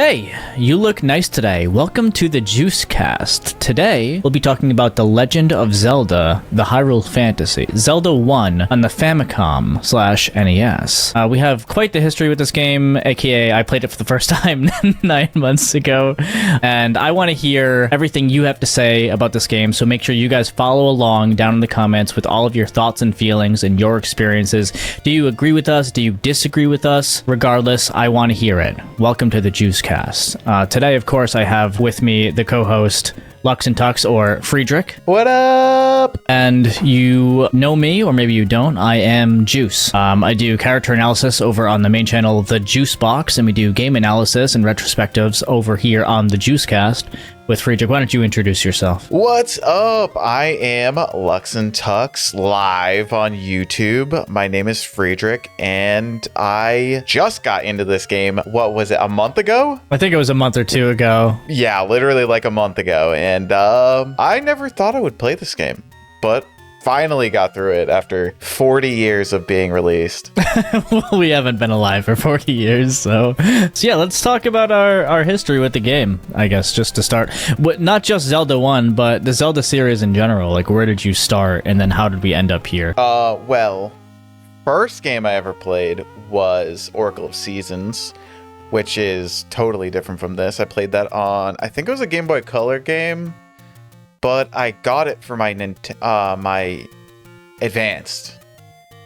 Hey, you look nice today. Welcome to the Juicecast. Today, we'll be talking about The Legend of Zelda, the Hyrule Fantasy, Zelda 1 on the Famicom/NES. We have quite the history with this game, aka I played it for the first time 9 months ago, and I want to hear everything you have to say about this game, so make sure you guys follow along down in the comments with all of your thoughts and feelings and your experiences. Do you agree with us? Do you disagree with us? Regardless, I want to hear it. Welcome to the Juicecast. Today, of course, I have with me the co-host Lux and Tux, or Friedrich. What up? And you know me, or maybe you don't. I am Juice. I do character analysis over on the main channel, The Juice Box, and we do game analysis and retrospectives over here on the Juicecast. With Friedrich, why don't you introduce yourself? What's up? I am Lux and Tux live on YouTube. My name is Friedrich, and I just got into this game. What was it, a month ago? I think it was a month or two ago. Yeah, literally like a month ago. And I never thought I would play this game, but finally got through it after 40 years of being released. Well, we haven't been alive for 40 years, so yeah, let's talk about our history with the game, I guess, just to start. Not just Zelda 1, but the Zelda series in general. Like, where did you start, and then how did we end up here? Well, first game I ever played was Oracle of Seasons, which is totally different from this. I played that on, I think it was a Game Boy Color game, but I got it for my my Advanced.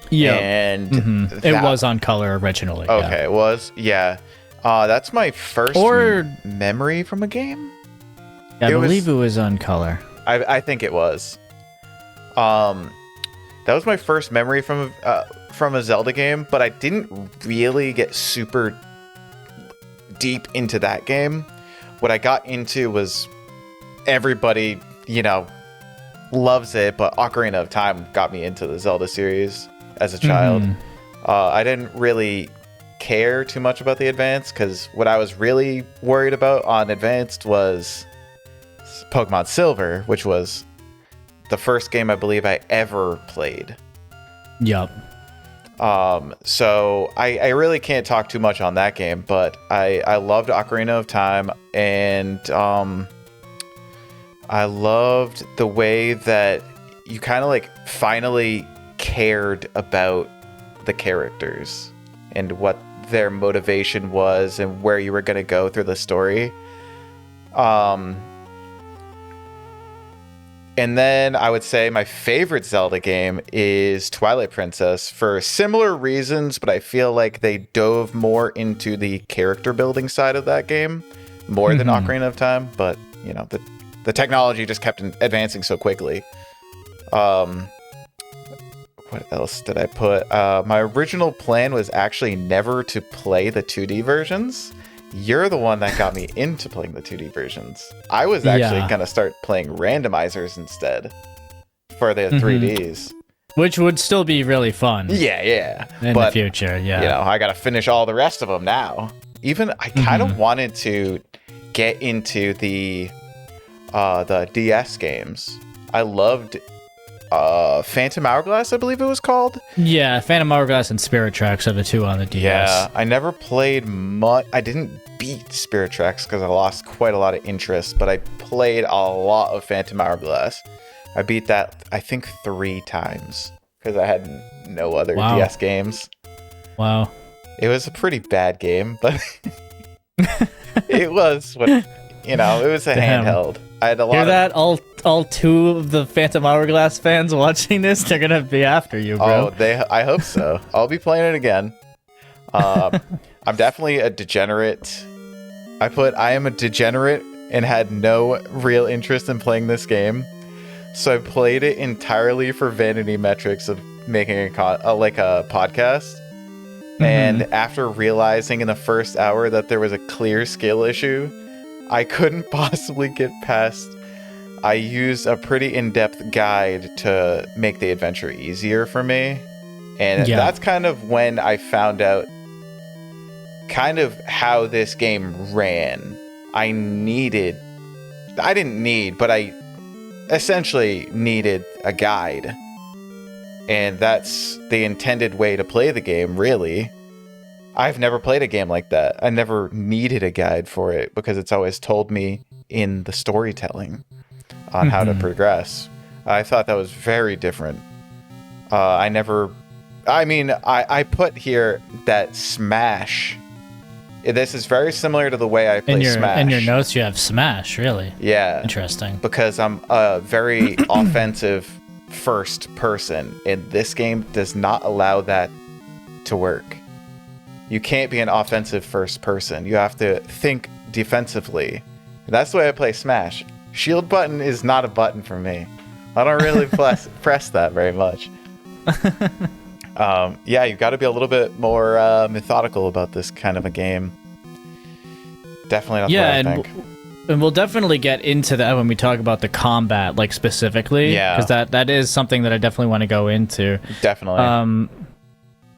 Yeah, and it was on Color originally. Okay, yeah. It was. Yeah, that's my first memory from a game. Yeah, I believe it was on Color. I think it was. That was my first memory from a Zelda game, but I didn't really get super deep into that game. What I got into was everybody, loves it, but Ocarina of Time got me into the Zelda series as a child. I didn't really care too much about the Advance, because what I was really worried about on Advanced was Pokemon Silver, which was the first game I believe I ever played. Yup. So I really can't talk too much on that game, but I loved Ocarina of Time, and I loved the way that you kind of like finally cared about the characters and what their motivation was and where you were going to go through the story. And then I would say my favorite Zelda game is Twilight Princess for similar reasons, but I feel like they dove more into the character building side of that game more than Ocarina of Time, but the technology just kept advancing so quickly. What else did I put? My original plan was actually never to play the 2D versions. You're the one that got me into playing the 2D versions. I was actually going to start playing randomizers instead for the 3Ds. Which would still be really fun. Yeah. In the future, yeah. I got to finish all the rest of them now. Even I kind of wanted to get into the DS games. I loved Phantom Hourglass, I believe it was called. Yeah, Phantom Hourglass and Spirit Tracks are the two on the DS. Yeah, I never played much. I didn't beat Spirit Tracks because I lost quite a lot of interest, but I played a lot of Phantom Hourglass. I beat that, I think, 3 times because I had no other DS games. Wow. It was a pretty bad game, but it was what, it was a handheld. I had a lot. Hear that? All 2 of the Phantom Hourglass fans watching this, they're gonna be after you, bro. Oh, I hope so. I'll be playing it again. I'm definitely a degenerate. I am a degenerate and had no real interest in playing this game, so I played it entirely for vanity metrics of making a podcast. And after realizing in the first hour that there was a clear skill issue, I couldn't possibly get past. I used a pretty in-depth guide to make the adventure easier for me. And that's kind of when I found out kind of how this game ran. I essentially needed a guide. And that's the intended way to play the game, really. I've never played a game like that. I never needed a guide for it because it's always told me in the storytelling on how to progress. I thought that was very different. I put here that Smash. This is very similar to the way I play Smash. In your notes, you have Smash, really? Yeah. Interesting. Because I'm a very offensive first person, and this game does not allow that to work. You can't be an offensive first person. You have to think defensively. And that's the way I play Smash. Shield button is not a button for me. I don't really press that very much. Yeah, you've got to be a little bit more methodical about this kind of a game. Definitely not what I think. And we'll definitely get into that when we talk about the combat, like, specifically. Yeah. Because that is something that I definitely want to go into. Definitely.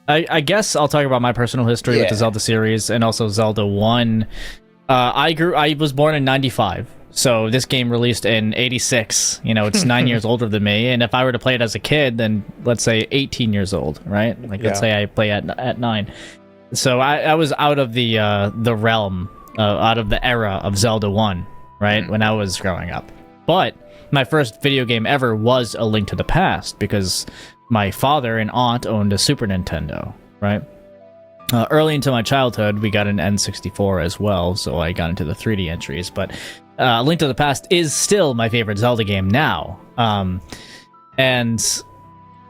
I guess I'll talk about my personal history with the Zelda series and also Zelda 1. I was born in 95. So this game released in 86. You know, it's 9 years older than me. And if I were to play it as a kid, then let's say 18 years old, right? Like, let's say I play at 9. So I was out of the realm, out of the era of Zelda 1, right? When I was growing up. But my first video game ever was A Link to the Past because my father and aunt owned a Super Nintendo, right? Early into my childhood, we got an N64 as well, so I got into the 3D entries. But Link to the Past is still my favorite Zelda game now. And,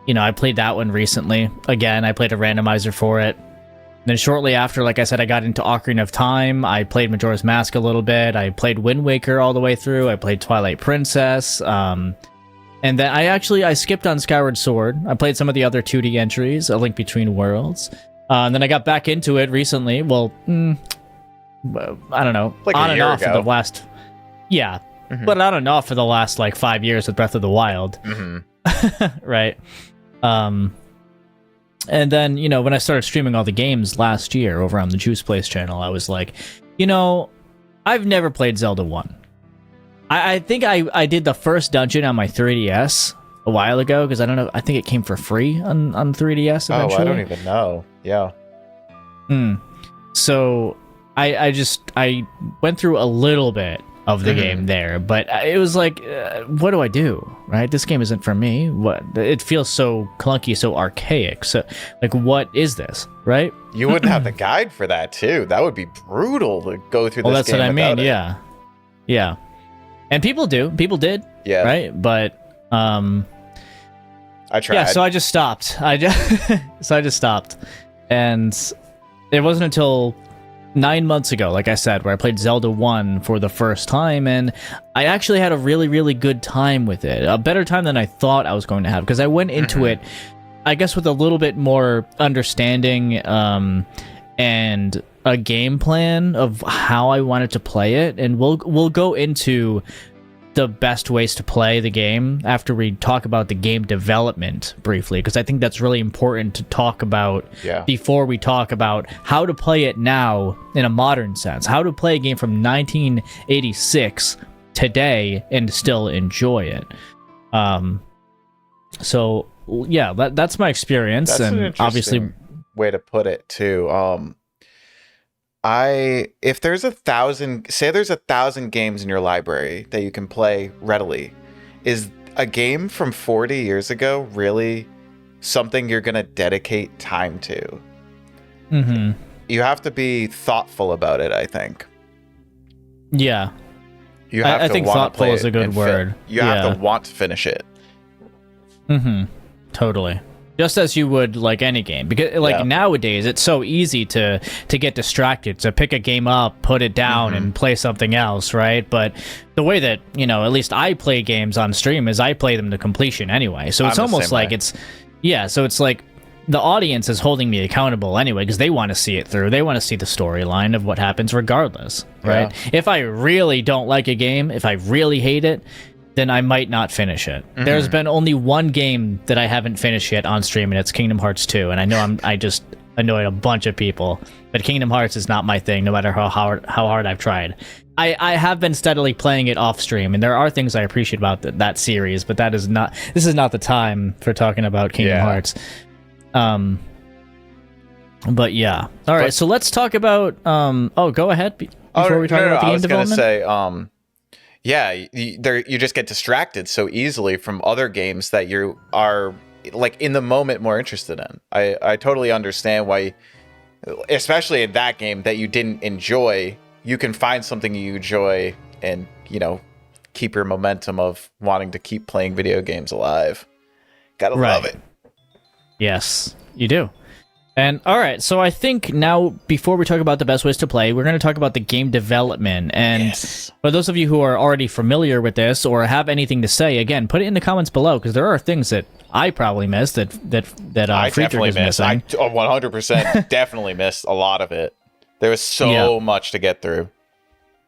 you know, I played that one recently. Again, I played a randomizer for it. Then shortly after, like I said, I got into Ocarina of Time. I played Majora's Mask a little bit. I played Wind Waker all the way through. I played Twilight Princess. And then I skipped on Skyward Sword. I played some of the other 2D entries, A Link Between Worlds. And then I got back into it recently. Well, I don't know. Like on a and year off ago. for the last... Yeah. But on and off for the last, like, 5 years with Breath of the Wild. Right. And then, you know, when I started streaming all the games last year over on the Juice Place channel, I was like, you know, I've never played Zelda 1. I think I did the first dungeon on my 3DS a while ago, because I don't know, I think it came for free on 3DS eventually. Oh, I don't even know. Yeah. So I went through a little bit of the game there, but it was like, what do I do? Right? This game isn't for me. What? It feels so clunky, so archaic. So, like, what is this? Right? You wouldn't have the guide for that too. That would be brutal to go through this game. Well, that's what I mean. It. Yeah. And people did. Yeah. Right? But I tried. Yeah, so I just stopped. I just stopped. And it wasn't until 9 months ago, like I said, where I played Zelda 1 for the first time, and I actually had a really, really good time with it. A better time than I thought I was going to have, because I went into it, I guess, with a little bit more understanding and a game plan of how I wanted to play it, and we'll go into the best ways to play the game after we talk about the game development briefly, because I think that's really important to talk about before we talk about how to play it now in a modern sense, how to play a game from 1986 today and still enjoy it. So yeah, that's my experience. That's and an interesting obviously way to put it too. If there's 1,000, say there's 1,000 games in your library that you can play readily, is a game from 40 years ago really something you're going to dedicate time to? You have to be thoughtful about it, I think. Yeah. You have I to think want thoughtful to play is a good word. You have to want to finish it. Totally. Just as you would like any game, because like nowadays it's so easy to get distracted, to pick a game up, put it down, and play something else, right? But the way that, you know, at least I play games on stream is I play them to completion anyway. So it's almost like so it's like the audience is holding me accountable anyway, because they want to see it through. They want to see the storyline of what happens regardless, right? If I really don't like a game, if I really hate it, then I might not finish it. There's been only one game that I haven't finished yet on stream, and it's Kingdom Hearts 2. And I know I just annoyed a bunch of people, but Kingdom Hearts is not my thing, no matter how hard I've tried. I have been steadily playing it off stream, and there are things I appreciate about that series, but this is not the time for talking about Kingdom Hearts. But yeah. All right, so let's talk about go ahead before we talk about the game development. I was going to say you just get distracted so easily from other games that you are like in the moment more interested in. I totally understand why, especially in that game that you didn't enjoy, you can find something you enjoy and, keep your momentum of wanting to keep playing video games alive. Gotta love it. Yes, you do. And all right, so I think now, before we talk about the best ways to play, we're going to talk about the game development. And for those of you who are already familiar with this or have anything to say, again, put it in the comments below, because there are things that I probably missed that I definitely missed. I 100% definitely missed a lot of it. There was so much to get through.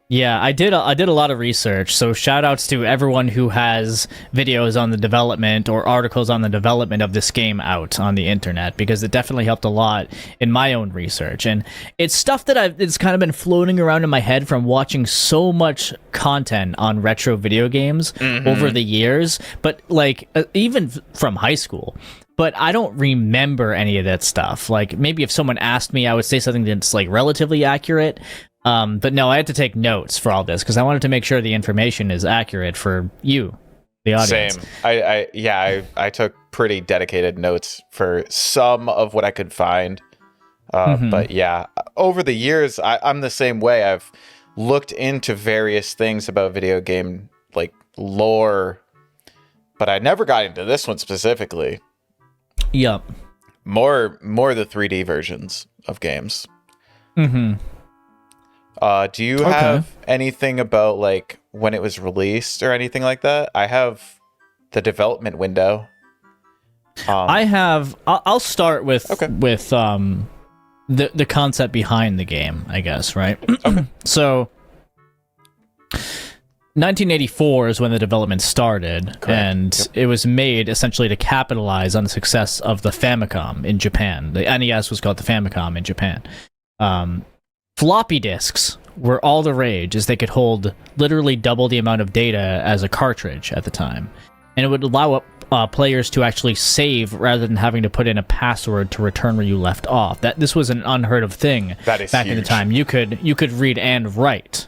Yeah, I did a lot of research, so shout outs to everyone who has videos on the development or articles on the development of this game out on the internet, because it definitely helped a lot in my own research. And it's stuff that it's kind of been floating around in my head from watching so much content on retro video games over the years, but like even from high school. But I don't remember any of that stuff. Like, maybe if someone asked me, I would say something that's like relatively accurate. But no, I had to take notes for all this because I wanted to make sure the information is accurate for you, the audience. Same. I took pretty dedicated notes for some of what I could find. But yeah, over the years, I'm the same way. I've looked into various things about video game like lore, but I never got into this one specifically. Yep. More the 3D versions of games. Do you have anything about like when it was released or anything like that? I have the development window. I'll start with the concept behind the game, I guess, right? So 1984 is when the development started. Correct. And it was made essentially to capitalize on the success of the Famicom in Japan. The NES was called the Famicom in Japan. Floppy disks were all the rage, as they could hold literally double the amount of data as a cartridge at the time. And it would allow players to actually save rather than having to put in a password to return where you left off. This was an unheard of thing back in the time. You could read and write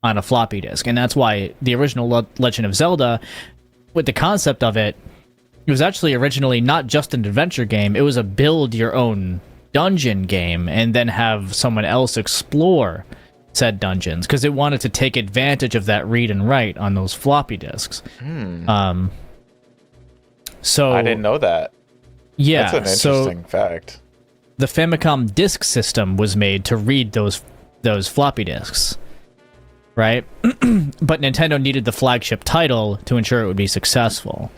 on a floppy disk. And that's why the original Legend of Zelda, with the concept of it, it was actually originally not just an adventure game, it was a build your own dungeon game and then have someone else explore said dungeons, because it wanted to take advantage of that read and write on those floppy disks. So I didn't know that. Yeah, that's an interesting fact. The Famicom disk system was made to read those floppy disks, right? But Nintendo needed the flagship title to ensure it would be successful.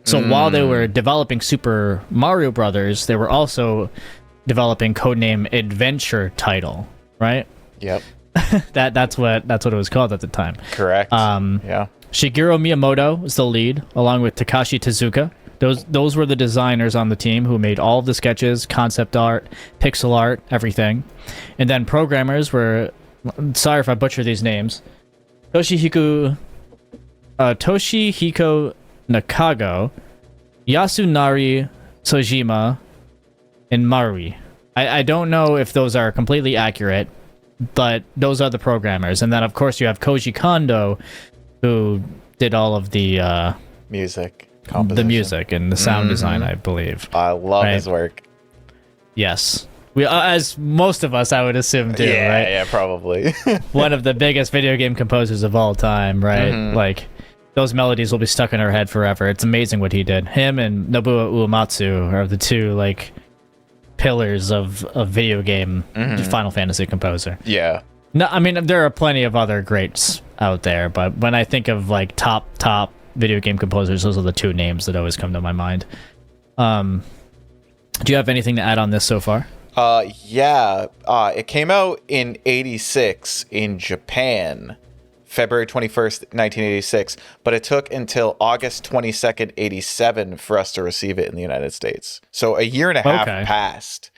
So while they were developing Super Mario Brothers, they were also developing codename Adventure title, right? Yep. That's what it was called at the time. Correct. Yeah. Shigeru Miyamoto was the lead, along with Takashi Tezuka. Those were the designers on the team who made all of the sketches, concept art, pixel art, everything. And then programmers were, sorry if I butcher these names, Toshihiko Nakago, Yasunari Sojima, and Marui. I don't know if those are completely accurate, but those are the programmers. And then, of course, you have Koji Kondo, who did all of the music and the sound design, I believe. I love his work. Yes. We, as most of us, I would assume, do, right? Yeah, probably. One of the biggest video game composers of all time, right? Like, those melodies will be stuck in our head forever. It's amazing what he did. Him and Nobuo Uematsu are the two, like, pillars of video game Final Fantasy composer. Yeah. No, I mean, there are plenty of other greats out there, but when I think of, like, top video game composers, those are the two names that always come to my mind. Do you have anything to add on this so far? Yeah. It came out in 86 in Japan, February 21st, 1986, but it took until August 22nd, 87 for us to receive it in the United States. So a year and a half passed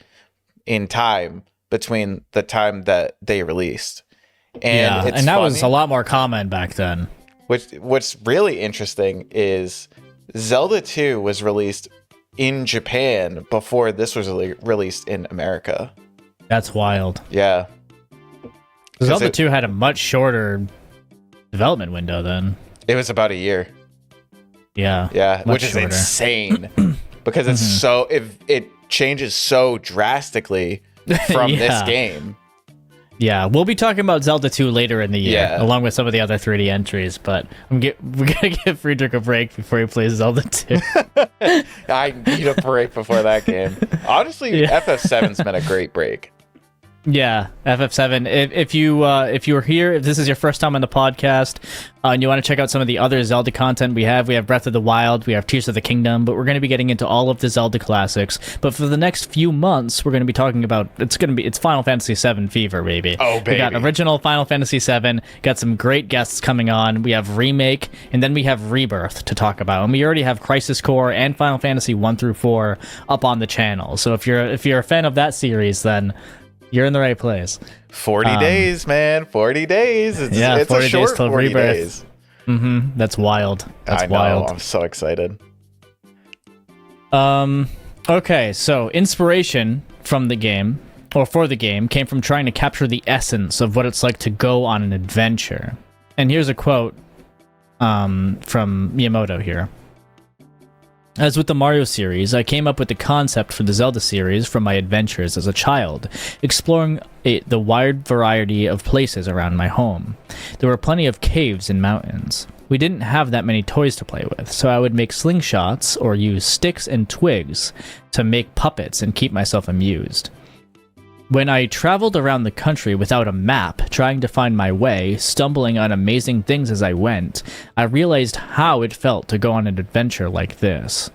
in time between the time that they released. And it's that funny, was a lot more common back then. What's really interesting is Zelda 2 was released in Japan before this was released in America. That's wild. Yeah. Zelda 2 had a much shorter development window then. It was about a year. Yeah. Yeah, which is shorter. insane because it's so it changes so drastically from this game. Yeah, we'll be talking about Zelda 2 later in the year, along with some of the other 3D entries, but we're gonna give Friedrich a break before he plays Zelda 2. I need a break before that game. Honestly, FF7's been a great break. Yeah, FF7. If you are here, if this is your first time on the podcast, and you want to check out some of the other Zelda content we have Breath of the Wild, we have Tears of the Kingdom, but we're going to be getting into all of the Zelda classics. But for the next few months, we're going to be talking about it's Final Fantasy VII fever, baby. Oh, baby. We got original Final Fantasy VII, got some great guests coming on. We have Remake, and then we have Rebirth to talk about, and we already have Crisis Core and Final Fantasy 1 through 4 up on the channel. So if you're a fan of that series, then you're in the right place. 40 days, man. 40 days. It's 40 a short days till 40 Rebirth. days. That's wild. That's I know. wild. I'm so excited. Okay, so inspiration from the game, or for the game, came from trying to capture the essence of what it's like to go on an adventure. And here's a quote from Miyamoto here. As with the Mario series, I came up with the concept for the Zelda series from my adventures as a child, exploring the wide variety of places around my home. There were plenty of caves and mountains. We didn't have that many toys to play with, so I would make slingshots or use sticks and twigs to make puppets and keep myself amused. When I traveled around the country without a map, trying to find my way, stumbling on amazing things as I went, I realized how it felt to go on an adventure like this.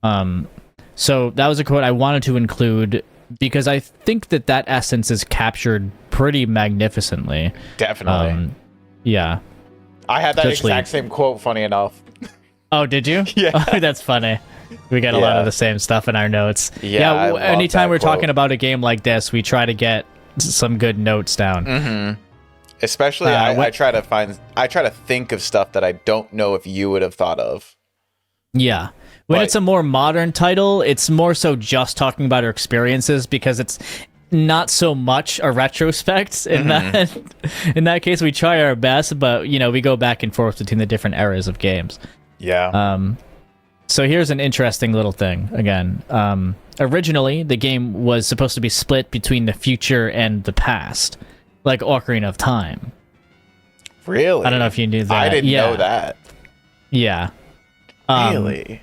So that was a quote I wanted to include because I think that essence is captured pretty magnificently. Definitely. Yeah. I had that exact same quote, funny enough. Oh, did you? Yeah. Oh, that's funny. We got a lot of the same stuff in our notes. Yeah, anytime we're talking about a game like this, we try to get some good notes down. Mm-hmm. Especially, I try to think of stuff that I don't know if you would have thought of. Yeah. When it's a more modern title, it's more so just talking about our experiences because it's not so much a retrospect in that case. We try our best, but we go back and forth between the different eras of games. Yeah. So here's an interesting little thing. Again, originally the game was supposed to be split between the future and the past, like Ocarina of Time. Really? I don't know if you knew that. I didn't know that. Yeah. Really?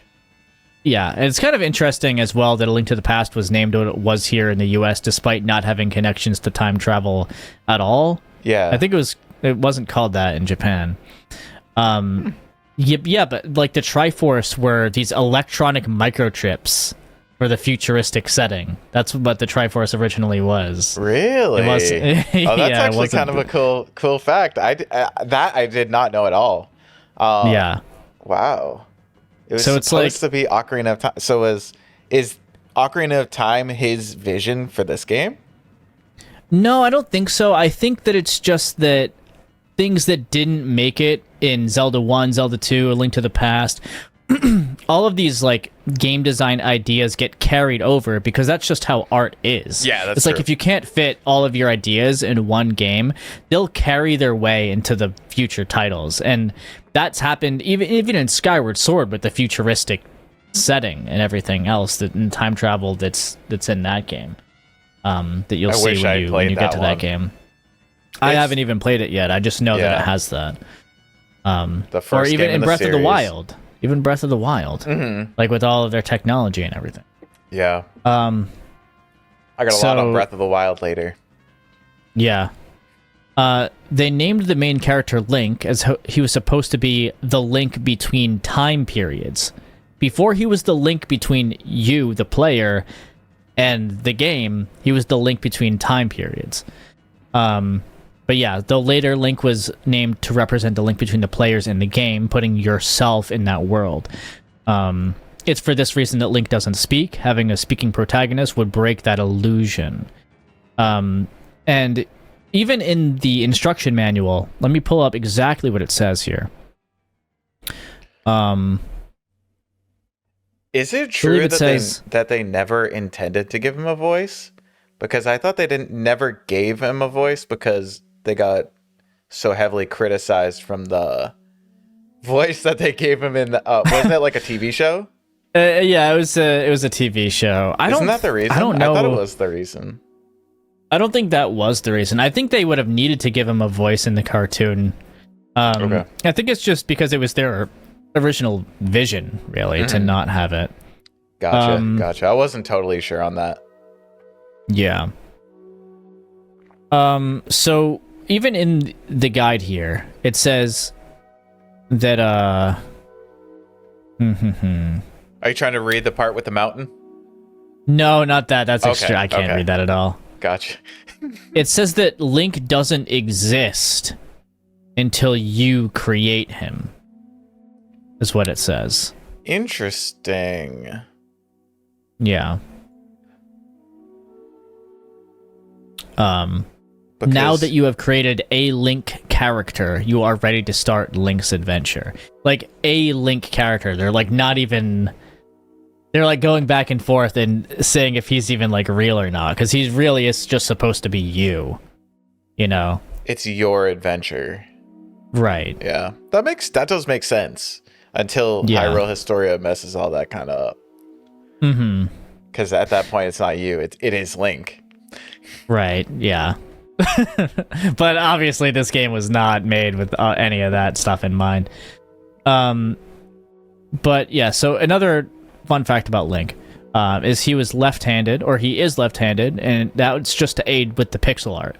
Yeah, and it's kind of interesting as well that A Link to the Past was named what it was here in the US, despite not having connections to time travel at all. Yeah. I think it wasn't called that in Japan. Yeah, but like the Triforce were these electronic microchips for the futuristic setting. That's what the Triforce originally was. Really? It was, oh, that's actually kind of a cool fact. I did not know at all. Yeah. Wow. It was supposed to be Ocarina of Time. So is Ocarina of Time his vision for this game? No, I don't think so. I think that it's just that things that didn't make it in Zelda 1, Zelda 2, A Link to the Past, all of these like game design ideas get carried over because that's just how art is. Yeah, that's It's like if you can't fit all of your ideas in one game, they'll carry their way into the future titles. And that's happened even in Skyward Sword with the futuristic setting and everything else and time travel that's in that game. That you'll see when you get to that game. I haven't even played it yet. I just know that it has that. The first or even game in the Breath series. of the Wild. Even Breath of the Wild. Like with all of their technology and everything. Yeah. I got a lot on Breath of the Wild later. Yeah. They named the main character Link as he was supposed to be the link between time periods. Before he was the link between you, the player, and the game, he was the link between time periods. But yeah, the later Link was named to represent the link between the players and the game, putting yourself in that world. It's for this reason that Link doesn't speak. Having a speaking protagonist would break that illusion. And even in the instruction manual, let me pull up exactly what it says here. Is it true that they never intended to give him a voice? because I thought they never gave him a voice because they got so heavily criticized from the voice that they gave him in the, wasn't it like a TV show? Yeah, it was a TV show. Isn't that the reason? I don't know. I thought it was the reason. I don't think that was the reason. I think they would have needed to give him a voice in the cartoon. Okay. I think it's just because it was their original vision, really, to not have it. Gotcha. I wasn't totally sure on that. Yeah. So even in the guide here, it says that Are you trying to read the part with the mountain? No, not that. That's extra. I can't read that at all. Gotcha. It says that Link doesn't exist until you create him. Is what it says. Interesting. Yeah. Now that you have created a Link character, you are ready to start Link's adventure. Like, a Link character. They're like not even... They're like going back and forth and saying if he's even like real or not, because he's really is just supposed to be you. You know? It's your adventure. Right. Yeah. That does make sense. Until Hyrule Historia messes all that kind of up. Mm-hmm. Because at that point, it's not you. It is Link. Right, yeah. But obviously, this game was not made with any of that stuff in mind. But yeah, so another fun fact about Link is he was left-handed, or he is left-handed, and that's just to aid with the pixel art.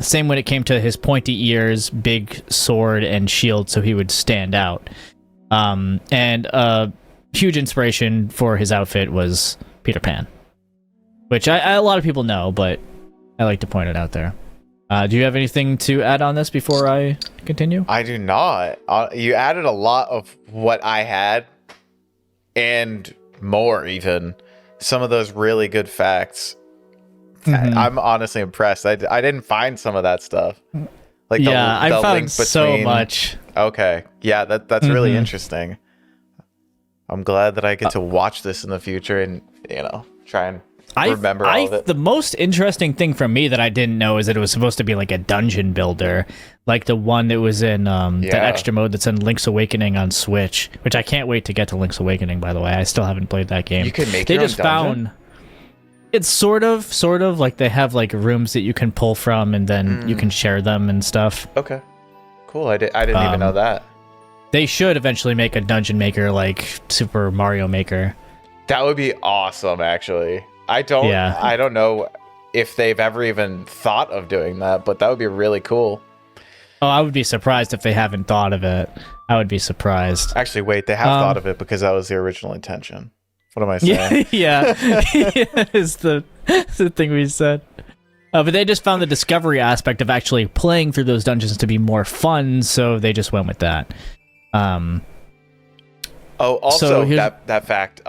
Same when it came to his pointy ears, big sword, and shield, so he would stand out. And a huge inspiration for his outfit was Peter Pan, which a lot of people know, but I like to point it out there. Do you have anything to add on this before I continue? I do not. You added a lot of what I had, and more even. Some of those really good facts. I'm honestly impressed. I didn't find some of that stuff. Like I found so much. Okay, yeah, that's really interesting. I'm glad that I get to watch this in the future and try and remember all of it. The most interesting thing for me that I didn't know is that it was supposed to be like a dungeon builder, like the one that was in the extra mode that's in Link's Awakening on Switch, which I can't wait to get to Link's Awakening. By the way, I still haven't played that game. You can make your own dungeon? It's sort of like they have like rooms that you can pull from, and then you can share them and stuff. Okay, cool. I didn't even know that. They should eventually make a dungeon maker like Super Mario Maker. That would be awesome, actually. I don't know if they've ever even thought of doing that, but that would be really cool. Oh, I would be surprised if they haven't thought of it. I would be surprised. Actually, wait, they have thought of it because that was the original intention. What am I saying? Yeah, is the thing we said. But they just found the discovery aspect of actually playing through those dungeons to be more fun, so they just went with that. Also, that fact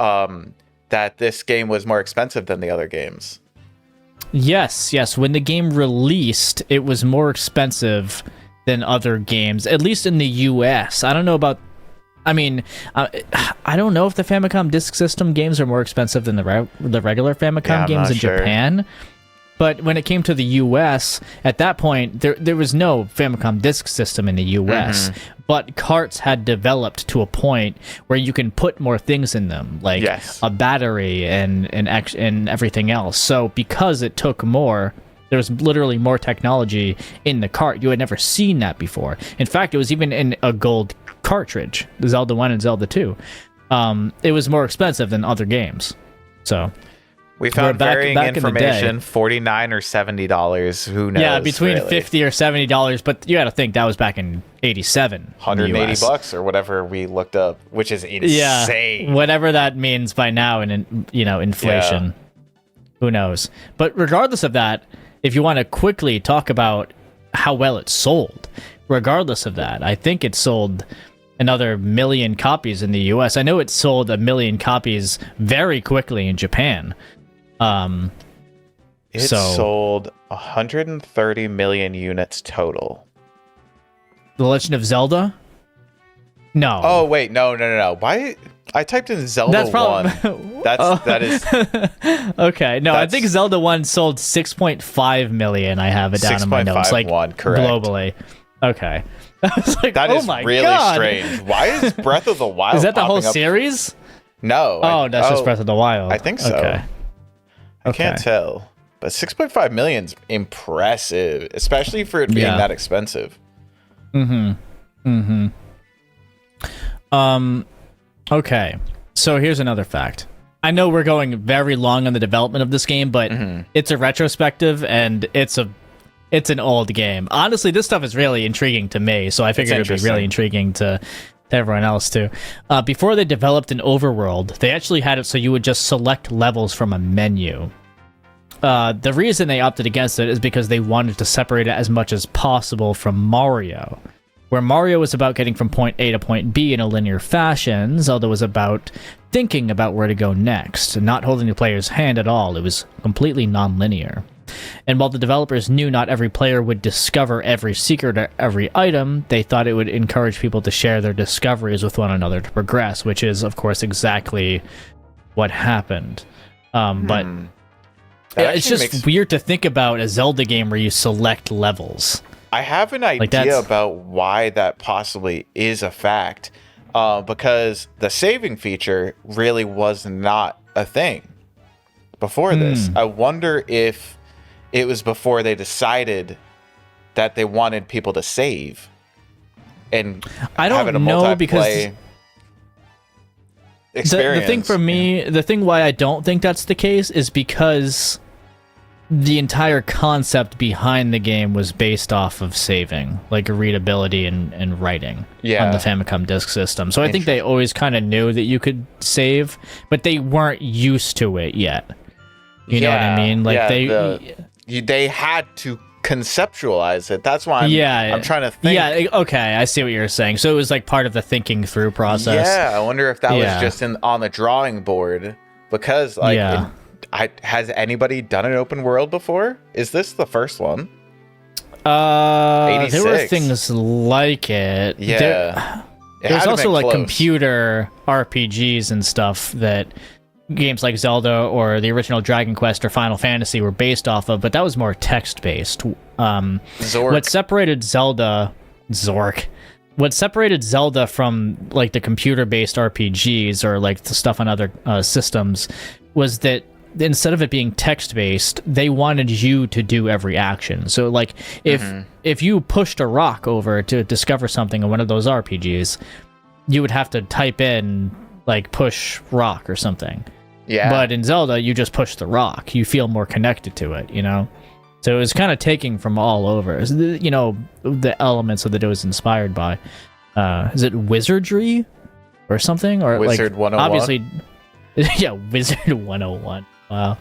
that this game was more expensive than the other games. Yes. When the game released, it was more expensive than other games, at least in the US. I don't know about... I mean, I don't know if the Famicom Disk System games are more expensive than the regular Famicom games in Japan. But when it came to the US, at that point, there was no Famicom Disk System in the US. But carts had developed to a point where you can put more things in them, like a battery and everything else. So because it took more, there was literally more technology in the cart. You had never seen that before. In fact, it was even in a gold cartridge, the Zelda 1 and Zelda 2. It was more expensive than other games. So we found varying information, $49 or $70. Who knows? Yeah, between really. $50 or $70. But you got to think that was back in '87. $180 or whatever we looked up, which is insane. Yeah, whatever that means by now in inflation. Yeah. Who knows? But regardless of that, if you want to quickly talk about how well it sold, regardless of that, I think it sold another 1 million copies in the US. I know it sold 1 million copies very quickly in Japan. It sold 130 million units total. The Legend of Zelda? No. Oh wait, no. Why? I typed in Zelda That's 1. That is okay. No, I think Zelda 1 sold 6.5 million. I have it down in my notes, like correct. globally. Okay. I was like, that oh is my really God. strange. Why is Breath of the Wild? Is that the whole up? series? No. Oh, that's just Breath of the Wild. I think so. Okay. I can't tell. But 6.5 million's impressive, especially for it being that expensive. Okay. So here's another fact. I know we're going very long on the development of this game, but it's a retrospective and it's an old game. Honestly, this stuff is really intriguing to me, so I figured it'd be really intriguing to everyone else too. Before they developed an overworld, they actually had it so you would just select levels from a menu. The reason they opted against it is because they wanted to separate it as much as possible from Mario. Where Mario was about getting from point A to point B in a linear fashion, Zelda was about thinking about where to go next, and not holding the player's hand at all. It was completely non-linear. And while the developers knew not every player would discover every secret or every item, they thought it would encourage people to share their discoveries with one another to progress, which is, of course, exactly what happened. But it's just weird to think about a Zelda game where you select levels. I have an idea about why that possibly is a fact, because the saving feature really was not a thing before this. I wonder if it was before they decided that they wanted people to save and I don't have it a know multiplayer because experience. The thing for me, the thing why I don't think that's the case is because the entire concept behind the game was based off of saving, like readability and writing on the Famicom disk system. So I think they always kind of knew that you could save, but they weren't used to it yet. You know what I mean? Like they had to conceptualize it. That's why I'm trying to think. Yeah, okay, I see what you're saying. So it was like part of the thinking through process. Yeah, I wonder if that was just on the drawing board, because has anybody done an open world before? Is this the first one? 86. There were things like it. Yeah. There's also like computer RPGs and stuff that games like Zelda or the original Dragon Quest or Final Fantasy were based off of, but that was more text-based. Zork. What separated Zelda from like the computer-based RPGs or like the stuff on other systems was that instead of it being text-based, they wanted you to do every action. So like if you pushed a rock over to discover something in one of those RPGs, you would have to type in like push rock or something. Yeah. But in Zelda, you just push the rock. You feel more connected to it, you know? So it was kind of taking from all over. You know, the elements that it was inspired by. Is it wizardry or something? Or Wizard like, 101? Obviously, yeah, Wizard 101. Wow.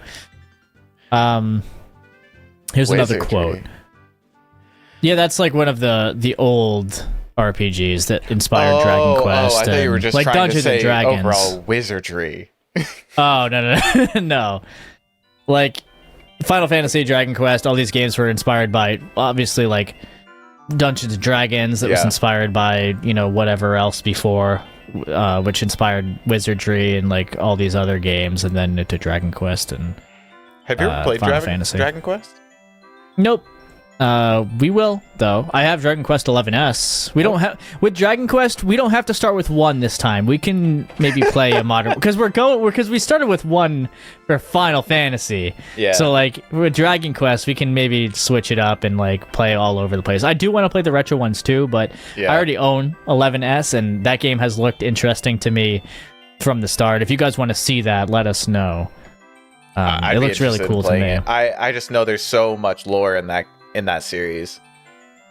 Here's another quote. Yeah, that's like one of the old RPGs that inspired Dragon Quest. I thought you were just like trying Dungeons to say and Dragons. Overall wizardry. Oh, no. No. Like, Final Fantasy, Dragon Quest, all these games were inspired by, obviously, like, Dungeons and Dragons that was inspired by, you know, whatever else before, which inspired wizardry and, like, all these other games, and then into Dragon Quest and Have you ever played Dragon Quest? Nope. We will, though. I have Dragon Quest 11S. We don't have with Dragon Quest. We don't have to start with 1 this time. We can maybe play a modern because we started with 1 for Final Fantasy. Yeah. So like with Dragon Quest, we can maybe switch it up and like play all over the place. I do want to play the retro ones too, but I already own 11S, and that game has looked interesting to me from the start. If you guys want to see that, let us know. It looks really cool to me. I just know there's so much lore in that series.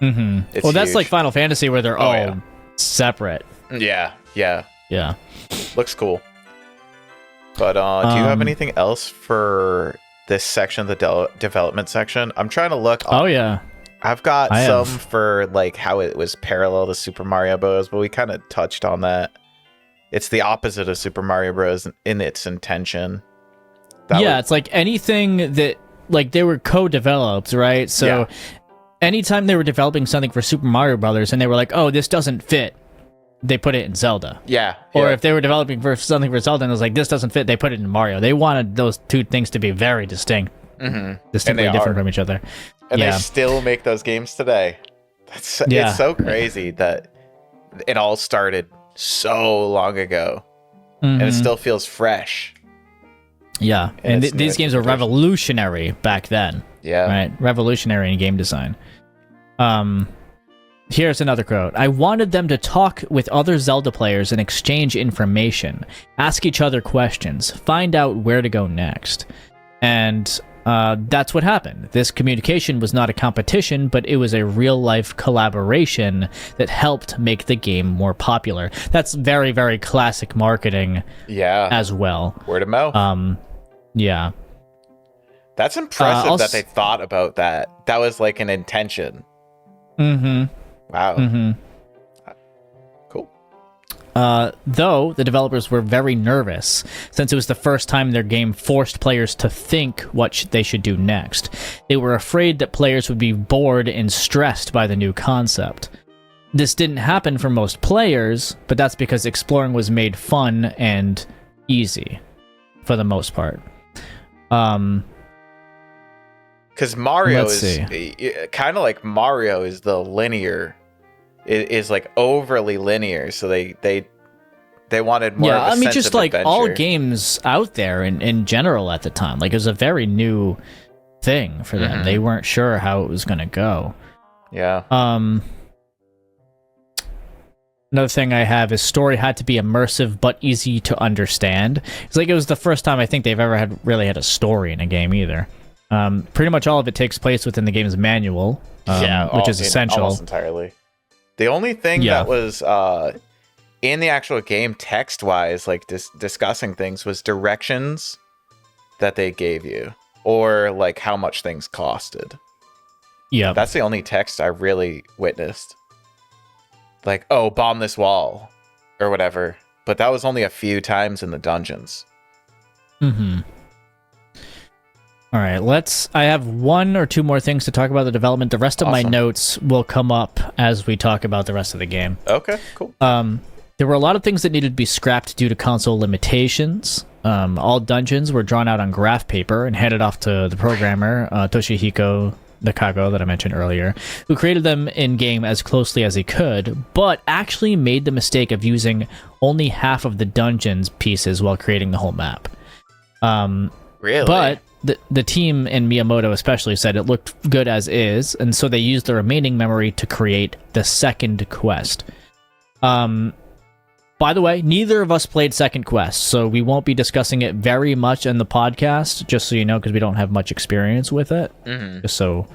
Mm-hmm. Well, that's like Final Fantasy where they're all separate. Yeah. Looks cool. But do you have anything else for this section, the development section? I'm trying to look. I've got some for like how it was parallel to Super Mario Bros., but we kind of touched on that. It's the opposite of Super Mario Bros. In its intention. It's like anything that like they were co-developed, right? So anytime they were developing something for Super Mario Brothers and they were like, oh, this doesn't fit they put it in Zelda. Yeah. Or if they were developing for something for Zelda and it was like, this doesn't fit, they put it in Mario. They wanted those two things to be very distinct. Distinctly different from each other. And they still make those games today. It's so crazy that it all started so long ago. And it still feels fresh. Yeah, and these games were revolutionary back then. Yeah. Right? Revolutionary in game design. Here's another quote. I wanted them to talk with other Zelda players and exchange information, ask each other questions, find out where to go next. And that's what happened. This communication was not a competition, but it was a real-life collaboration that helped make the game more popular. That's very, very classic marketing as well. Word of mouth. Yeah. That's impressive that they thought about that. That was like an intention. Wow. Cool. Though the developers were very nervous, since it was the first time their game forced players to think what they should do next. They were afraid that players would be bored and stressed by the new concept. This didn't happen for most players, but that's because exploring was made fun and easy, for the most part. Because Mario is kind of like Mario is the linear, is like overly linear. So they wanted more. Yeah, of a sense just of like adventure. All games out there in general at the time, like it was a very new thing for them. They weren't sure how it was going to go. Yeah. Another thing I have is story had to be immersive but easy to understand. It's like it was the first time I think they've ever really had a story in a game either. Pretty much all of it takes place within the game's manual, which is essential. Almost entirely. The only thing that was in the actual game text-wise, like discussing things, was directions that they gave you, or like how much things costed. Yeah. That's the only text I really witnessed. Like, oh, bomb this wall, or whatever. But that was only a few times in the dungeons. All right, I have one or two more things to talk about the development. The rest of my notes will come up as we talk about the rest of the game. Okay, cool. There were a lot of things that needed to be scrapped due to console limitations. All dungeons were drawn out on graph paper and handed off to the programmer, Toshihiko Nakago, that I mentioned earlier, who created them in-game as closely as he could, but actually made the mistake of using only half of the dungeon's pieces while creating the whole map. Really? But the team and Miyamoto especially said it looked good as is, and so they used the remaining memory to create the second quest. By the way, neither of us played Second Quest, so we won't be discussing it very much in the podcast, just so you know, because we don't have much experience with it. Just so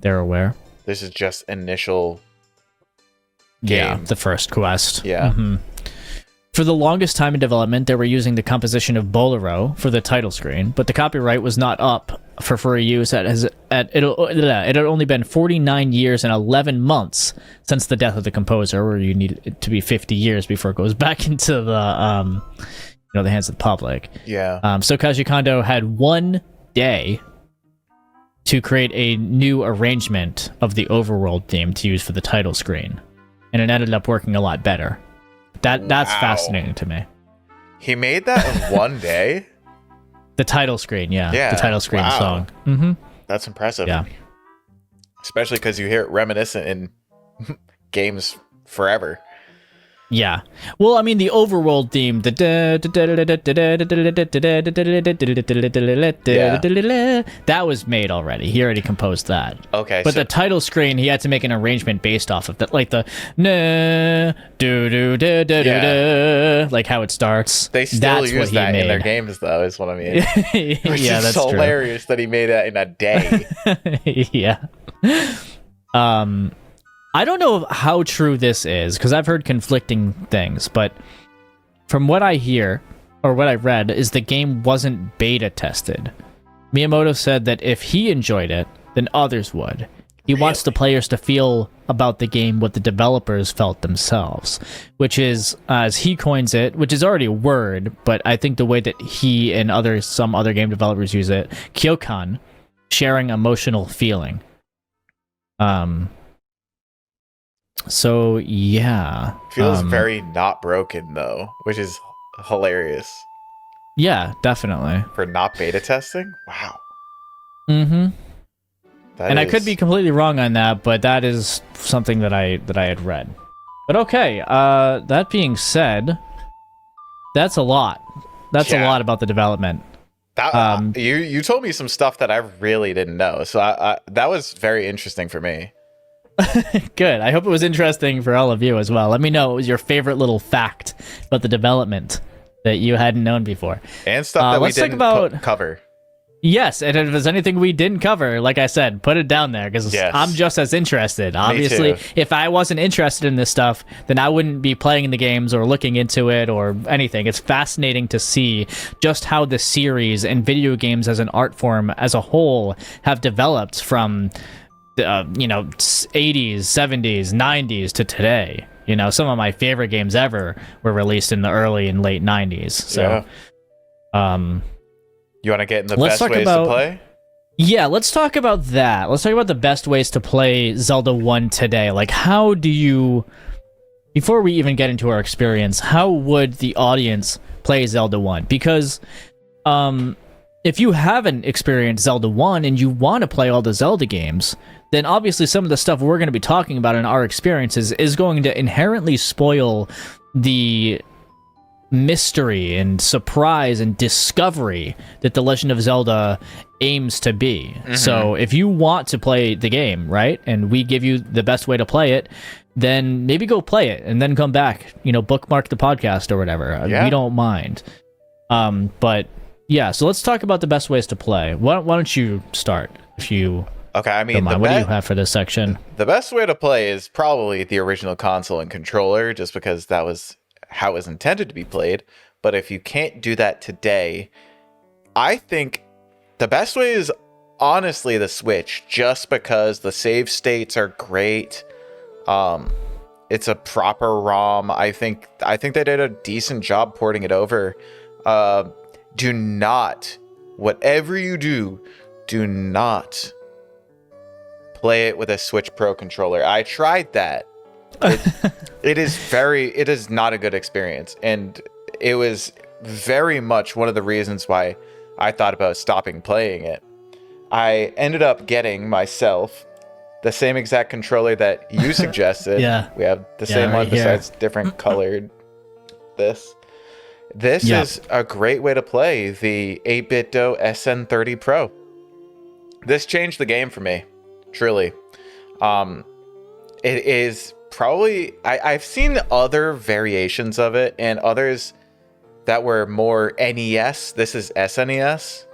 they're aware. This is just initial game. Yeah, the first quest. Yeah. For the longest time in development, they were using the composition of Bolero for the title screen, but the copyright was not up for free use. It had only been 49 years and 11 months since the death of the composer, where you need it to be 50 years before it goes back into the the hands of the public. Yeah. So Kaji Kondo had 1 day to create a new arrangement of the overworld theme to use for the title screen, and it ended up working a lot better. That's fascinating to me. He made that in 1 day? The title screen, yeah. The title screen song. That's impressive. Yeah. Especially because you hear it reminiscent in games forever. Yeah. Well, I mean, the overworld theme, that was made already. He already composed that. Okay. But the title screen, he had to make an arrangement based off of that, like the like how it starts. They still use that in their games, though, is what I mean. Which is hilarious that he made that in a day. Yeah. I don't know how true this is, because I've heard conflicting things, but from what I hear, or what I read, is the game wasn't beta tested. Miyamoto said that if he enjoyed it, then others would. He wants the players to feel about the game what the developers felt themselves, which is, as he coins it, which is already a word, but I think the way that he and some other game developers use it, kyokan, sharing emotional feeling. So yeah. Feels very not broken though, which is hilarious. Yeah, definitely. For not beta testing? Wow. Mm-hmm. And I could be completely wrong on that, but that is something that I had read. But okay, that being said, that's a lot. That's a lot about the development. That, you told me some stuff that I really didn't know, so I that was very interesting for me. Good. I hope it was interesting for all of you as well. Let me know what was your favorite little fact about the development that you hadn't known before. And stuff that we didn't cover. Yes, and if there's anything we didn't cover, like I said, put it down there, because I'm just as interested. Obviously, if I wasn't interested in this stuff, then I wouldn't be playing the games or looking into it or anything. It's fascinating to see just how the series and video games as an art form as a whole have developed from the 80s, 70s, 90s to today. You know, some of my favorite games ever were released in the early and late 90s. So, you want to get in the best ways to play? Yeah, let's talk about that. Let's talk about the best ways to play Zelda 1 today. Like, how do you... Before we even get into our experience, how would the audience play Zelda 1? Because if you haven't experienced Zelda 1 and you want to play all the Zelda games, then obviously some of the stuff we're going to be talking about in our experiences is going to inherently spoil the mystery and surprise and discovery that The Legend of Zelda aims to be. Mm-hmm. So if you want to play the game, right, and we give you the best way to play it, then maybe go play it and then come back, bookmark the podcast or whatever. We don't mind. But yeah, so let's talk about the best ways to play. Why don't you start if you... Okay, I mean, what do you have for this section? The best way to play is probably the original console and controller, just because that was how it was intended to be played. But if you can't do that today, I think the best way is honestly the Switch, just because the save states are great. It's a proper ROM. I think they did a decent job porting it over. Do not, whatever you do not play it with a Switch Pro controller. I tried that. It is not a good experience, and it was very much one of the reasons why I thought about stopping playing it. I ended up getting myself the same exact controller that you suggested. We have the same one besides different colored. This is a great way to play the 8BitDo SN30 Pro. This changed the game for me, truly. It is probably... I've seen other variations of it and others that were more NES. This is SNES.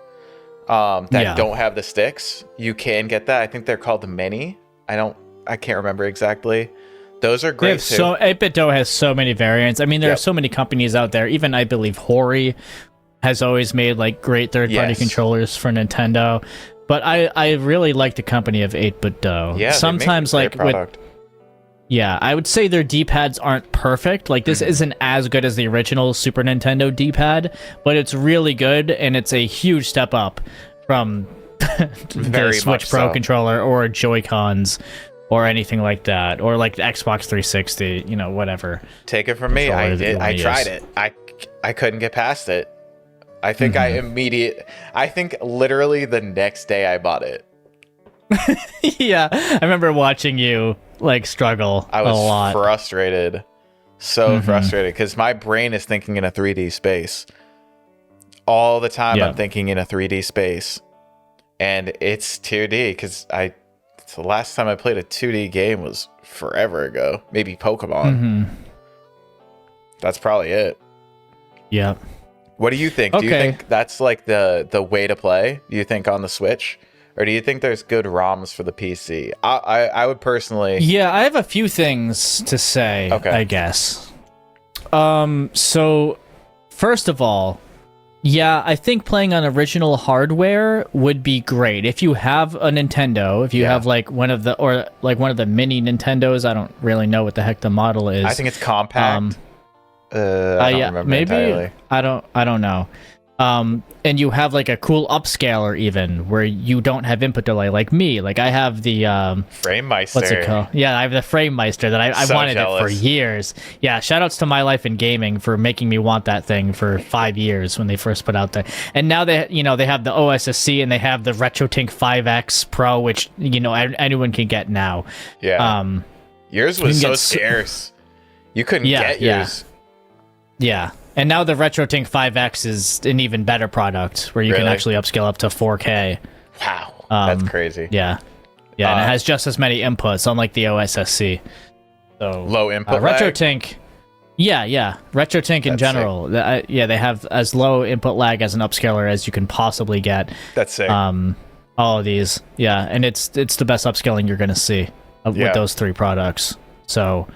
That don't have the sticks. You can get that. I think they're called the Mini. I can't remember exactly. Those are great too. So 8BitDo has so many variants. I mean, there are so many companies out there. Even I believe Hori has always made like great third-party controllers for Nintendo. But I really like the company of 8BitDo. Yeah, sometimes like with I would say their D-pads aren't perfect. Like this isn't as good as the original Super Nintendo D-pad, but it's really good, and it's a huge step up from the Switch Pro controller or Joy-Cons or anything like that, or like the Xbox 360, whatever. Take it from me, I tried it. I couldn't get past it. I think I think literally the next day I bought it. Yeah, I remember watching you like struggle a lot. I was frustrated. So frustrated, because my brain is thinking in a 3D space. All the time I'm thinking in a 3D space. And it's 2D, because the last time I played a 2D game was forever ago. Maybe Pokemon. That's probably it. Yeah. What do you think? Do you think that's like the way to play? Do you think on the Switch? Or do you think there's good ROMs for the PC? I would personally... Yeah, I have a few things to say, I guess. So, first of all, I think playing on original hardware would be great. If you have a Nintendo, if you have like one of the mini Nintendos, I don't really know what the heck the model is. I think it's compact. I don't remember maybe entirely. I don't know. And you have like a cool upscaler even where you don't have input delay like me. Like I have the FrameMeister. what's it called? Yeah, I have the FrameMeister that I So wanted jealous. it for years. Yeah, shout outs to My Life in Gaming for making me want that thing for 5 years when they first put out there. And now they have the OSSC and they have the RetroTink 5X Pro, which anyone can get now. Yeah. Yours was so get scarce. You couldn't get yours. Yeah. And now the RetroTink 5X is an even better product where you can actually upscale up to 4K. Wow. That's crazy. Yeah. Yeah, and it has just as many inputs, unlike the OSSC. So low input lag? RetroTink. Yeah. RetroTink in general. They have as low input lag as an upscaler as you can possibly get. That's sick. All of these. Yeah, and it's the best upscaling you're going to see with those three products. So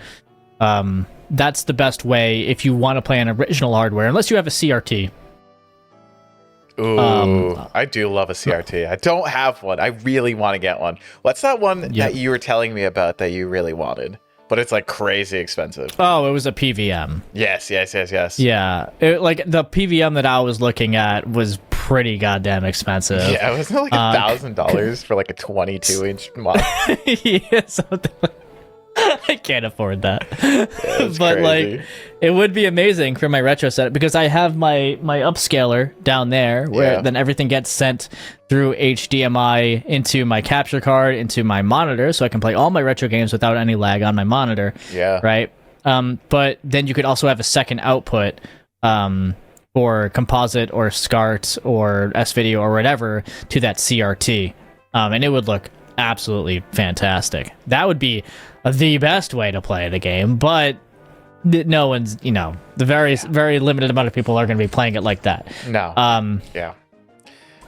that's the best way if you want to play on original hardware, unless you have a CRT. Ooh, I do love a CRT. I don't have one. I really want to get one. What's that one that you were telling me about that you really wanted? But it's like crazy expensive. Oh, it was a PVM. Yes. Yeah, like the PVM that I was looking at was pretty goddamn expensive. Yeah, it was like $1,000 for like a 22-inch model. Yeah, something like I can't afford that. But crazy. Like it would be amazing for my retro setup because I have my upscaler down there where then everything gets sent through HDMI into my capture card into my monitor so I can play all my retro games without any lag on my monitor. Yeah. Right? But then you could also have a second output for composite or SCART or S-Video or whatever to that CRT. And it would look absolutely fantastic. That would be the best way to play the game, but no one's, the very limited amount of people are going to be playing it like that. No. Yeah.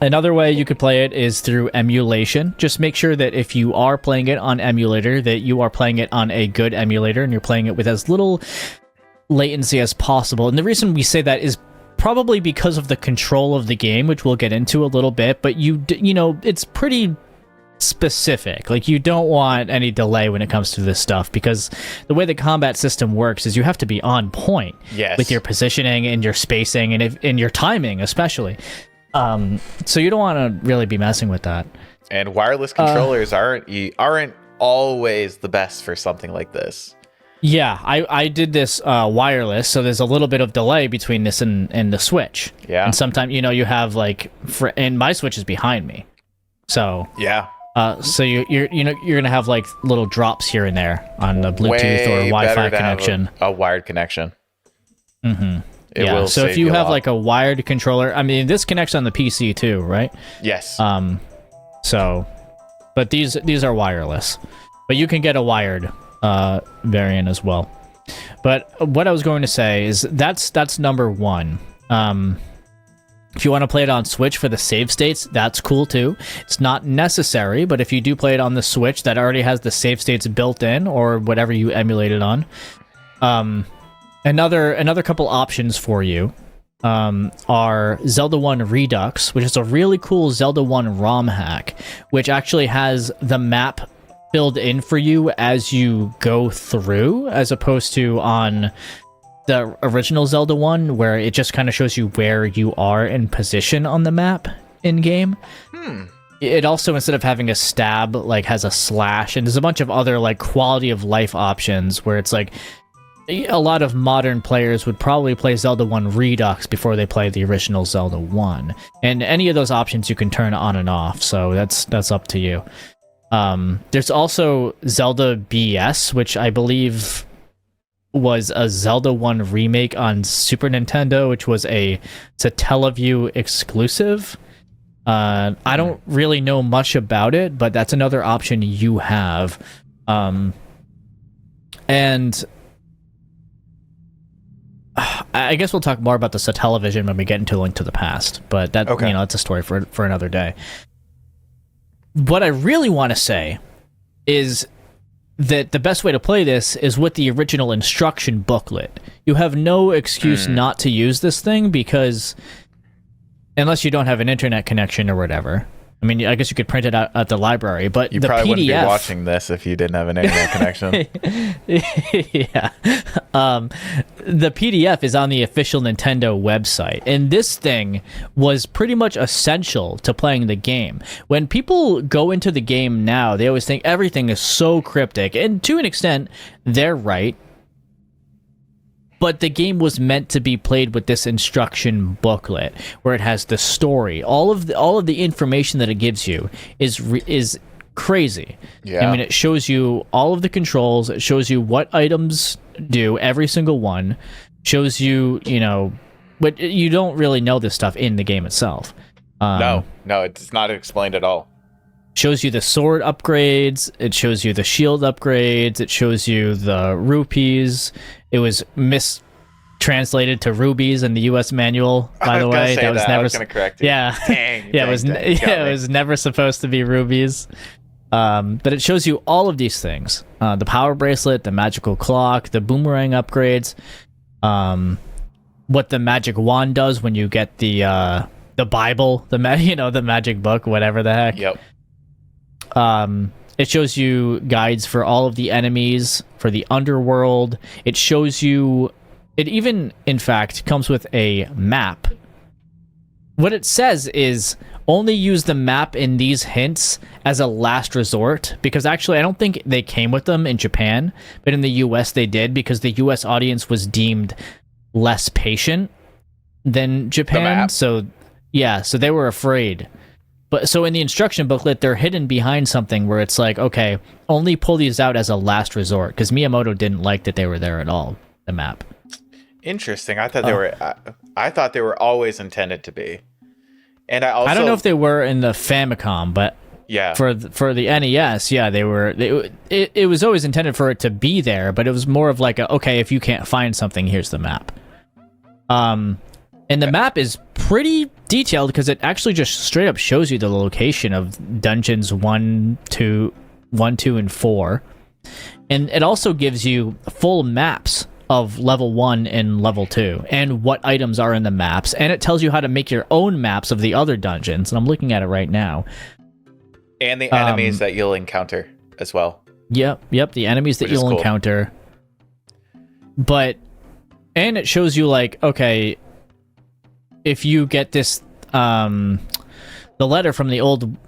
Another way you could play it is through emulation. Just make sure that if you are playing it on emulator, that you are playing it on a good emulator and you're playing it with as little latency as possible. And the reason we say that is probably because of the control of the game, which we'll get into a little bit, but it's pretty specific. Like you don't want any delay when it comes to this stuff because the way the combat system works is you have to be on point with your positioning and your spacing and in your timing especially. So you don't want to really be messing with that. And wireless controllers aren't always the best for something like this. Yeah, I did this wireless, so there's a little bit of delay between this and the Switch. Yeah. And sometimes you have and my Switch is behind me, so yeah. So you're gonna have like little drops here and there on the Bluetooth or Wi-Fi connection. A wired connection. Mm-hmm. Yeah. So if you have like a wired controller, I mean, this connects on the PC too, right? Yes. So, but these are wireless, but you can get a wired variant as well. But what I was going to say is that's number one. If you want to play it on Switch for the save states, that's cool too. It's not necessary, but if you do play it on the Switch that already has the save states built in or whatever you emulate it on, another couple options for you are Zelda 1 Redux, which is a really cool Zelda 1 ROM hack, which actually has the map filled in for you as you go through, as opposed to on the original Zelda 1, where it just kind of shows you where you are in position on the map in-game. It also, instead of having a stab, has a slash, and there's a bunch of other, quality of life options, where it's a lot of modern players would probably play Zelda 1 Redux before they play the original Zelda 1. And any of those options you can turn on and off, so that's up to you. There's also Zelda BS, which I believe was a Zelda 1 remake on Super Nintendo, which was it's a Teleview exclusive. I don't really know much about it, but that's another option you have. And I guess we'll talk more about the Satellivision when we get into Link to the Past, but that's a story for another day. What I really want to say is that the best way to play this is with the original instruction booklet. You have no excuse not to use this thing because unless you don't have an internet connection or whatever, I mean, I guess you could print it out at the library, but You the probably wouldn't PDF be watching this if you didn't have an internet connection. yeah. The PDF is on the official Nintendo website, and this thing was pretty much essential to playing the game. When people go into the game now, they always think everything is so cryptic, and to an extent, they're right. But the game was meant to be played with this instruction booklet, where it has the story. All of the information that it gives you is crazy. Yeah. I mean, it shows you all of the controls. It shows you what items do, every single one. Shows you, but you don't really know this stuff in the game itself. No, it's not explained at all. Shows you the sword upgrades. It shows you the shield upgrades. It shows you the rupees. It was mistranslated to rubies in the U.S. manual, by the way. I was going to correct you. Yeah. Dang, it was never supposed to be rubies. But it shows you all of these things. The power bracelet, the magical clock, the boomerang upgrades, what the magic wand does when you get the Bible, the magic book, whatever the heck. Yep. It shows you guides for all of the enemies, for the underworld. It shows you... It even, in fact, comes with a map. What it says is, only use the map in these hints as a last resort, because actually I don't think they came with them in Japan, but in the US they did, because the US audience was deemed less patient than Japan. So, yeah, so they were afraid. But so in the instruction booklet, they're hidden behind something where it's like, okay, only pull these out as a last resort, because Miyamoto didn't like that they were there at all, the map. Interesting. I thought they were always intended to be. And I don't know if they were in the Famicom, but yeah, for the NES, yeah, they were. It was always intended for it to be there, but it was more of like, okay, if you can't find something, here's the map. And the map is pretty detailed because it actually just straight up shows you the location of dungeons 1, 2, and 4. And it also gives you full maps of level 1 and level 2 and what items are in the maps. And it tells you how to make your own maps of the other dungeons. And I'm looking at it right now. And the enemies that you'll encounter as well. Yep, the enemies that you'll encounter. And it shows you like, okay, if you get this, the letter from the old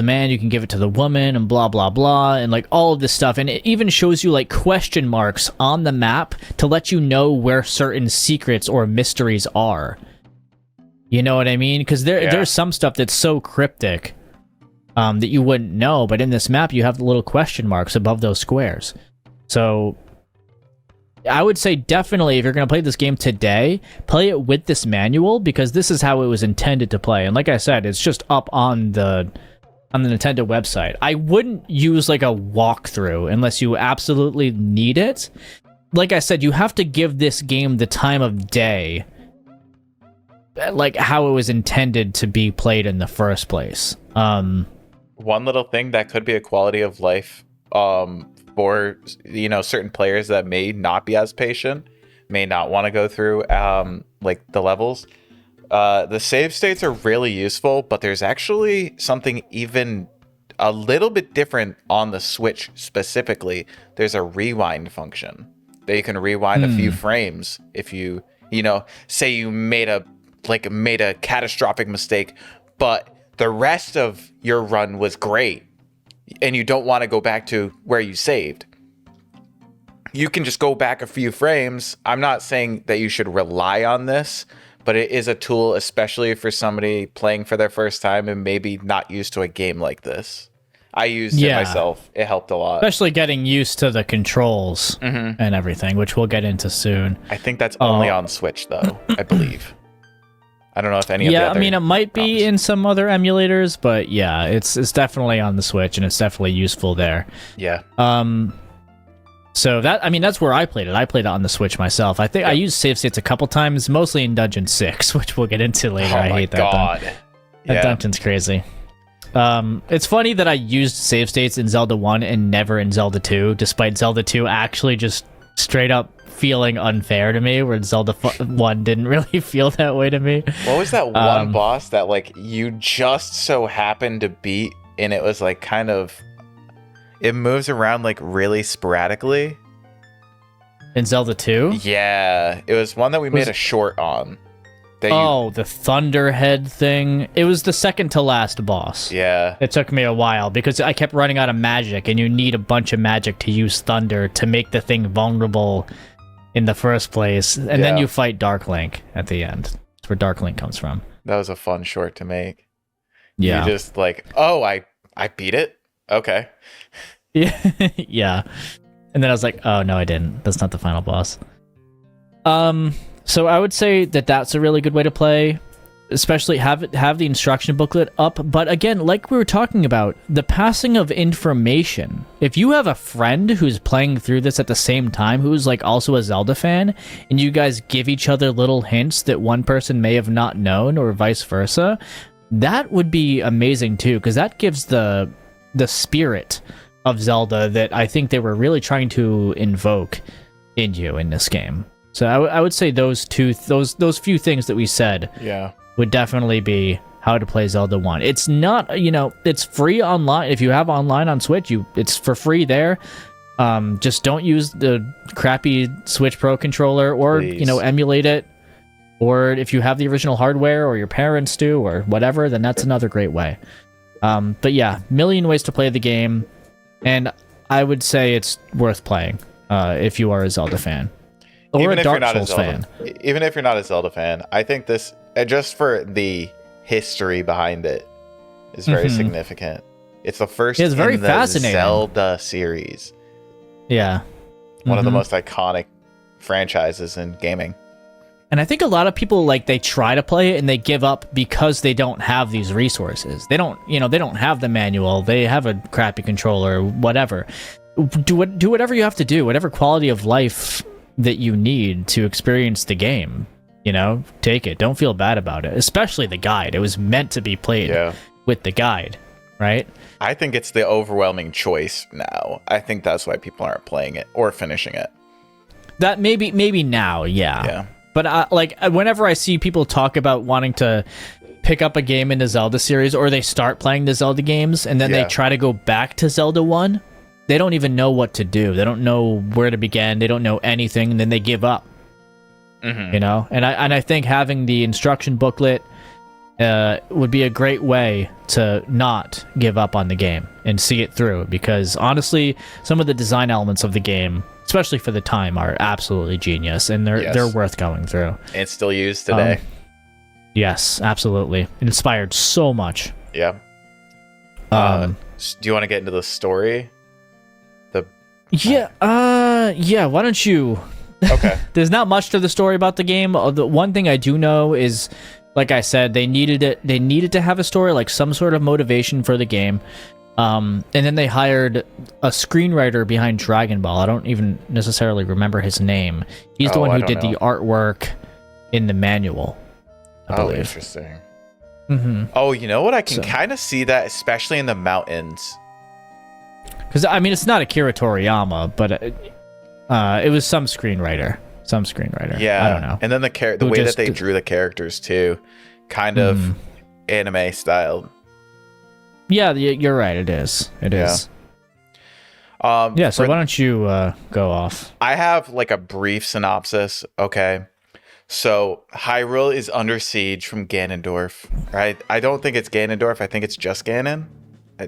man, you can give it to the woman and blah, blah, blah, and like all of this stuff. And it even shows you like question marks on the map to let you know where certain secrets or mysteries are. You know what I mean? Because there's some stuff that's so cryptic that you wouldn't know. But in this map, you have the little question marks above those squares. So I would say definitely if you're going to play this game today, play it with this manual, because this is how it was intended to play. And like I said, it's just up on the Nintendo website. I wouldn't use like a walkthrough unless you absolutely need it. Like I said, you have to give this game the time of day, like how it was intended to be played in the first place. One little thing that could be a quality of life for certain players that may not be as patient, may not want to go through like the levels. The save states are really useful, but there's actually something even a little bit different on the Switch specifically. There's a rewind function that you can rewind a few frames if you say you made a catastrophic mistake, but the rest of your run was great and you don't want to go back to where you saved. You can just go back a few frames. I'm not saying that you should rely on this, but it is a tool, especially for somebody playing for their first time and maybe not used to a game like this. I used it myself. It helped a lot. Especially getting used to the controls and everything, which we'll get into soon. I think that's only on Switch, though, I believe. I don't know if any of the other... Yeah, I mean, it might be in some other emulators, but yeah, it's definitely on the Switch, and it's definitely useful there. Yeah. So that's where I played it. I played it on the Switch myself. I think I used save states a couple times, mostly in Dungeon 6, which we'll get into later. I hate that. God. That dungeon's crazy. It's funny that I used save states in Zelda 1 and never in Zelda 2, despite Zelda 2 actually just straight up feeling unfair to me, where Zelda 1 didn't really feel that way to me. What was that one boss that like you just so happened to beat, and it was like kind of, it moves around like really sporadically? In Zelda 2? Yeah, it was one that we made a short on. The Thunderhead thing. It was the second to last boss. Yeah. It took me a while because I kept running out of magic, and you need a bunch of magic to use Thunder to make the thing vulnerable in the first place. And then you fight Dark Link at the end. That's where Dark Link comes from. That was a fun short to make. Yeah. You just like, oh, I beat it? Okay. Yeah. Yeah. And then I was like, oh, no, I didn't. That's not the final boss. So I would say that that's a really good way to play, especially have the instruction booklet up. But again, like we were talking about, the passing of information. If you have a friend who's playing through this at the same time, who's like also a Zelda fan, and you guys give each other little hints that one person may have not known, or vice versa, that would be amazing too, because that gives the spirit of Zelda that I think they were really trying to invoke in you in this game. So I would say those few things that we said would definitely be how to play Zelda 1. It's not, it's free online. If you have online on Switch, it's for free there. Just don't use the crappy Switch Pro controller, or, emulate it. Or if you have the original hardware, or your parents do, or whatever, then that's another great way. But yeah, million ways to play the game. And I would say it's worth playing if you are a Zelda fan. Or even a if Dark you're not Souls fan. Even if you're not a Zelda fan, I think this, just for the history behind it, is very significant. It's the first it's very in the fascinating. Zelda series. Yeah. One of the most iconic franchises in gaming. And I think a lot of people, like, they try to play it and they give up because they don't have these resources. They don't have the manual. They have a crappy controller, whatever. Do whatever you have to do, whatever quality of life that you need to experience the game. Take it. Don't feel bad about it. Especially the guide. It was meant to be played with the guide, right? I think it's the overwhelming choice now. I think that's why people aren't playing it or finishing it. That maybe now, yeah. But whenever I see people talk about wanting to pick up a game in the Zelda series, or they start playing the Zelda games and then they try to go back to Zelda 1, they don't even know what to do. They don't know where to begin. They don't know anything, and then they give up. And I think having the instruction booklet would be a great way to not give up on the game and see it through, because honestly, some of the design elements of the game, especially for the time, are absolutely genius, and they're worth going through. And still used today. Yes, absolutely. It inspired so much. Yeah. Do you want to get into the story? Yeah, why don't you? Okay. There's not much to the story about the game. The one thing I do know is, like I said, they needed to have a story, like some sort of motivation for the game. And then they hired a screenwriter behind Dragon Ball. I don't even necessarily remember his name. He's the one who did the artwork in the manual, I believe. Oh, interesting. Oh, you know what? I can kind of see that, especially in the mountains. Because, I mean, it's not Akira Toriyama, but it was some screenwriter. Yeah. I don't know. And then the way that they drew the characters, too, kind of anime style. Yeah, you're right. It is. It is. So why don't you go off? I have like a brief synopsis. Okay. So Hyrule is under siege from Ganondorf, right? I don't think it's Ganondorf. I think it's just Ganon.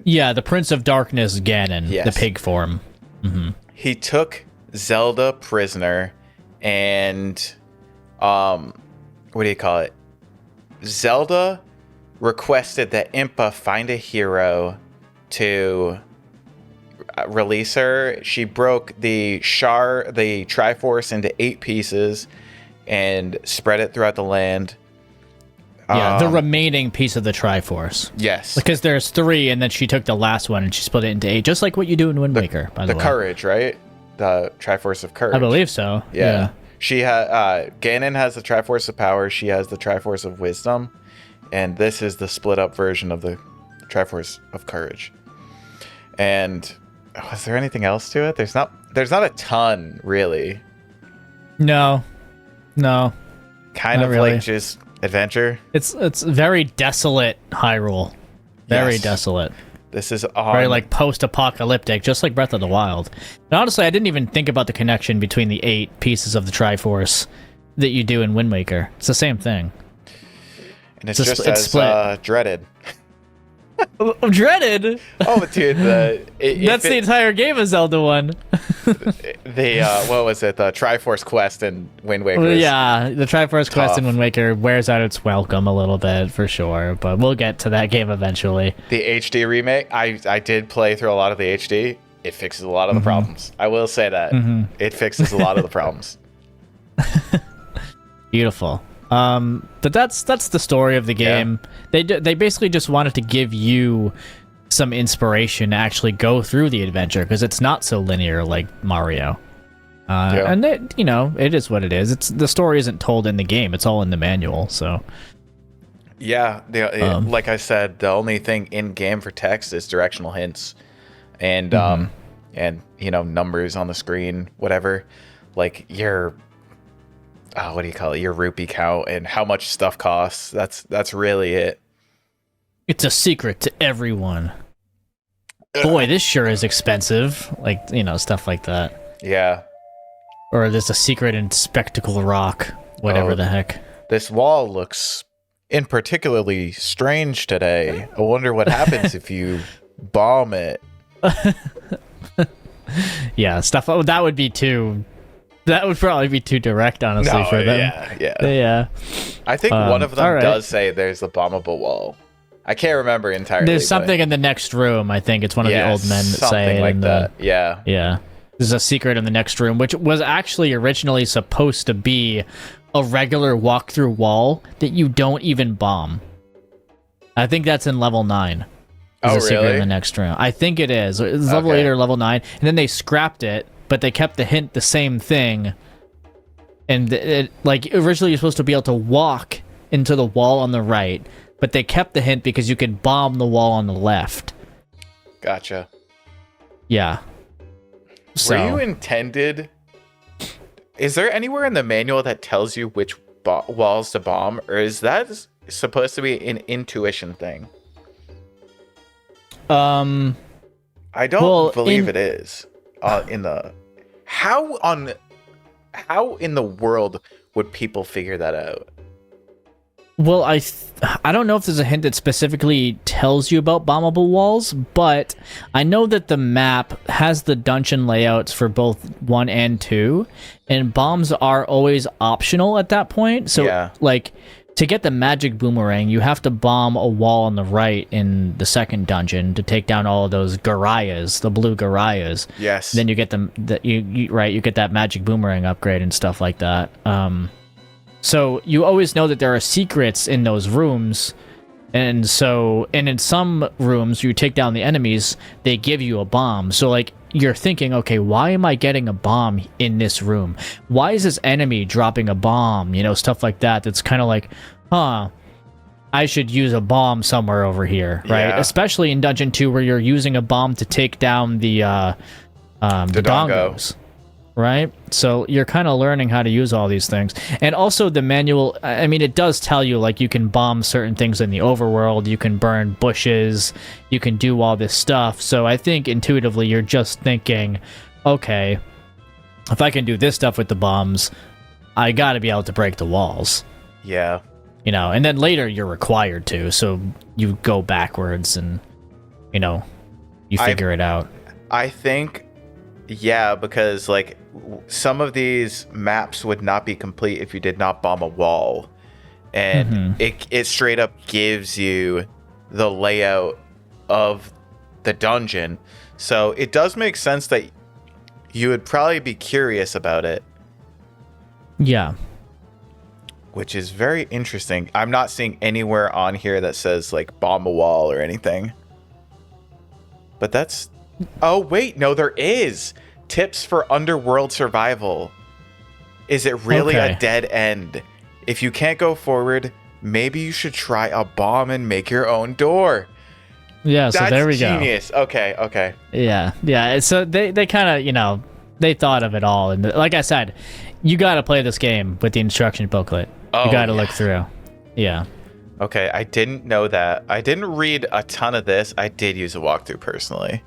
Yeah, the Prince of Darkness, Ganon, the pig form. He took Zelda prisoner, and what do you call it? Zelda requested that Impa find a hero to release her. She broke the Triforce into 8 pieces and spread it throughout the land. Yeah, the remaining piece of the Triforce. Yes. Because there's 3, and then she took the last one and she split it into 8, just like what you do in Wind Waker, by the way. The Courage, right? The Triforce of Courage. I believe so. Yeah. She Ganon has the Triforce of Power. She has the Triforce of Wisdom. And this is the split up version of the Triforce of Courage. And was there anything else to it? There's not a ton, really. No, Kind not of really. like just adventure. It's very desolate Hyrule. Very Yes. desolate. This is on. Very like post-apocalyptic, just like Breath of the Wild. And honestly, I didn't even think about the connection between the 8 pieces of the Triforce that you do in Wind Waker. It's the same thing. and it's it's just it's as split. Dreaded. Dreaded. Oh, dude, That's the entire game of Zelda 1. What was it? The Triforce quest in Wind Waker. Well, yeah, the Triforce quest tough. in Wind Waker wears out its welcome a little bit for sure, but we'll get to that game eventually. The HD remake, I did play through a lot of the HD. It fixes a lot of the problems. I will say that. It fixes a lot of the problems. Beautiful. But that's the story of the game. They basically just wanted to give you some inspiration to actually go through the adventure because it's not so linear like Mario. And it is what it is. The story isn't told in the game; it's all in the manual. So Yeah, like I said, the only thing in game for text is directional hints, and numbers on the screen, whatever. Like your what do you call it? Your rupee count and how much stuff costs. That's really it. it's a secret to everyone. Boy, this sure is expensive. Like stuff like that. Yeah. Or there's a secret in Spectacle Rock, whatever the heck. This wall looks in particularly strange today. I wonder what happens if you bomb it. Yeah, stuff that would be too. That would probably be too direct, honestly, for them. Yeah. I think one of them all right. does say there's a bombable wall. I can't remember entirely. There's something in the next room. I think it's one of the old men that say something it like in that. Yeah. Yeah. There's a secret in the next room, which was actually originally supposed to be a regular walkthrough wall that you don't even bomb. I think that's in level 9. There's a secret in the next room. I think it is. It's level 8 or level 9. And then they scrapped it, but they kept the hint the same thing. And originally you're supposed to be able to walk into the wall on the right, but they kept the hint because you could bomb the wall on the left. Gotcha. Yeah. So, Were you intended... Is there anywhere in the manual that tells you which walls to bomb, or is that supposed to be an intuition thing? I don't believe it is. How in the world would people figure that out? well, I don't know if there's a hint that specifically tells you about bombable walls, but I know that the map has the dungeon layouts for both 1 and 2, and bombs are always optional at that point. So, to get the magic boomerang, you have to bomb a wall on the right in the second dungeon to take down all of those Garayas, the blue Garayas. Yes. Then you get them. You get that magic boomerang upgrade and stuff like that. So you always know that there are secrets in those rooms, and in some rooms you take down the enemies, they give you a bomb. So you're thinking, okay, why am I getting a bomb in this room? Why is this enemy dropping a bomb? Stuff like that. That's kind of like, I should use a bomb somewhere over here, right? Yeah. Especially in Dungeon 2 where you're using a bomb to take down the dongos. Right? So you're kind of learning how to use all these things. And also the manual, I mean, it does tell you, you can bomb certain things in the overworld, you can burn bushes, you can do all this stuff. So I think intuitively you're just thinking, okay, if I can do this stuff with the bombs, I gotta be able to break the walls. Yeah. And then later you're required to, so you go backwards and, you figure it out. I think, because some of these maps would not be complete if you did not bomb a wall, and it straight up gives you the layout of the dungeon, so it does make sense that you would probably be curious about it. Yeah. Which is very interesting. I'm not seeing anywhere on here that says bomb a wall or anything, but that's... Oh wait, no, there is. Tips for underworld survival. Is it really a dead end? If you can't go forward, maybe you should try a bomb and make your own door. Yeah, so there we go. That's genius. Okay. Yeah. So they kind of, They thought of it all, and like I said, you got to play this game with the instruction booklet. You got to look through. Yeah. Okay, I didn't know that. I didn't read a ton of this. I did use a walkthrough personally.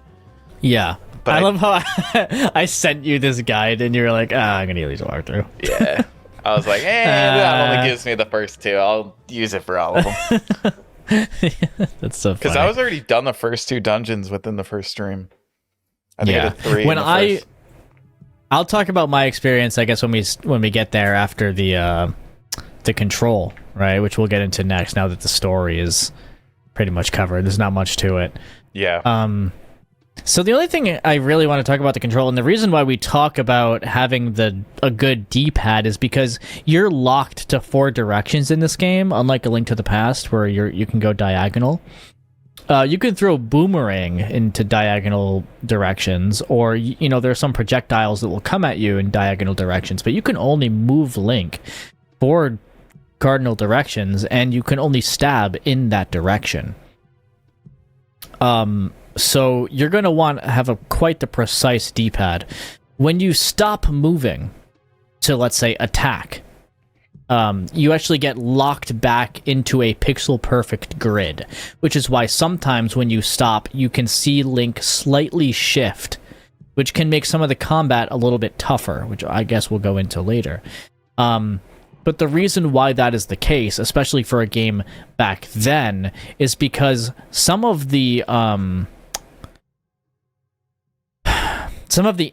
Yeah. But I love how I sent you this guide, and you're like, I'm gonna use a walkthrough. Yeah. I was like, that only gives me the first two. I'll use it for all of them. That's so funny. Because I was already done the first 2 dungeons within the first stream. I think I did 3 when in the first. I'll talk about my experience, I guess, when we get there after the control, right? Which we'll get into next. Now that the story is pretty much covered, there's not much to it. Yeah. So the only thing I really want to talk about the control, and the reason why we talk about having a good D-pad is because you're locked to 4 directions in this game, unlike A Link to the Past, where you can go diagonal. You can throw boomerang into diagonal directions, or there are some projectiles that will come at you in diagonal directions, but you can only move Link 4 cardinal directions, and you can only stab in that direction. So you're going to want to have quite the precise D-pad. When you stop moving to, let's say, attack, you actually get locked back into a pixel-perfect grid, which is why sometimes when you stop, you can see Link slightly shift, which can make some of the combat a little bit tougher, which I guess we'll go into later. But the reason why that is the case, especially for a game back then, is because some of the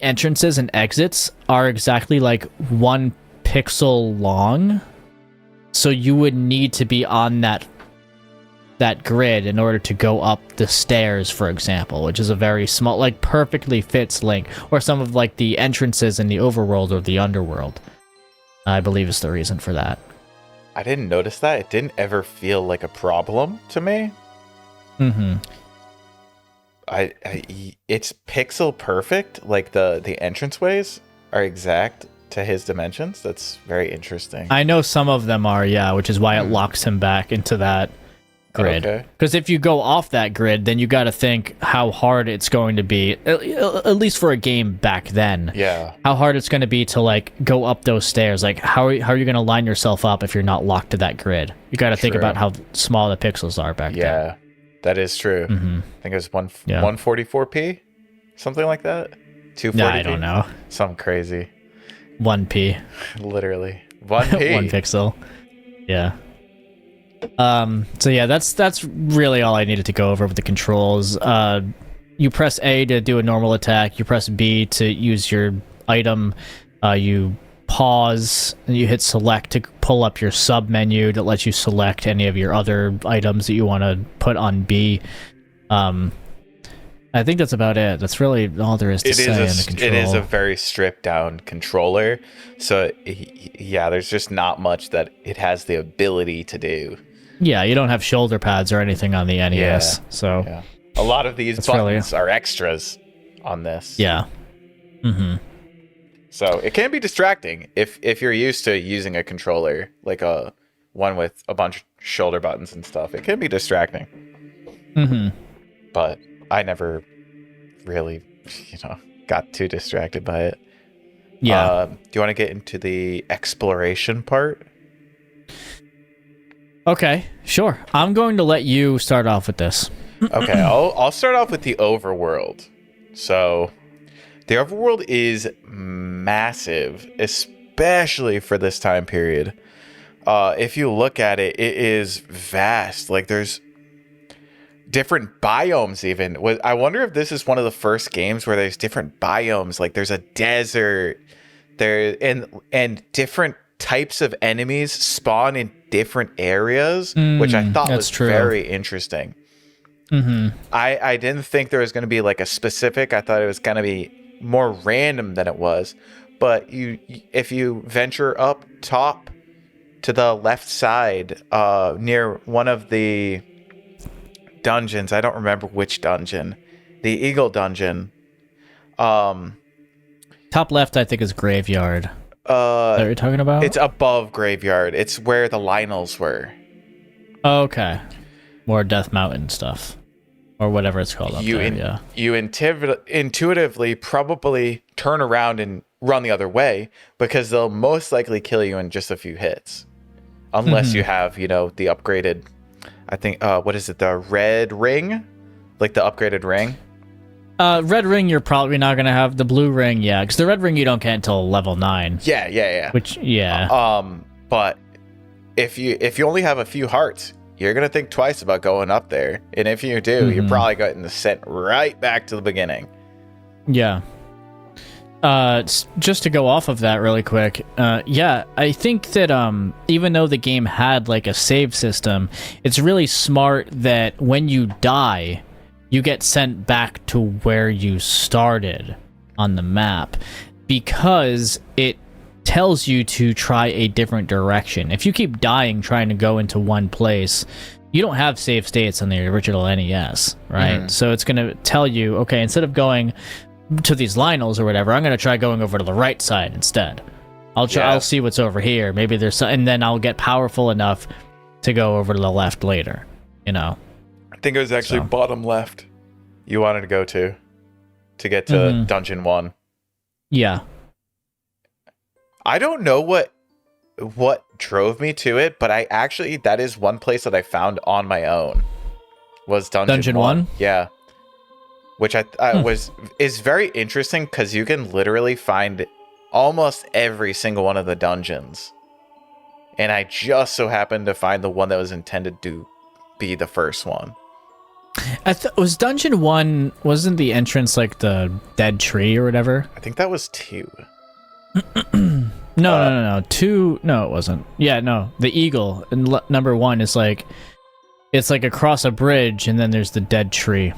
entrances and exits are exactly like 1 pixel long, so you would need to be on that grid in order to go up the stairs, for example, which is a very small, like, perfectly fits Link, or some of like the entrances in the overworld or the underworld, I believe, is the reason for that. I didn't notice that. It didn't ever feel like a problem to me. Mm-hmm. It's pixel perfect. Like the entranceways are exact to his dimensions. That's very interesting. I know some of them are, yeah, which is why it locks him back into that grid. Because if you go off that grid, then you got to think how hard it's going to be, at least for a game back then. Yeah. How hard it's going to be to like go up those stairs. Like how are you going to line yourself up if you're not locked to that grid? You got to think about how small the pixels are back then. Yeah, that is true. Mm-hmm. I think it was 144p, something like that. 240p. Nah, I don't know. Something crazy. 1p. Literally 1p. 1 pixel. Yeah. So yeah, that's really all I needed to go over with the controls. You press A to do a normal attack. You press B to use your item. You pause and you hit select to pull up your sub menu that lets you select any of your other items that you want to put on B. I think that's about it. That's really all there is to say in the control. It is a very stripped down controller. So yeah, there's just not much that it has the ability to do. Yeah, you don't have shoulder pads or anything on the NES. So a lot of these buttons are extras on this. Yeah. Mm-hmm. So it can be distracting if you're used to using a controller, like a one with a bunch of shoulder buttons and stuff. It can be distracting. Mm-hmm. But I never really, got too distracted by it. Yeah. Do you want to get into the exploration part? Okay, sure. I'm going to let you start off with this. Okay, I'll start off with the overworld. So, the overworld is massive, especially for this time period. If you look at it, it is vast. Like, there's different biomes even. I wonder if this is one of the first games where there's different biomes. Like, there's a desert, and different types of enemies spawn in different areas, which I thought was very interesting. Mm-hmm. I didn't think there was going to be like a specific. I thought it was going to be more random than it was. But if you venture up top to the left side, near one of the dungeons, I don't remember which dungeon, the Eagle dungeon. Top left, I think, is Graveyard. Is that what you're talking about? It's above Graveyard. It's where the Lynels were. Okay. More Death Mountain stuff. or whatever it's called up there. You intuitively probably turn around and run the other way because they'll most likely kill you in just a few hits, unless you have the upgraded. I think what is it? The red ring, like the upgraded ring. Red ring, you're probably not gonna have. The blue ring, yeah, because the red ring you don't get until level 9. Yeah. Which, but if you only have a few hearts, you're gonna think twice about going up there, and if you do, you're probably getting sent right back to the beginning. Yeah. Just to go off of that really quick, I think that even though the game had like a save system, it's really smart that when you die, you get sent back to where you started on the map, because it tells you to try a different direction. If you keep dying trying to go into one place, you don't have save states on the original NES, right? So it's going to tell you, okay, instead of going to these Lionels or whatever, I'm going to try going over to the right side instead. I'll see what's over here. Maybe there's some, and then I'll get powerful enough to go over to the left later, I think it was actually bottom left you wanted to go to get to Dungeon 1. Yeah. I don't know what drove me to it, but that is one place that I found on my own, was Dungeon 1. Yeah. Which is very interesting because you can literally find almost every single one of the dungeons. And I just so happened to find the one that was intended to be the first one. Was Dungeon 1, wasn't the entrance like the dead tree or whatever? I think that was 2. No. 2, no, it wasn't. Yeah, no. The eagle in number 1 is like, it's like across a bridge and then there's the dead tree.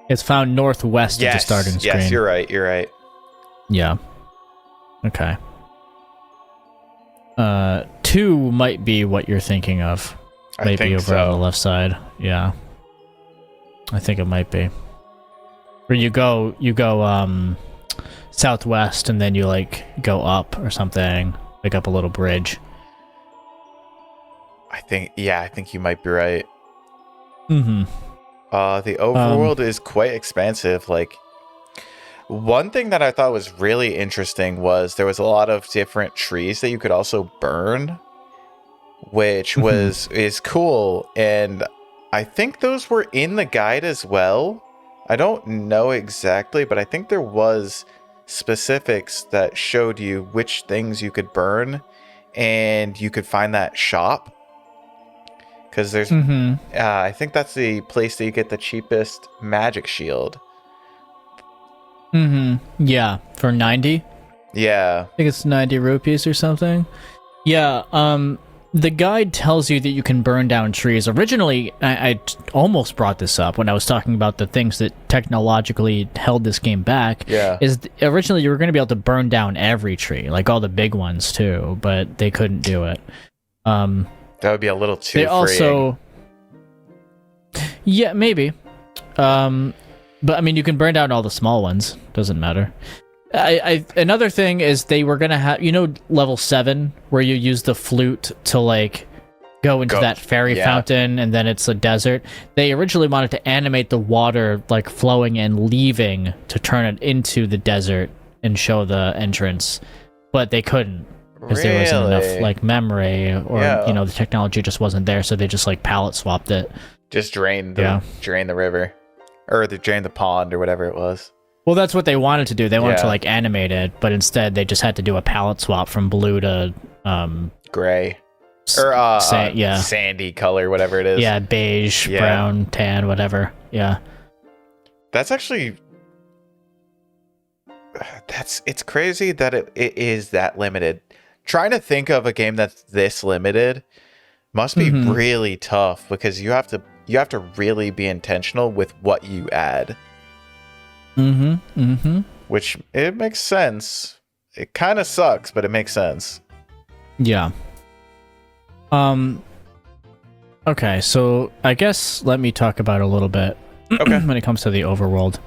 It's found northwest of the starting screen. Yes, you're right. Yeah. Okay. 2 might be what you're thinking of. Maybe over on the left side. Yeah. I think it might be. Where you go southwest and then you like go up or something, like up a little bridge. I think you might be right. The overworld is quite expansive. Like, one thing that I thought was really interesting was there was a lot of different trees that you could also burn, which is cool. And I think those were in the guide as well. I don't know exactly, but I think there was specifics that showed you which things you could burn, and you could find that shop. Because there's, I think that's the place that you get the cheapest magic shield. Yeah, for 90? Yeah. I think it's 90 rupees or something. Yeah, the guide tells you that you can burn down trees. Originally, I almost brought this up when I was talking about the things that technologically held this game back. Yeah. Originally, you were going to be able to burn down every tree, like all the big ones too, but they couldn't do it. That would be a little too freeing. Also, yeah, maybe. But I mean, you can burn down all the small ones. Doesn't matter. Another thing is they were gonna have, level 7 where you use the flute to like go into that fairy fountain and then it's a desert. They originally wanted to animate the water like flowing and leaving to turn it into the desert and show the entrance, but they couldn't. Because there wasn't enough like memory, or the technology just wasn't there, so they just like palette swapped it. Just drain the river, or drain the pond, or whatever it was. Well, that's what they wanted to do. They wanted to like animate it, but instead they just had to do a palette swap from blue to gray, or sandy color, whatever it is. Yeah, beige, brown, tan, whatever. Yeah, that's actually. It's crazy that it is that limited. Trying to think of a game that's this limited must be really tough, because you have to really be intentional with what you add. Which, it makes sense. It kind of sucks, but it makes sense. Yeah. Okay, so I guess let me talk about it a little bit. Okay. When it comes to the overworld.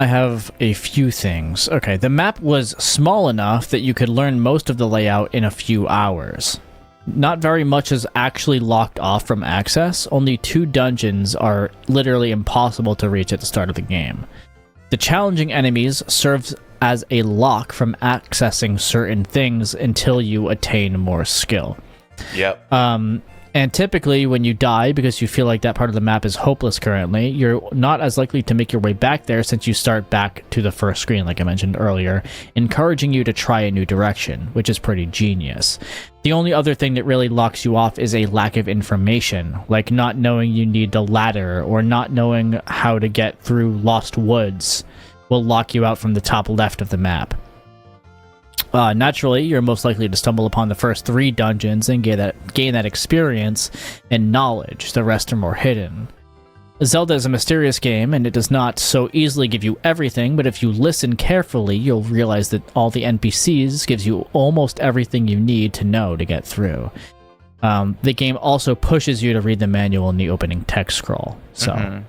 I have a few things. Okay, the map was small enough that you could learn most of the layout in a few hours. not very much is actually locked off from access. Only 2 dungeons are literally impossible to reach at the start of the game. The challenging enemies serves as a lock from accessing certain things until you attain more skill. Yep. And typically when you die because you feel like that part of the map is hopeless currently, you're not as likely to make your way back there since you start back to the first screen, like I mentioned earlier, encouraging you to try a new direction, which is pretty genius. The only other thing that really locks you off is a lack of information, like not knowing you need the ladder or not knowing how to get through Lost Woods will lock you out from the top left of the map. Naturally, you're most likely to stumble upon the first 3 dungeons and gain that experience and knowledge. The rest are more hidden. Zelda is a mysterious game, and it does not so easily give you everything, but if you listen carefully, you'll realize that all the NPCs gives you almost everything you need to know to get through. The game also pushes you to read the manual in the opening text scroll. So,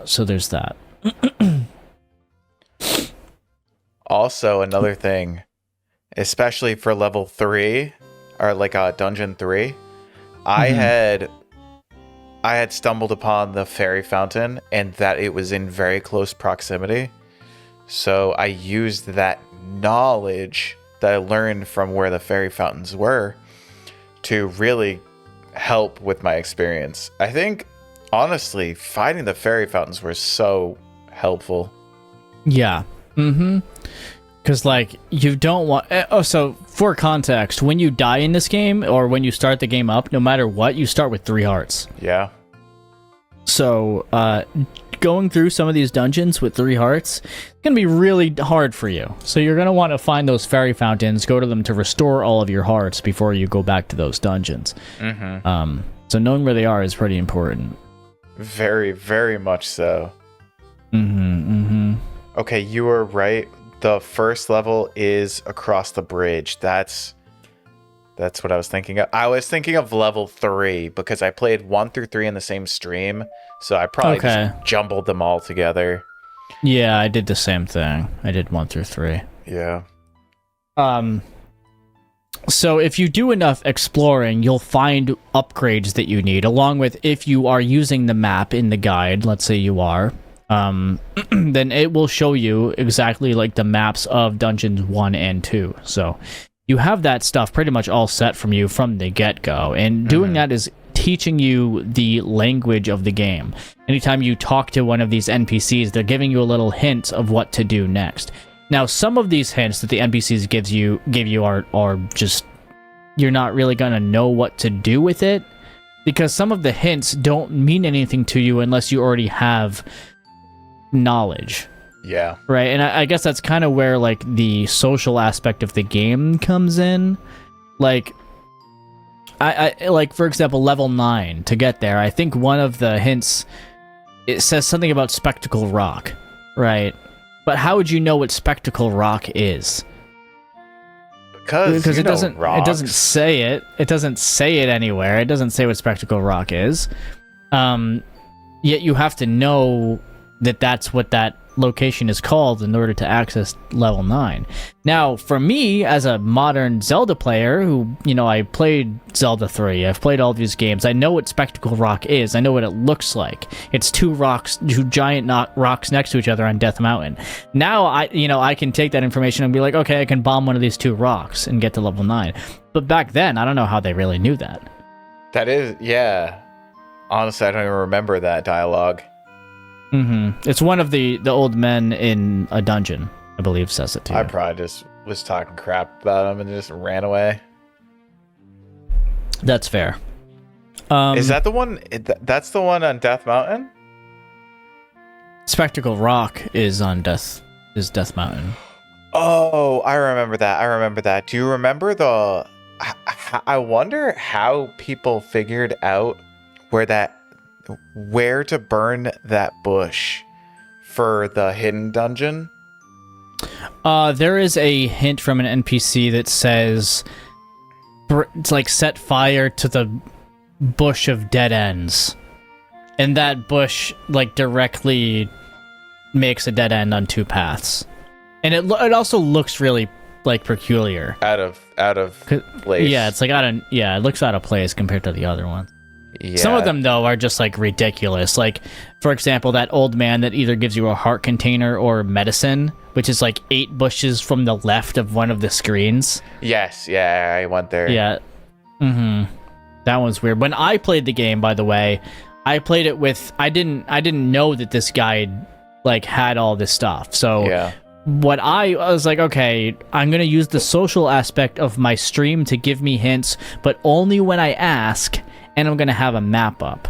so there's that. Also, another thing, especially for level 3, or like dungeon 3, I had stumbled upon the fairy fountain and that it was in very close proximity. So I used that knowledge that I learned from where the fairy fountains were to really help with my experience. I think, honestly, finding the fairy fountains were so helpful. Yeah. Because, like, you don't want... so, for context, when you die in this game, or when you start the game up, no matter what, you start with 3 hearts. Yeah. So, going through some of these dungeons with 3 hearts is going to be really hard for you. So, you're going to want to find those fairy fountains, go to them to restore all of your hearts before you go back to those dungeons. So, knowing where they are is pretty important. Very, very much so. Okay, you were right. The first level is across the bridge. That's what I was thinking of. I was thinking of level 3 because I played 1 through 3 in the same stream, so I probably just jumbled them all together. Yeah, I did the same thing. I did 1 through 3. Yeah. So if you do enough exploring, you'll find upgrades that you need, along with if you are using the map in the guide, let's say you are, then it will show you exactly like the maps of dungeons 1 and 2. So you have that stuff pretty much all set from you from the get-go, and doing that is teaching you the language of the game. Anytime you talk to one of these NPCs, they're giving you a little hint of what to do next. Now, some of these hints that the NPCs give you are just, you're not really gonna know what to do with it, because some of the hints don't mean anything to you unless you already have knowledge. Yeah. Right, and I guess that's kind of where, like, the social aspect of the game comes in. Like, I like, for example, level 9, to get there, I think one of the hints, it says something about Spectacle Rock, right? But how would you know what Spectacle Rock is? Because it doesn't say it. It doesn't say it anywhere. It doesn't say what Spectacle Rock is. Yet you have to know that that's what that location is called in order to access level 9. Now, for me, as a modern Zelda player who, you know, I played Zelda 3, I've played all these games, I know what Spectacle Rock is, I know what it looks like. It's two giant rocks next to each other on Death Mountain. Now, I can take that information and be like, okay, I can bomb one of these 2 rocks and get to level 9. But back then, I don't know how they really knew that. That is, yeah. Honestly, I don't even remember that dialogue. It's one of the old men in a dungeon, I believe, says it to you. I probably just was talking crap about him and just ran away. That's fair. Is that the one? That's the one on Death Mountain? Spectacle Rock is on Death Mountain. Oh, I remember that. Do you remember the... I wonder how people figured out where to burn that bush for the hidden dungeon? There is a hint from an NPC that says, it's like, set fire to the bush of dead ends. And that bush, like, directly makes a dead end on 2 paths. And it also looks really like peculiar. Out of place. Yeah, it's like it looks out of place compared to the other ones. Yeah. Some of them though are just like ridiculous. Like, for example, that old man that either gives you a heart container or medicine, which is like 8 bushes from the left of one of the screens. Yes, yeah, I went there. Yeah. That one's weird. When I played the game, by the way, I played it with I didn't know that this guy like had all this stuff. So Yeah. what I was like, okay, I'm gonna use the social aspect of my stream to give me hints, but only when I ask, and I'm gonna have a map up.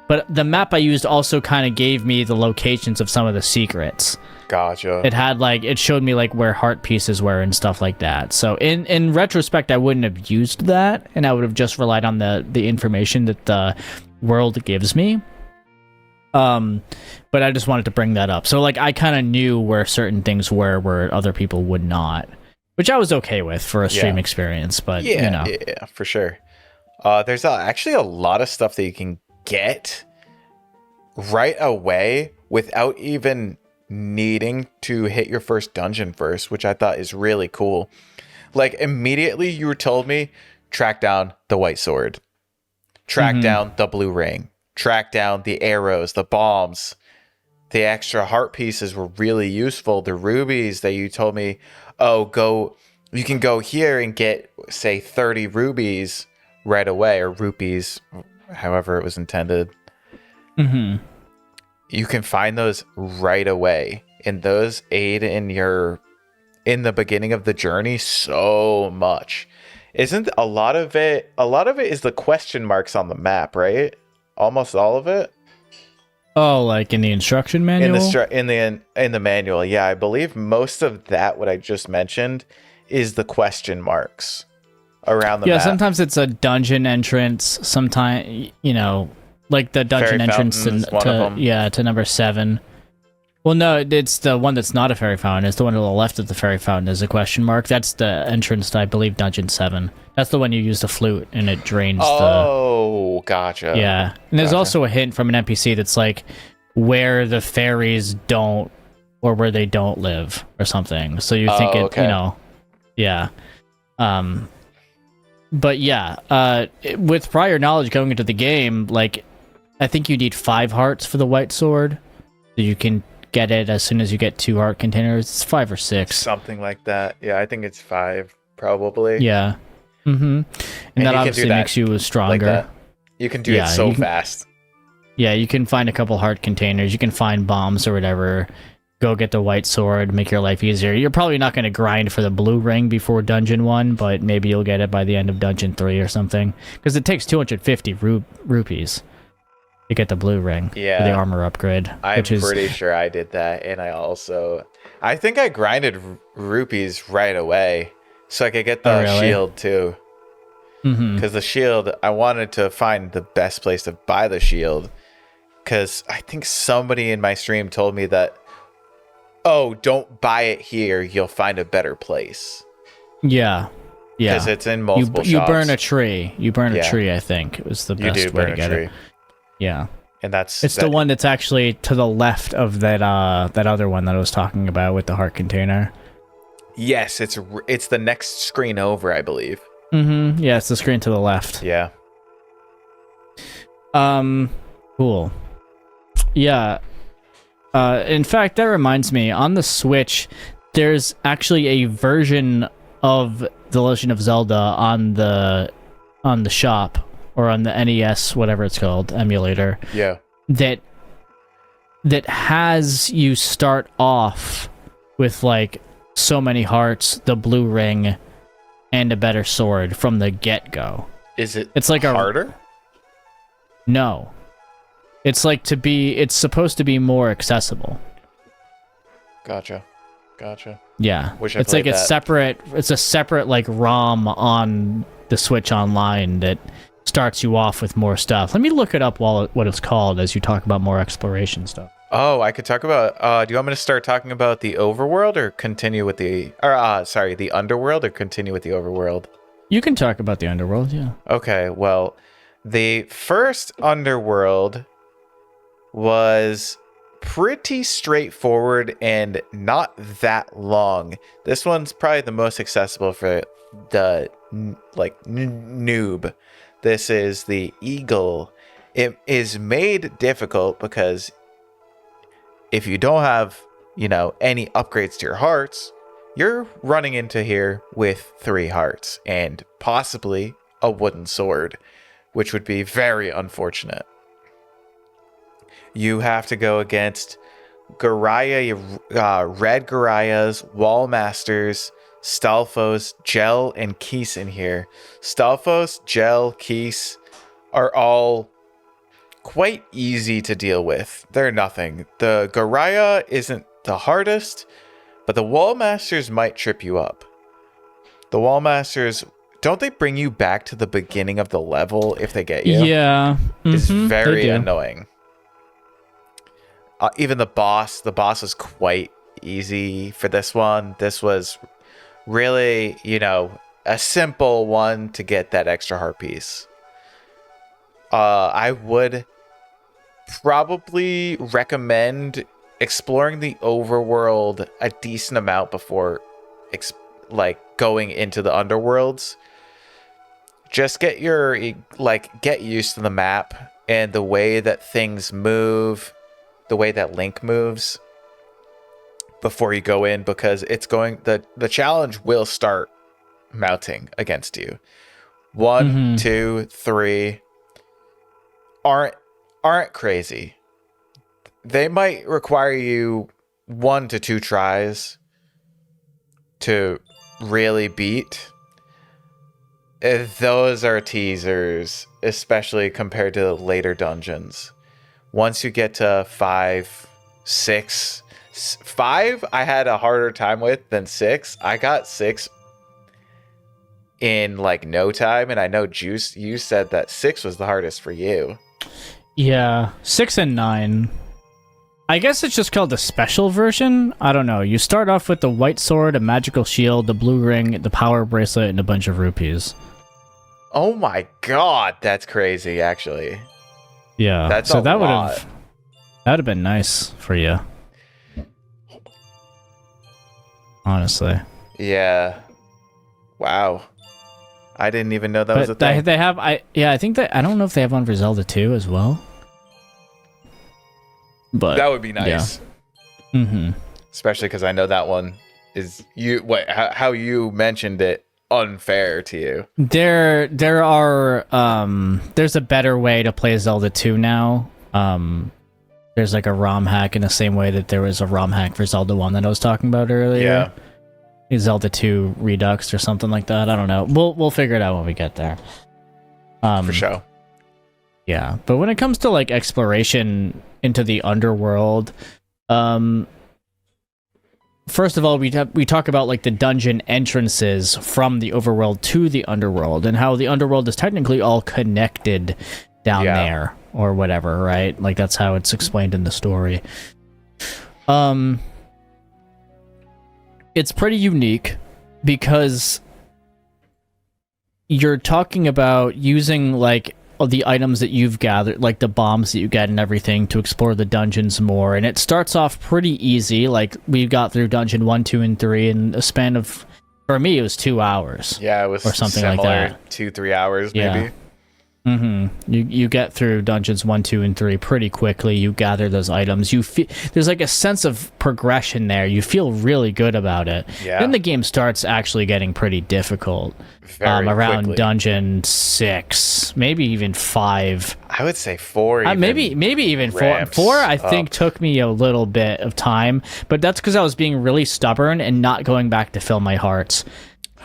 But the map I used also kind of gave me the locations of some of the secrets. Gotcha. It showed me like where heart pieces were and stuff like that. So in retrospect, I wouldn't have used that, and I would have just relied on the information that the world gives me. But I just wanted to bring that up. So like I kind of knew where certain things were where other people would not, which I was okay with for a stream experience. But yeah, for sure. There's actually a lot of stuff that you can get right away without even needing to hit your first dungeon first, which I thought is really cool. Like immediately you were told me, track down the white sword, track down the blue ring, track down the arrows, the bombs. The extra heart pieces were really useful. The rubies that you told me, you can go here and get, say, 30 rubies right away, or rupees, however it was intended. You can find those right away, and those aid in the beginning of the journey so much. Isn't a lot of it is the question marks on the map, right? Almost all of it. Oh, like in the instruction manual? In the manual, yeah. I believe most of that, what I just mentioned, is the question marks around the map. Yeah, sometimes it's a dungeon entrance. Sometimes, like the dungeon Fairy entrance to number 7. Well, no, it's the one that's not a fairy fountain. It's the one to the left of the fairy fountain is a question mark. That's the entrance to, I believe, dungeon 7. That's the one you use the flute and it drains gotcha. Yeah. And there's also a hint from an NPC that's like where the fairies don't, or where they don't live or something. So you think yeah. But yeah, with prior knowledge going into the game, like I think you need 5 hearts for the white sword. So you can get it as soon as you get 2 heart containers. It's 5 or 6. Something like that. Yeah, I think it's 5 probably. Yeah. And that obviously makes you stronger. Like you can do it so fast. Yeah, you can find a couple heart containers. You can find bombs or whatever. Go get the white sword, make your life easier. You're probably not going to grind for the blue ring before dungeon 1, but maybe you'll get it by the end of dungeon 3 or something. Because it takes 250 rupees to get the blue ring for the armor upgrade. I'm pretty sure I did that, and I think I grinded rupees right away so I could get the shield too. Because the shield, I wanted to find the best place to buy the shield, because I think somebody in my stream told me that, don't buy it here, you'll find a better place. Yeah. Because it's in multiple shops. You burn a tree. A tree, I think. It was the best way to get it. Yeah. And it's the one that's actually to the left of that other one that I was talking about with the heart container. Yes, it's the next screen over, I believe. Yeah, it's the screen to the left. Yeah. Cool. Yeah. In fact, that reminds me, on the Switch, there's actually a version of The Legend of Zelda on the shop, or on the NES, whatever it's called, emulator. Yeah. That has you start off with like so many hearts, the blue ring, and a better sword from the get-go. It's like harder? No. It's supposed to be more accessible. Gotcha. Yeah. It's like it's a separate like ROM on the Switch Online that starts you off with more stuff. Let me look it up what it's called as you talk about more exploration stuff. Oh, I could talk about do you want me to start talking about the overworld or continue with the underworld, or continue with the overworld? You can talk about the underworld, yeah. Okay, well, the first underworld was pretty straightforward and not that long. This one's probably the most accessible for the noob. This is the Eagle. It is made difficult because if you don't have, any upgrades to your hearts, you're running into here with 3 hearts and possibly a wooden sword, which would be very unfortunate. You have to go against Garaya, Red Garayas, Wall Masters, Stalfos, Gel, and Keese in here. Stalfos, Gel, Keese are all quite easy to deal with. They're nothing. The Garaya isn't the hardest, but the Wall Masters might trip you up. The Wall Masters, don't they bring you back to the beginning of the level if they get you? Yeah. It's very annoying. Even the boss was quite easy for this one. This was really, a simple one to get that extra heart piece. I would probably recommend exploring the overworld a decent amount before going into the underworlds. Just get used to the map and the way that things move, the way that Link moves before you go in, because the challenge will start mounting against you. 1, 2, 3 aren't crazy. They might require you 1 to 2 tries to really beat. Those are teasers, especially compared to the later dungeons. Once you get to 5, 6, 5, I had a harder time with than 6. I got 6 in no time, and I know Juice, you said that 6 was the hardest for you. Yeah, 6 and 9. I guess it's just called the special version. I don't know. You start off with the white sword, a magical shield, the blue ring, the power bracelet, and a bunch of rupees. Oh my god, that's crazy, actually. Yeah, that's so a that lot. That would have been nice for you. Honestly. Yeah. Wow. I didn't even know that was a thing. They have, I think that, I don't know if they have one for Zelda 2 as well. But that would be nice. Yeah. Especially because I know that one is how you mentioned it unfair to you. There are there's a better way to play Zelda 2 now. There's a ROM hack in the same way that there was a ROM hack for Zelda 1 that I was talking about earlier. Yeah. Zelda 2 Redux or something like that. I don't know. We'll figure it out when we get there. For sure. Yeah, but when it comes to exploration into the underworld, first of all, we talk about the dungeon entrances from the overworld to the underworld, and how the underworld is technically all connected down there or whatever, right? That's how it's explained in the story. It's pretty unique because you're talking about using the items that you've gathered, the bombs that you get and everything, to explore the dungeons more. And it starts off pretty easy. We got through dungeon 1, 2, and 3 in a span of, for me, it was 2 hours. Yeah, it was or something like that. 2-3 hours, maybe. You get through dungeons 1, 2, and 3 pretty quickly. You gather those items. You feel there's a sense of progression there. You feel really good about it. Yeah. Then the game starts actually getting pretty difficult. Around quickly. Dungeon 6, maybe even 5. I would say 4. Maybe even 4. 4, I think, took me a little bit of time, but that's because I was being really stubborn and not going back to fill my hearts.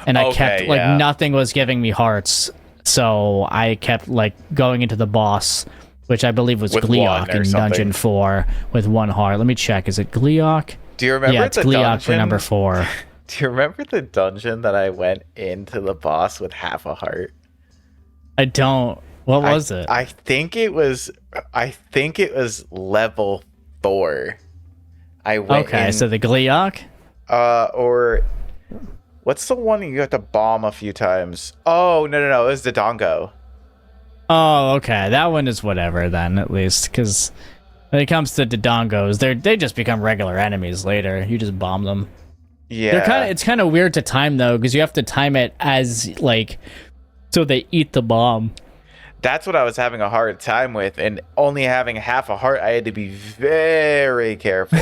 And I kept nothing was giving me hearts. So I kept going into the boss, which I believe was Gleeok in Dungeon 4 with 1 heart. Let me check. Is it Gleeok? Do you remember yeah, it's Gleeok for number 4. Do you remember the dungeon that I went into the boss with half a heart? I don't. What was it? I think it was level 4. I went Okay, so the Gleeok? Or what's the one you have to bomb a few times? Oh, no. It was the Dongo. Oh, okay. That one is whatever then, at least, because When it comes to Dodongos, they just become regular enemies later. You just bomb them. Yeah. It's kind of weird to time though, because you have to time it as like so they eat the bomb. That's what I was having a hard time with, and only having half a heart, I had to be very careful.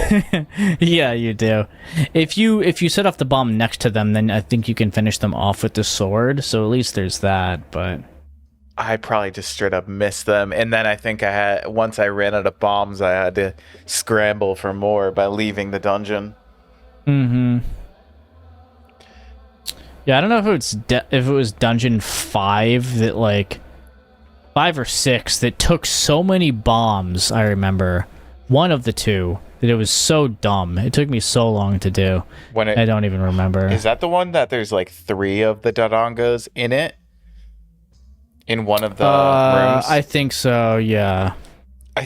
Yeah, you do. If you set off the bomb next to them, then I think you can finish them off with the sword. So at least there's that. But I probably just straight up missed them, and then I think once I ran out of bombs, I had to scramble for more by leaving the dungeon. Mm-hmm. Yeah, I don't know if it was dungeon 5 that like 5 or 6 that took so many bombs. I remember one of the two that it was so dumb. It took me so long to do. I don't even remember. Is that the one that there's like 3 of the Dodongos in it? In one of the rooms? I think so, yeah.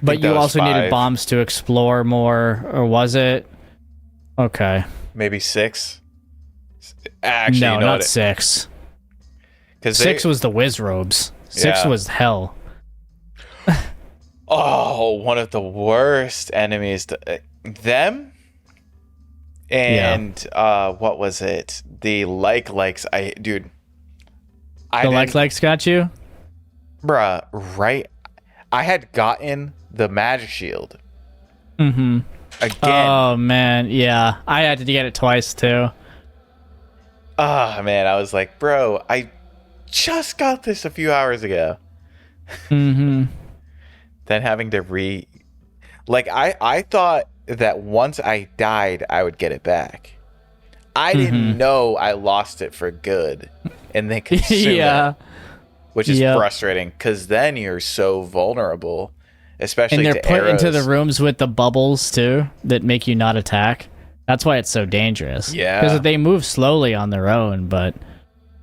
But you also needed bombs to explore more, or was it? Okay. Maybe 6? Actually, no, not 6. 6 was the whiz robes. 6 was hell. Oh, one of the worst enemies. Them? And what was it? The likes. The likes got you? Bruh, right? I had gotten the magic shield. Mm-hmm. Again. Oh, man. Yeah. I had to get it twice, too. Oh, man. I was like, bro, I just got this a few hours ago. Mm-hmm. Then having to I thought that once I died, I would get it back. I didn't know I lost it for good and then consume it. Which is frustrating, because then you're so vulnerable, especially to arrows. And they're put arrows. into the rooms with the bubbles, too, that make you not attack. That's why it's so dangerous. Yeah. Because they move slowly on their own, but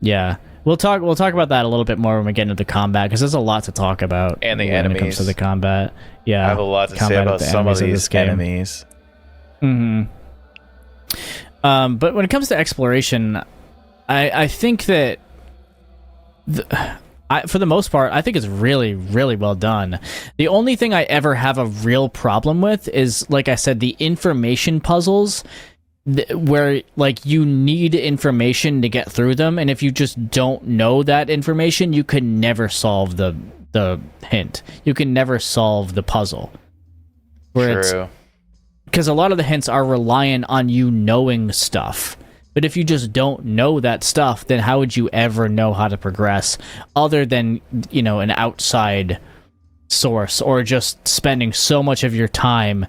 yeah. We'll talk about that a little bit more when we get into the combat, because there's a lot to talk about. And the when enemies. it comes to the combat. Yeah. I have a lot to say about some of these enemies. Mm-hmm. But when it comes to exploration, I think that for the most part, I think it's really, really well done. The only thing I ever have a real problem with is, like I said, the information puzzles, where like you need information to get through them, and if you just don't know that information, you can never solve the hint. You can never solve the puzzle. True. Because a lot of the hints are reliant on you knowing stuff. But if you just don't know that stuff, then how would you ever know how to progress other than, an outside source, or just spending so much of your time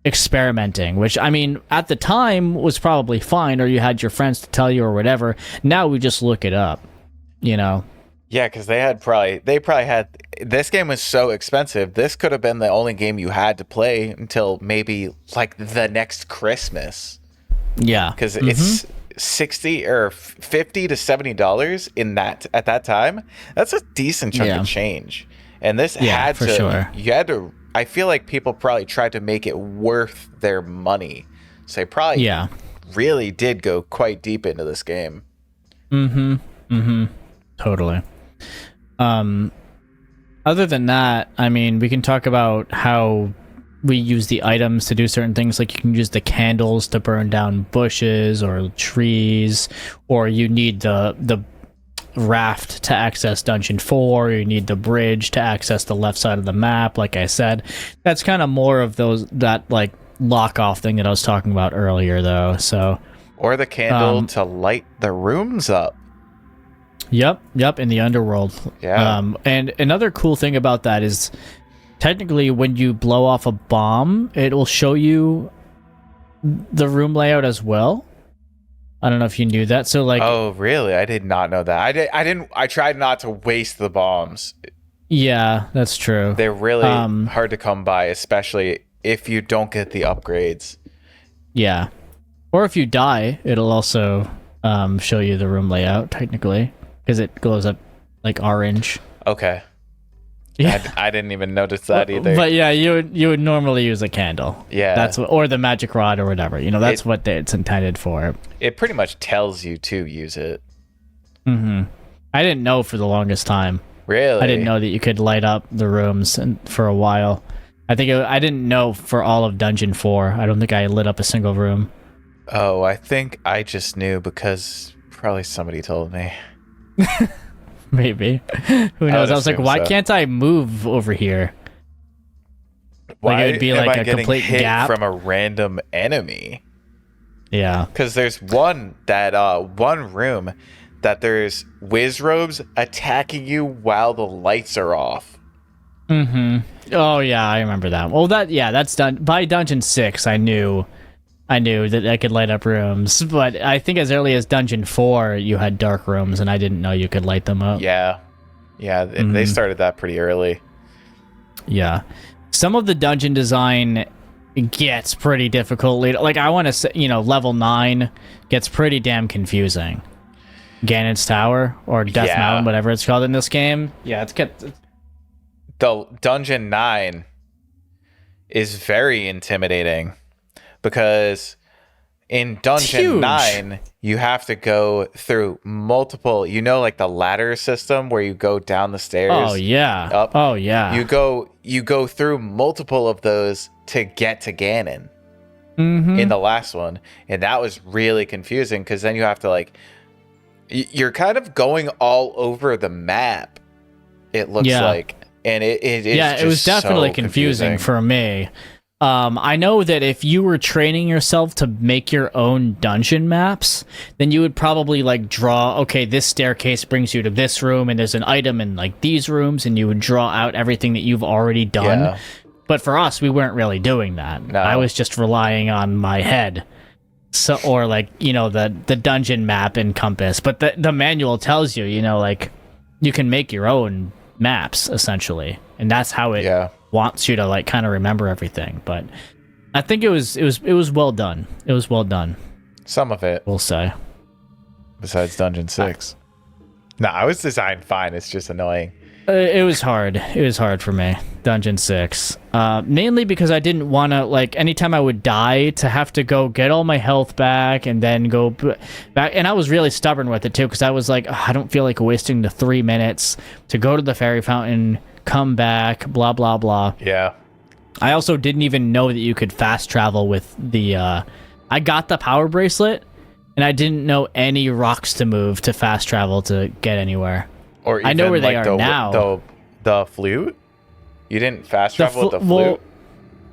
experimenting, which, I mean, at the time was probably fine, or you had your friends to tell you or whatever. Now we just look it up, Yeah, because they probably had, this game was so expensive. This could have been the only game you had to play until maybe like the next Christmas. Yeah. Because it's $60 or $50 to $70 at that time. That's a decent chunk of change. And this I feel like people probably tried to make it worth their money. So they probably really did go quite deep into this game. Totally. Other than that, I mean, we can talk about how we use the items to do certain things. Like you can use the candles to burn down bushes or trees, or you need the raft to access dungeon 4, or you need the bridge to access the left side of the map. Like I said, that's kind of more of that like lock off thing that I was talking about earlier, though. So, or the candle to light the rooms up. Yep, in the underworld. Yeah. And another cool thing about that is, technically, when you blow off a bomb, it will show you the room layout as well. I don't know if you knew that. So, like, oh, really? I did not know that. I tried not to waste the bombs. Yeah, that's true. They're really hard to come by, especially if you don't get the upgrades. Yeah, or if you die, it'll also show you the room layout technically, because it glows up like orange. Okay. Yeah. I didn't even notice that either. But yeah, you would normally use a candle. Yeah. That's what, or the magic rod or whatever. That's what it's intended for. It pretty much tells you to use it. Mm-hmm. I didn't know for the longest time. Really? I didn't know that you could light up the rooms for a while. I think I didn't know for all of Dungeon 4. I don't think I lit up a single room. Oh, I think I just knew because probably somebody told me. Maybe. Who knows? I was like, why can't I move over here? Why like it would be am like I a getting complete hit gap from a random enemy? Yeah. Because there's one room that there's whiz robes attacking you while the lights are off. Mm-hmm. Oh yeah, I remember that. Well, that's done by Dungeon 6. I knew that I could light up rooms, but I think as early as Dungeon 4, you had dark rooms, and I didn't know you could light them up. Yeah, they started that pretty early. Yeah, some of the dungeon design gets pretty difficult later. Like I want to say, level 9 gets pretty damn confusing. Ganon's Tower or Death Mountain, whatever it's called in this game. Yeah, the Dungeon 9 is very intimidating because in Dungeon 9 you have to go through multiple, like the ladder system where you go down the stairs. Oh yeah. Up. Oh yeah. You go through multiple of those to get to Ganon. Mm-hmm. In the last one, and that was really confusing because then you have to you're kind of going all over the map. It looks like, and it is. Yeah, it was definitely so confusing for me. I know that if you were training yourself to make your own dungeon maps, then you would probably draw, okay, this staircase brings you to this room, and there's an item in these rooms, and you would draw out everything that you've already done. Yeah. But for us, we weren't really doing that. No. I was just relying on my head. So, or the dungeon map and compass. But the manual tells you, you can make your own maps essentially. And that's how it wants you to kind of remember everything. But I think it was well done. It was well done. Some of it, we'll say. Besides Dungeon 6. No, I was designed fine. It's just annoying. It was hard. It was hard for me, Dungeon 6. Mainly because I didn't want to, anytime I would die, to have to go get all my health back and then go back. And I was really stubborn with it, too, because I was like, I don't feel like wasting the 3 minutes to go to the fairy fountain, come back, blah, blah, blah. Yeah. I also didn't even know that you could fast travel with the... I got the power bracelet, and I didn't know any rocks to move to fast travel to get anywhere. Or even I know where they are now. The flute? You didn't fast travel with the flute? Well,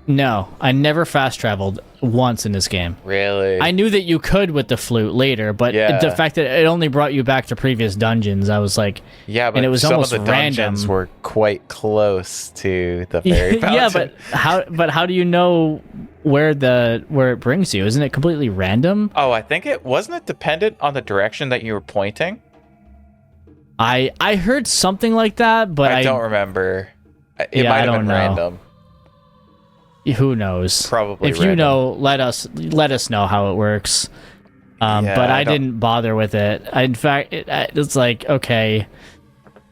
no, I never fast traveled once in this game. Really? I knew that you could with the flute later, but the fact that it only brought you back to previous dungeons, I was like, yeah, but and it was some almost of the dungeons random. Were quite close to the fairy fountain. Yeah, but how do you know where it brings you? Isn't it completely random? Oh, I think it wasn't dependent on the direction that you were pointing. I heard something like that, but I don't remember. It might have been random. Who knows? Probably. If you know, let us know how it works. But I didn't bother with it. In fact, it's like, okay,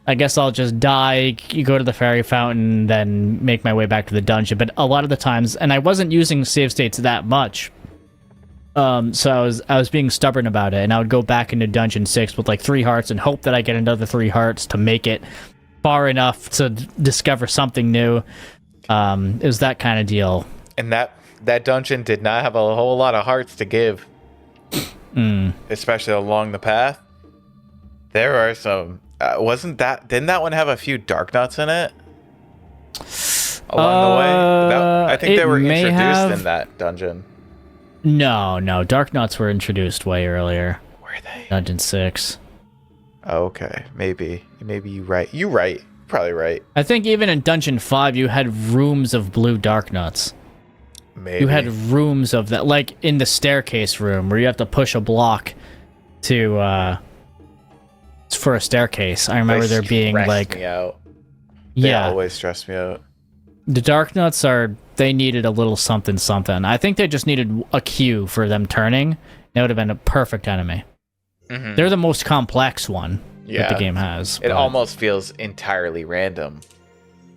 I guess I'll just die. You go to the fairy fountain, then make my way back to the dungeon. But a lot of the times, and I wasn't using save states that much. So I was being stubborn about it, and I would go back into Dungeon 6 with 3 hearts and hope that I get another 3 hearts to make it far enough to discover something new. It was that kind of deal. And that dungeon did not have a whole lot of hearts to give. Especially along the path. There are some... didn't that one have a few dark nuts in it? Along the way? I think they were introduced in that dungeon. No, Dark Nuts were introduced way earlier. Were they? Dungeon 6. Oh, okay. Maybe you're right. You're right. Probably right. I think even in Dungeon 5, you had rooms of blue Dark Nuts. Maybe. You had rooms of that, like in the staircase room, where you have to push a block to, for a staircase. I remember there being like... me out. They always stress me out. The Dark Nuts they needed a little something. I think they just needed a cue for them turning. That would have been a perfect enemy. Mm-hmm. They're the most complex one that the game has. It almost feels entirely random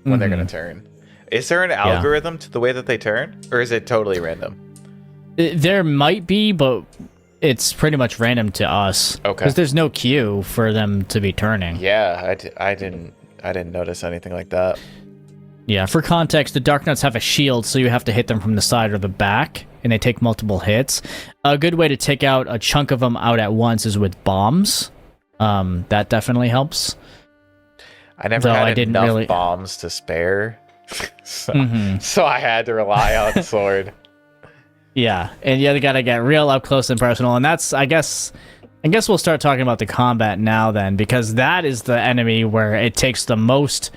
when they're going to turn. Is there an algorithm to the way that they turn? Or is it totally random? There might be, but it's pretty much random to us. Okay. Because there's no cue for them to be turning. Yeah, I didn't notice anything like that. Yeah, for context, the Dark Knights have a shield, so you have to hit them from the side or the back, and they take multiple hits. A good way to take out a chunk of them out at once is with bombs. That definitely helps. I never had enough bombs to spare, so I had to rely on sword. Yeah, and you gotta get real up close and personal, and that's, I guess we'll start talking about the combat now then, because that is the enemy where it takes the most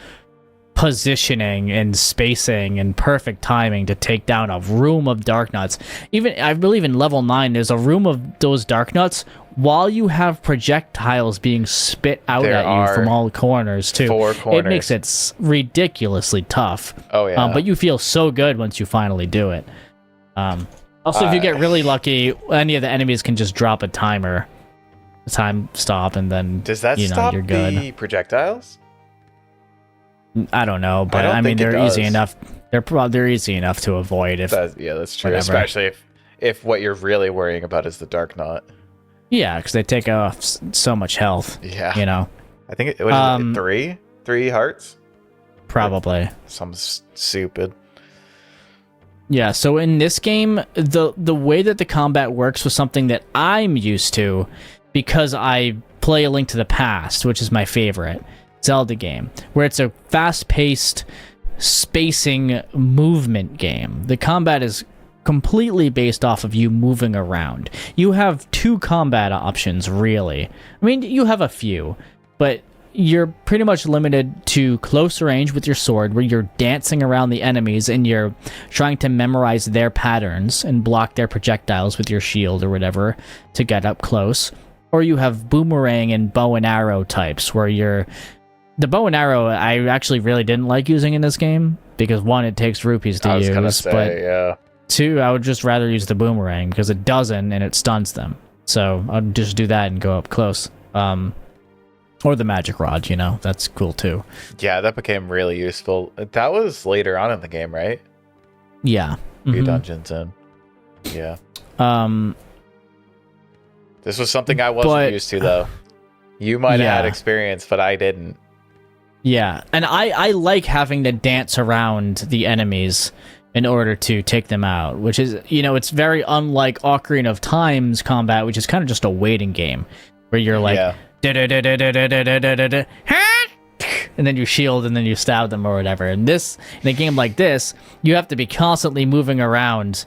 positioning and spacing and perfect timing to take down a room of Dark Nuts. Even, I believe in level 9, there's a room of those Dark Nuts while you have projectiles being spit out at you from all corners, too. 4 corners. It makes it ridiculously tough. Oh, yeah. But you feel so good once you finally do it. Also, if you get really lucky, any of the enemies can just drop a timer. A time stop, and then, does that stop you're good. The projectiles? I don't know, but I mean, they're easy enough. They're easy enough to avoid. If yeah, that's true. Whatever. Especially if what you're really worrying about is the Dark Knot. Yeah, because they take off so much health. Yeah, you know. I think it was three hearts. Probably some stupid. Yeah. So in this game, the way that the combat works was something that I'm used to, because I play A Link to the Past, which is my favorite Zelda game, where it's a fast-paced spacing movement game. The combat is completely based off of you moving around. You have 2 combat options, really. I mean, you have a few, but you're pretty much limited to close range with your sword, where you're dancing around the enemies and you're trying to memorize their patterns and block their projectiles with your shield or whatever to get up close. Or you have boomerang and bow and arrow types, where the bow and arrow I actually really didn't like using in this game, because 1, it takes rupees to use, but 2, I would just rather use the boomerang because it doesn't and it stuns them. So I'd just do that and go up close. Or the magic rod, that's cool too. Yeah, that became really useful. That was later on in the game, right? Yeah. Few dungeons in. Yeah. This was something I wasn't used to, though. You might have had experience, but I didn't. Yeah, and I like having to dance around the enemies in order to take them out, which is, it's very unlike Ocarina of Time's combat, which is kind of just a waiting game, where you're like, and then you shield and then you stab them or whatever. And in a game like this, you have to be constantly moving around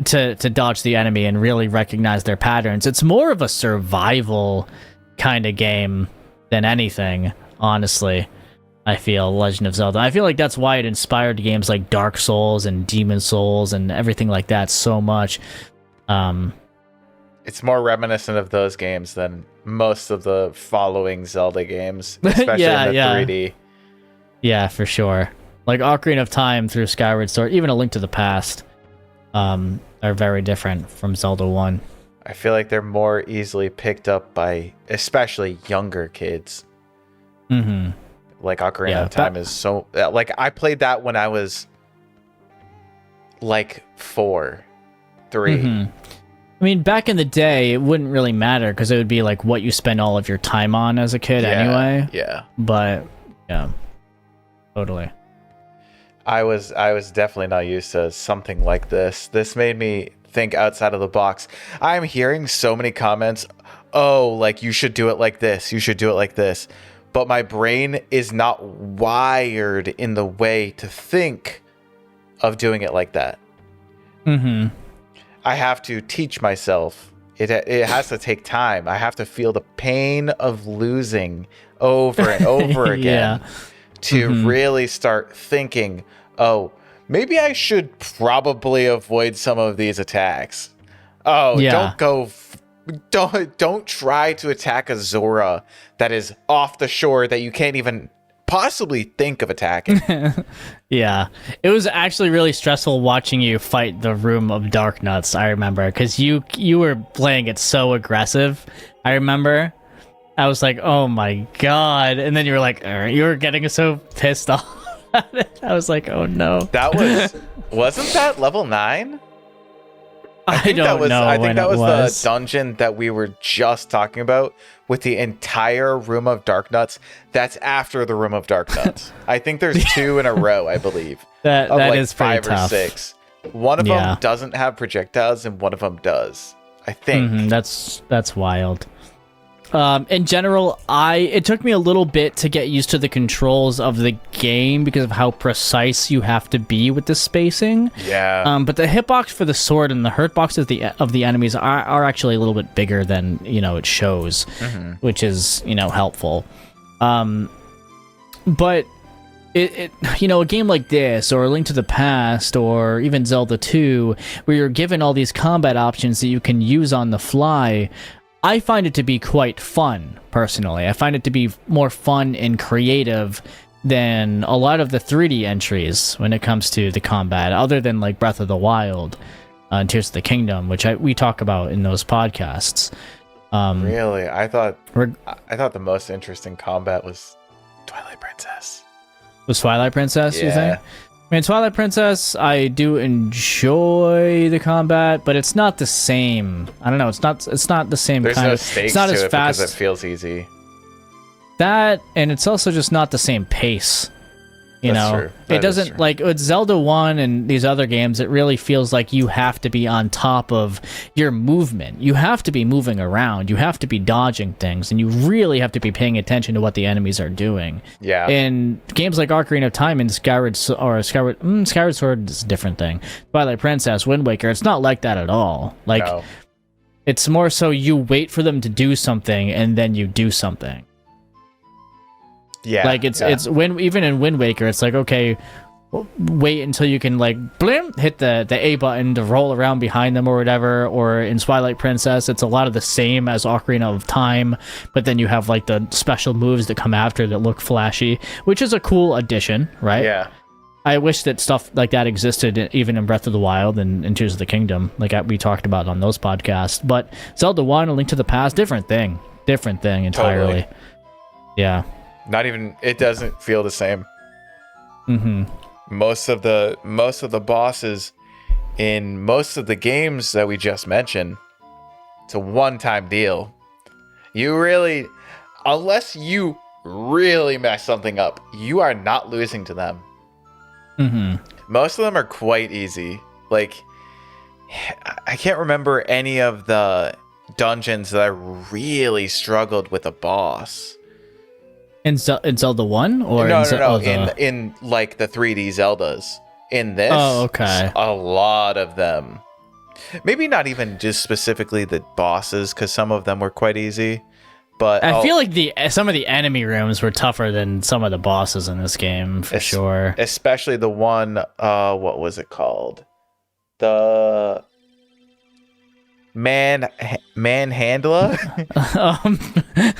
to dodge the enemy and really recognize their patterns. It's more of a survival kind of game than anything, honestly. I feel Legend of Zelda. I feel like that's why it inspired games like Dark Souls and Demon Souls and everything like that so much. It's more reminiscent of those games than most of the following Zelda games, especially in the 3D. Yeah, for sure. Like Ocarina of Time through Skyward Sword, even A Link to the Past, are very different from Zelda 1. I feel like they're more easily picked up by especially younger kids. Mm-hmm. Like Ocarina of Time is so... Like, I played that when I was like 4, 3. Mm-hmm. I mean, back in the day, it wouldn't really matter because it would be like what you spend all of your time on as a kid anyway. Yeah. But, yeah. Totally. I was definitely not used to something like this. This made me think outside of the box. I'm hearing so many comments, like, you should do it like this. You should do it like this. But my brain is not wired in the way to think of doing it like that. Mm-hmm. I have to teach myself. It has to take time. I have to feel the pain of losing over and over again to really start thinking, maybe I should probably avoid some of these attacks. Don't try to attack a Zora that is off the shore that you can't even possibly think of attacking. Yeah, it was actually really stressful watching you fight the Room of Dark Nuts. I remember, because you were playing it so aggressive. I remember, I was like, oh my god, and then you were like, you were getting so pissed off. I was like, oh no. That wasn't that level 9? I don't know. I think that was was the dungeon that we were just talking about with the entire Room of Dark Nuts. That's after the Room of Dark Nuts. I think there's 2 in a row, I believe. That like is pretty 5 or tough. 6. One of them doesn't have projectiles, and one of them does. I think. That's wild. In general, it took me a little bit to get used to the controls of the game because of how precise you have to be with the spacing. Yeah. But the hitbox for the sword and the hurtbox of the enemies are actually a little bit bigger than it shows, which is helpful. But it a game like this, or A Link to the Past, or even Zelda 2, where you're given all these combat options that you can use on the fly, I find it to be quite fun, personally. I find it to be more fun and creative than a lot of the 3D entries when it comes to the combat, other than like Breath of the Wild and Tears of the Kingdom, which we talk about in those podcasts. Really? I thought the most interesting combat was Twilight Princess. Was Twilight Princess, you think? I mean, Twilight Princess, I do enjoy the combat, but it's not the same. I don't know. It's not the same There's kind no of. stakes It's not to as it fast. because it feels easy. That, and it's also just not the same pace. That's true. That It is doesn't, true. like with Zelda 1 and these other games, it really feels like you have to be on top of your movement. You have to be moving around. You have to be dodging things, and you really have to be paying attention to what the enemies are doing. Yeah. In games like Ocarina of Time and Skyward Sword is a different thing. Twilight Princess, Wind Waker, it's not like that at all. Like, No. it's more so you wait for them to do something, and then you do something. Yeah. Like it's even in Wind Waker, it's like, okay, wait until you can like blim, hit the A button to roll around behind them or whatever. Or in Twilight Princess, it's a lot of the same as Ocarina of Time, but then you have like the special moves that come after that look flashy, which is a cool addition, right? Yeah. I wish that stuff like that existed even in Breath of the Wild and in Tears of the Kingdom, like we talked about on those podcasts. But Zelda 1, A Link to the Past, different thing entirely. Totally. Yeah. Not even, it doesn't feel the same. Most of the bosses in most of the games that we just mentioned, it's a one-time deal. You really, unless you really mess something up, you are not losing to them. Most of them are quite easy. Like, I can't remember any of the dungeons that I really struggled with a boss. In Zelda 1? Or No. Zelda? In like the 3D Zeldas. In this, okay. a lot of them. Maybe not even just specifically the bosses, because some of them were quite easy. But I feel like some of the enemy rooms were tougher than some of the bosses in this game, for sure. Especially the one, what was it called? The Manhandler?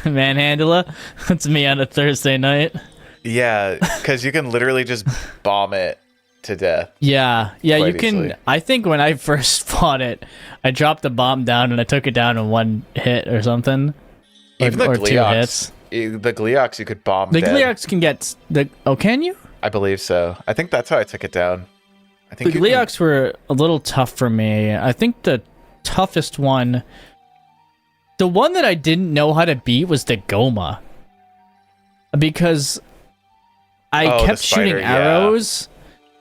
Manhandler? That's me on a Thursday night. Yeah, because you can literally just bomb it to death. Yeah, you can. Easily. I think when I first fought it, I dropped the bomb down and I took it down in one hit or something. Even the or 2 hits. Gleeoks. The Gleeoks you could bomb The dead. Gleeoks can get... can you? I believe so. I think that's how I took it down. I think The Gleeoks were a little tough for me. I think the toughest one... The one that I didn't know how to beat was the Goma. Because I kept shooting arrows.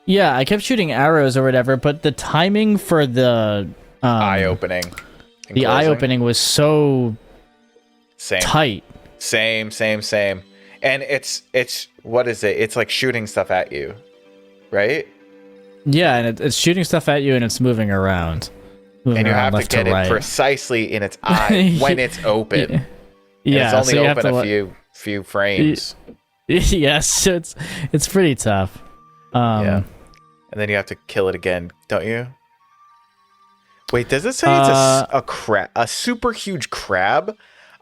Yeah, I kept shooting arrows or whatever, but the timing for the... eye-opening. The eye-opening was so... Same. tight. Same. And it's what is it? It's like shooting stuff at you, right? Yeah, and it's shooting stuff at you and it's moving around. And you have to get it precisely in its eye when it's open. Yeah, it's only so open a few frames. Yes, it's pretty tough. Yeah. And then you have to kill it again, don't you? Wait, does it say it's a super huge crab?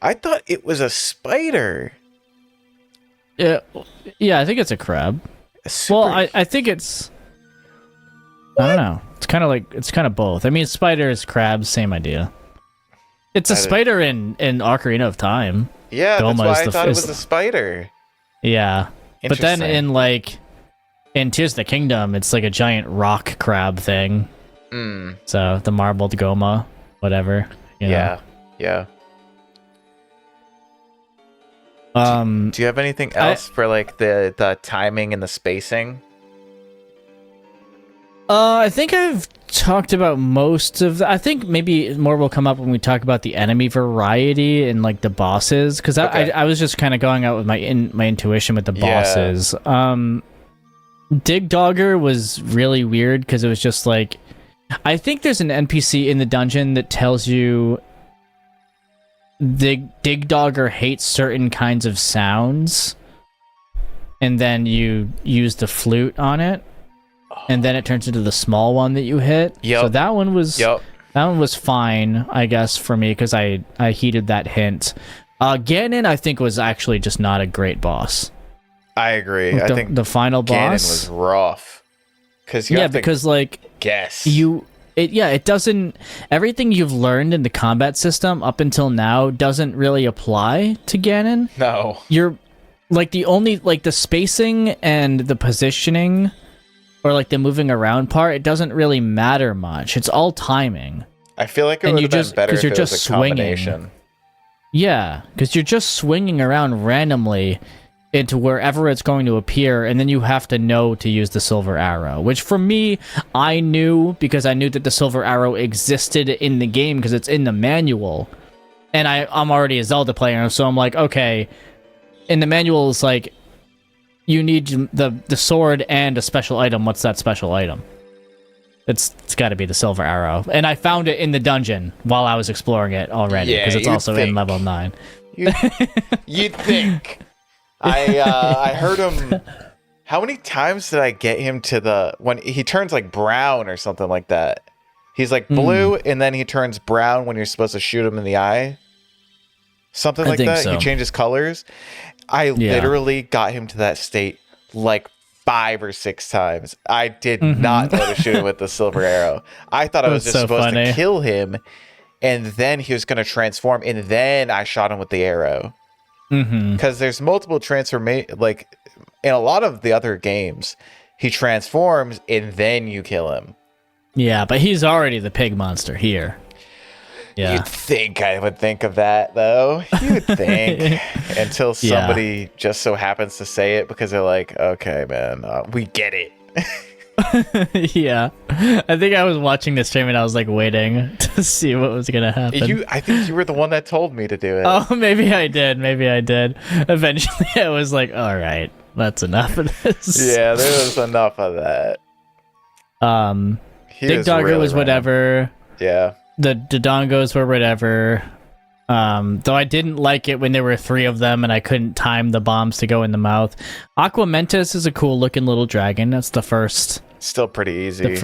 I thought it was a spider. Yeah, I think it's a crab. I think it's... What? I don't know. It's kind of both. I mean, spiders, crabs, same idea. It's a spider in Ocarina of Time. Yeah, that's why I thought it was a spider. Yeah. But then in Tears of the Kingdom, it's like a giant rock crab thing. So the marbled Goma, whatever. You know. Yeah. Do you have anything else for like the timing and the spacing? I think I've talked about most of I think maybe more will come up when we talk about the enemy variety and like the bosses, because I was just kind of going out with my intuition with the bosses. Dig Dogger was really weird because it was just like, I think there's an NPC in the dungeon that tells you Dig Dogger hates certain kinds of sounds, and then you use the flute on it, and then it turns into the small one that you hit. So that one was fine, I guess, for me, because I heeded that hint. Ganon, I think, was actually just not a great boss. I agree. I think the final boss Ganon was rough. Because like guess it doesn't, everything you've learned in the combat system up until now doesn't really apply to Ganon. No. You're like the only, like the spacing and the positioning or like the moving around part, it doesn't really matter much. It's all timing. I feel like it would have been better if it was a combination. Yeah, because you're just swinging around randomly into wherever it's going to appear, and then you have to know to use the silver arrow, which for me, I knew because I knew that the silver arrow existed in the game because it's in the manual, and I'm already a Zelda player, so I'm like, okay, in the manual it's like, you need the sword and a special item. What's that special item? It's got to be the silver arrow, and I found it in the dungeon while I was exploring it already, because it's also in level 9. You'd think. I heard him. How many times did I get him to when he turns like brown or something like that? He's like blue, and then he turns brown when you're supposed to shoot him in the eye. Something like that. So. He changes colors. I literally got him to that state like 5 or 6 times. I did not know to shoot him with the silver arrow. I thought I was just supposed to kill him, and then he was going to transform, and then I shot him with the arrow. Because there's multiple like in a lot of the other games, he transforms and then you kill him. Yeah, but he's already the pig monster here. Yeah. You'd think I would think of that, though. You'd think. Until somebody just so happens to say it, because they're like, okay, man, we get it. Yeah. I think I was watching the stream and I was like waiting to see what was going to happen. I think you were the one that told me to do it. Oh, maybe I did. Eventually I was like, all right, that's enough of this. Yeah, there was enough of that. Dig Dogger was whatever. Yeah. The Dodongos were whatever. Though I didn't like it when there were 3 of them and I couldn't time the bombs to go in the mouth. Aquamentus is a cool looking little dragon. That's the first. Still pretty easy.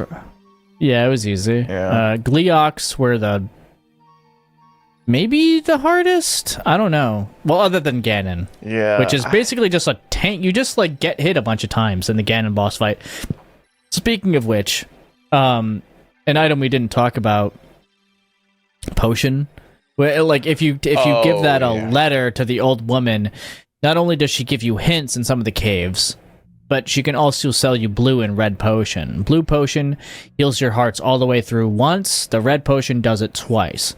Yeah, it was easy. Yeah. Gleeoks were maybe the hardest? I don't know. Well, other than Ganon. Yeah. Which is basically just a tank. You just like get hit a bunch of times in the Ganon boss fight. Speaking of which, an item we didn't talk about, potion. Where, like, if you give that a letter to the old woman, not only does she give you hints in some of the caves, but she can also sell you blue and red potion. Blue potion heals your hearts all the way through once. The red potion does it twice.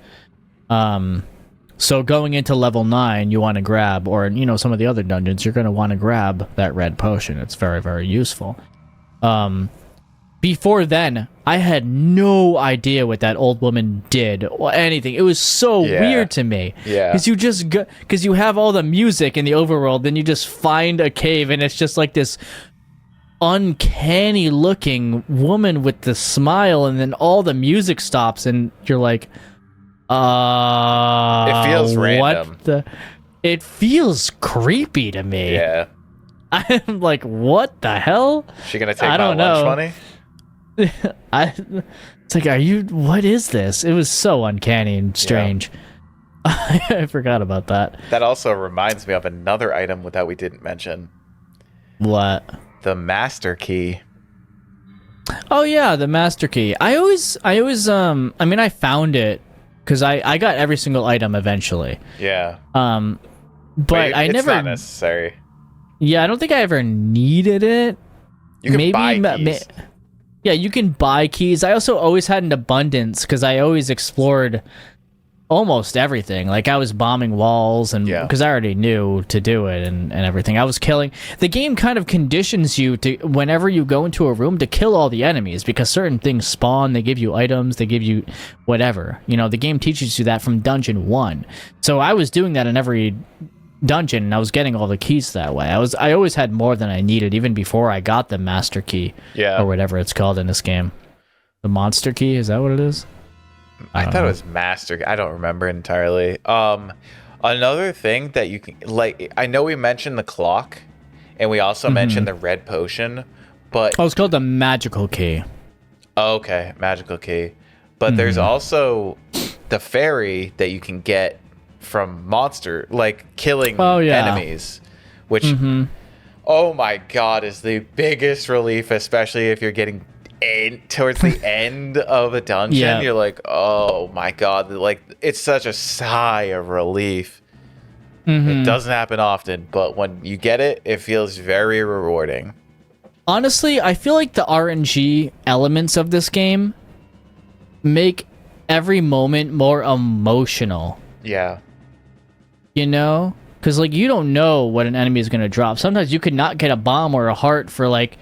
So going into level 9, you want to grab, or some of the other dungeons, you're going to want to grab that red potion. It's very, very useful. Before then, I had no idea what that old woman did or anything. It was so weird to me. Yeah. Because you have all the music in the overworld, then you just find a cave, and it's just like this uncanny looking woman with the smile, and then all the music stops, and you're like, it feels random. It feels creepy to me. Yeah. I'm like, what the hell? Is she gonna take my lunch money? It's like, what is this? It was so uncanny and strange. Yeah. I forgot about that. That also reminds me of another item that we didn't mention. What? The master key. Oh yeah, the master key. I found it because I got every single item eventually. Yeah. But I never. It's not necessary. Yeah, I don't think I ever needed it. You can buy keys. Yeah, you can buy keys. I also always had an abundance because I always explored almost everything. Like I was bombing walls and because I already knew to do it and everything. I was killing. The game kind of conditions you to, whenever you go into a room, to kill all the enemies because certain things spawn, they give you items, they give you whatever. You know, the game teaches you that from dungeon 1. So I was doing that in every dungeon and I was getting all the keys that way. I always had more than I needed even before I got the master key or whatever it's called in this game. The monster key, is that what it is? I thought it was master. I don't remember entirely. Another thing that you can, like, I know we mentioned the clock, and we also mentioned the red potion, but it's called the magical key. Okay, magical key. But there's also the fairy that you can get from monster, like killing enemies, which, oh my god, is the biggest relief, especially if you're getting towards the end of a dungeon. You're like, oh my god, like it's such a sigh of relief. It doesn't happen often, but when you get it, it feels very rewarding. Honestly, I feel like the RNG elements of this game make every moment more emotional. Yeah. You know? Because like you don't know what an enemy is going to drop. Sometimes you could not get a bomb or a heart for like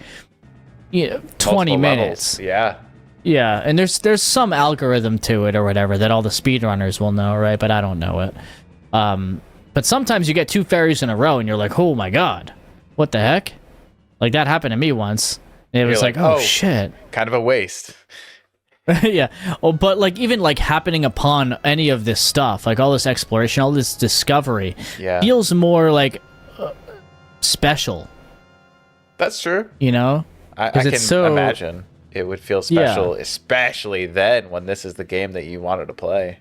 20 multiple minutes. Levels. Yeah, and there's some algorithm to it or whatever that all the speedrunners will know, right? But I don't know it. But sometimes you get 2 fairies in a row and you're like, oh my god, what the heck? Like that happened to me once. And it was like, oh shit. Kind of a waste. Yeah. Oh, but like even like happening upon any of this stuff, like all this exploration, all this discovery, feels more like special. That's true. You know? I can imagine it would feel special, especially then when this is the game that you wanted to play.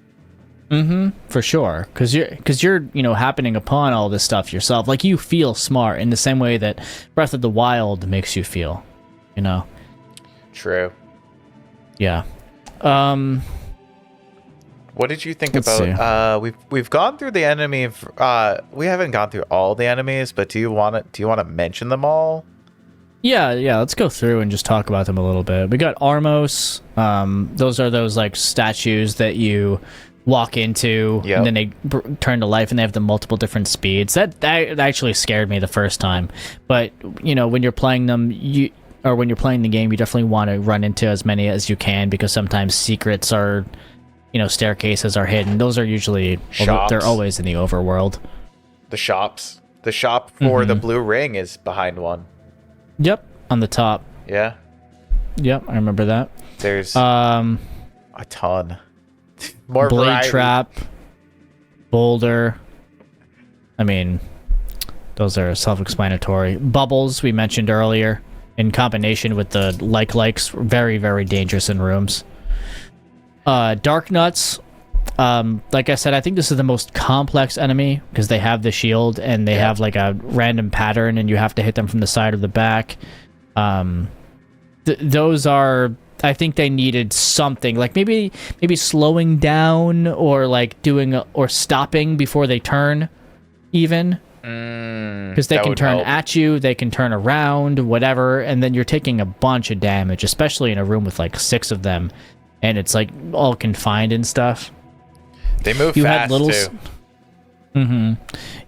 For sure, because you're happening upon all this stuff yourself. Like you feel smart in the same way that Breath of the Wild makes you feel. You know. True. Yeah. What did you think about? We've gone through the enemy. We haven't gone through all the enemies, but do you want to mention them all? Yeah, let's go through and just talk about them a little bit. We got Armos. Those are those like statues that you walk into and then they turn to life and they have the multiple different speeds. That actually scared me the first time. But, when you're playing them, when you're playing the game, you definitely want to run into as many as you can because sometimes secrets are, staircases are hidden. Those are usually, they're always in the overworld. The shops. The shop for the blue ring is behind one. Yep, on the top. Yeah. Yep, I remember that. There's a ton. More Blade variety. Trap, Boulder. I mean, those are self-explanatory. Bubbles, we mentioned earlier, in combination with the likes, very, very dangerous in rooms. Dark Nuts. Like I said, I think this is the most complex enemy because they have the shield and they have like a random pattern and you have to hit them from the side or the back. Those are, I think they needed something like maybe slowing down or like or stopping before they turn even. Because they can turn at you, they can turn around, whatever, and then you're taking a bunch of damage, especially in a room with like 6 of them and it's like all confined and stuff. They move fast too.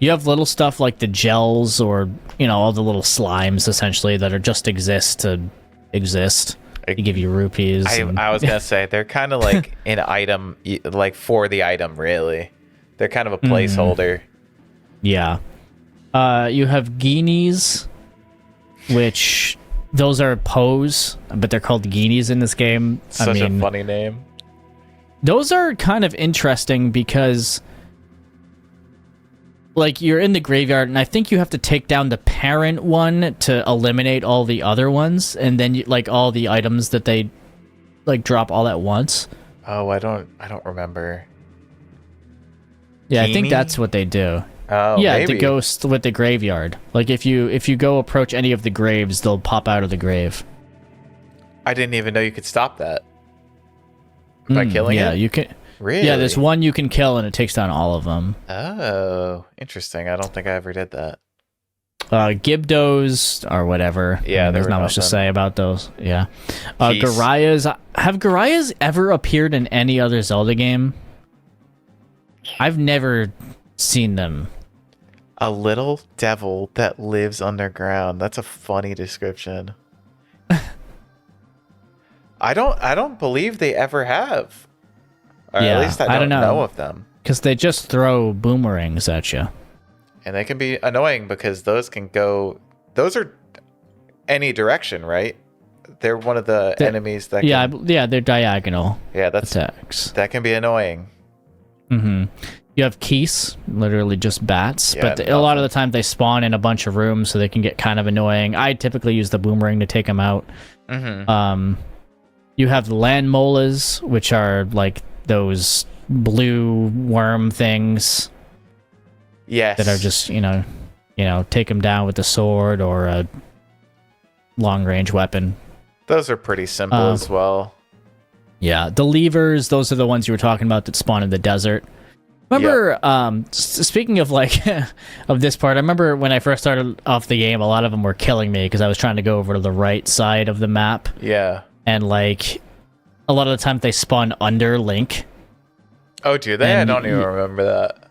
You have little stuff like the gels or, all the little slimes essentially that are just exist to exist. They give you rupees. I was going to say, they're kind of like an item, like for the item, really. They're kind of a placeholder. Yeah. You have Guineas, which those are Poes, but they're called Guineas in this game. Such a funny name. Those are kind of interesting because, like, you're in the graveyard, and I think you have to take down the parent one to eliminate all the other ones, and then, like, all the items that they, like, drop all at once. Oh, I don't remember. Yeah, I think that's what they do. Oh, yeah, maybe. the ghost with the graveyard. Like, if you go approach any of the graves, they'll pop out of the grave. I didn't even know you could stop that. By killing it? Yeah, you can. Really? Yeah, there's one you can kill and it takes down all of them. Oh, interesting. I don't think I ever did that. Gibdos or whatever. Yeah, there's not much to say about those. Yeah. Garayas. Have Garayas ever appeared in any other Zelda game? I've never seen them. A little devil that lives underground. That's a funny description. I don't believe they ever have. Or Yeah, at least I don't know of them. Because they just throw boomerangs at you. And they can be annoying because those are any direction, right? They're one of the enemies that they're diagonal. Yeah, attacks. That can be annoying. Mm-hmm. You have Keese, literally just bats, but a lot of the time they spawn in a bunch of rooms, so they can get kind of annoying. I typically use the boomerang to take them out. Mm-hmm. You have the land molas, which are like those blue worm things. Yes. That are just, take them down with a sword or a long-range weapon. Those are pretty simple as well. Yeah, the levers, those are the ones you were talking about that spawn in the desert. Remember, speaking of of this part, I remember when I first started off the game, a lot of them were killing me because I was trying to go over to the right side of the map. Yeah. And a lot of the time they spawn under Link. Oh, do they? I don't even remember that.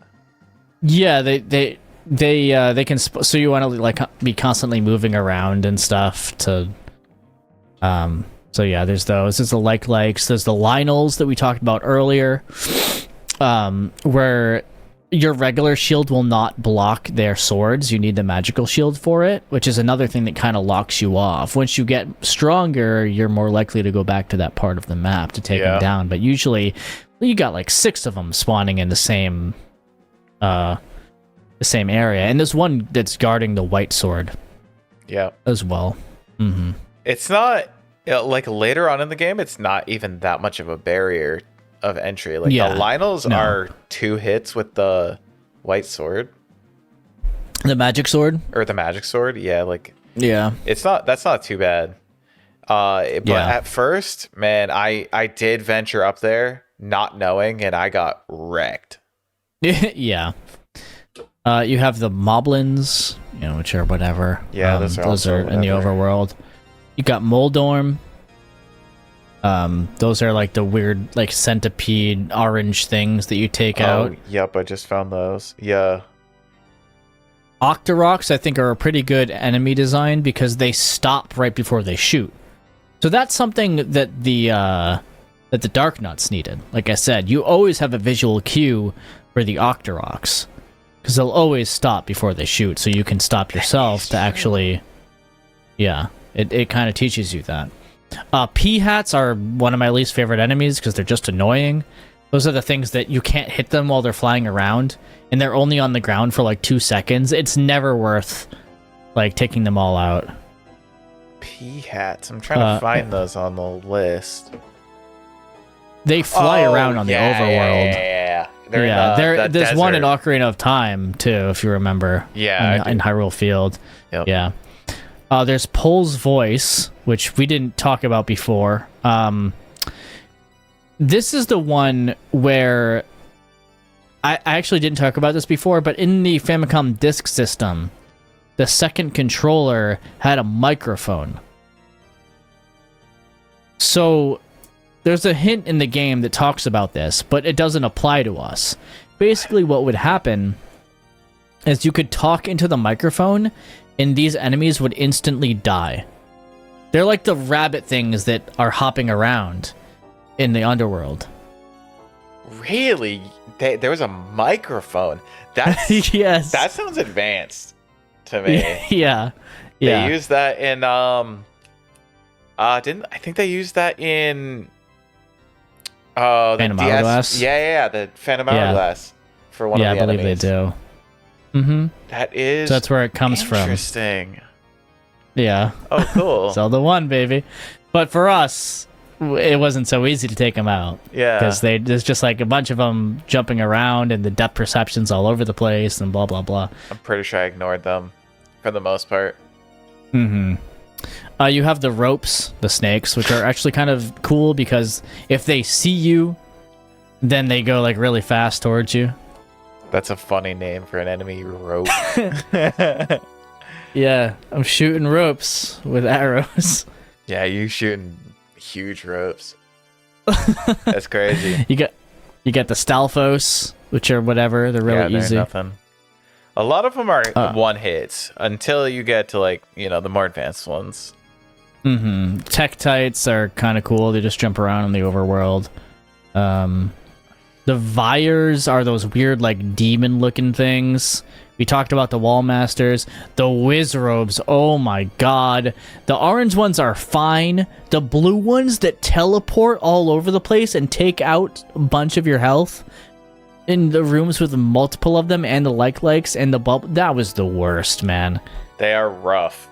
Yeah, they can. So you want to be constantly moving around and stuff to. So yeah, there's those. There's the likes. There's the Lionels that we talked about earlier, where your regular shield will not block their swords. You need the magical shield for it, which is another thing that kind of locks you off. Once you get stronger, you're more likely to go back to that part of the map to take them down. But usually, you got 6 of them spawning in the same area, and there's one that's guarding the white sword. Yeah, as well. Mm-hmm. It's not later on in the game. It's not even that much of a barrier of entry. The Lionels are 2 hits with the white sword, the magic sword, yeah. That's not too bad. But at first, man, I did venture up there not knowing, and I got wrecked. Yeah. You have the Moblins, which are whatever. Yeah, those are in the overworld. You got Moldorm. Those are the weird centipede orange things that you take out. Yep, I just found those. Yeah. Octoroks, I think, are a pretty good enemy design because they stop right before they shoot. So that's something that the Dark Nuts needed. Like I said, you always have a visual cue for the Octoroks, because they'll always stop before they shoot, so you can stop yourself to actually... Yeah, it kind of teaches you that. P-hats are one of my least favorite enemies because they're just annoying. Those are the things that you can't hit them while they're flying around, and they're only on the ground for 2 seconds. It's never worth taking them all out. P-hats. I'm trying to find those on the list. They fly around on the overworld. Yeah. There's desert. one in Ocarina of Time too, if you remember. Yeah, in Hyrule Field. Yep. Yeah. There's Pole's Voice, which we didn't talk about before. This is the one where I actually didn't talk about this before, but in the Famicom Disk System, the second controller had a microphone. So there's a hint in the game that talks about this, but it doesn't apply to us. Basically, what would happen is you could talk into the microphone, and these enemies would instantly die. They're like the rabbit things that are hopping around in the underworld. Really? There was a microphone? That's yes. That sounds advanced to me. Yeah. They used that in I think they used that in Phantom Hourglass? Yeah, the Phantom Hourglass for one of the enemies. Yeah, I believe they do. Mm-hmm. That is... So that's where it comes from. Interesting. Yeah. Oh, cool. Zelda 1, baby. But for us, it wasn't so easy to take them out. Yeah. Because there's just a bunch of them jumping around, and the depth perception's all over the place, and blah, blah, blah. I'm pretty sure I ignored them for the most part. Mm-hmm. You have the ropes, the snakes, which are actually kind of cool because if they see you, then they go really fast towards you. That's a funny name for an enemy, rope. Yeah, I'm shooting ropes with arrows. Yeah, you shooting huge ropes. That's crazy. You got the Stalfos, which are whatever. They're really they're easy. nothing. A lot of them are one hits until you get to like, the more advanced ones. Mm-hmm. Tektites are kind of cool. They just jump around in the overworld. The Vyres are those weird, like, demon-looking things. We talked about the Wall Masters. The Wizrobes, oh my god. The orange ones are fine. The blue ones that teleport all over the place and take out a bunch of your health in the rooms with multiple of them, and the likes and the bubble, that was the worst, man. They are rough.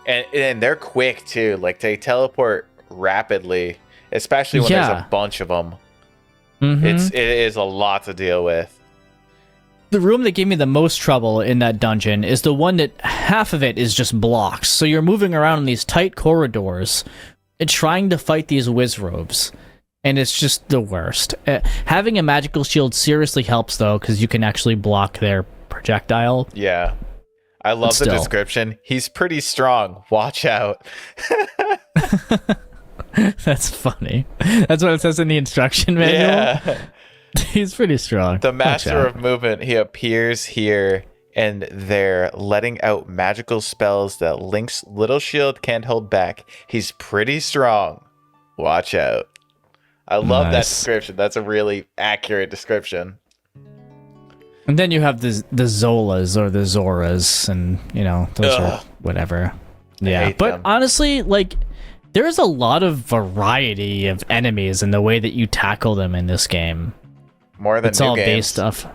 And they're quick, too. Like, they teleport rapidly, especially when there's a bunch of them. Mm-hmm. It is a lot to deal with. The room that gave me the most trouble in that dungeon is the one that half of it is just blocks. So you're moving around in these tight corridors and trying to fight these Wizrobes. And it's just the worst. Having a magical shield seriously helps, though, because you can actually block their projectile. Yeah. I love the description. He's pretty strong. Watch out. That's funny. That's what it says in the instruction manual. Yeah. He's pretty strong. The master of movement, he appears here, and they're letting out magical spells that Link's little shield can't hold back. He's pretty strong. Watch out. I love that description. That's a really accurate description. And then you have the Zolas or the Zoras, and, those are whatever. Yeah, but them. Honestly, like, there's a lot of variety of enemies in the way that you tackle them in this game. More than it's all games. Base stuff.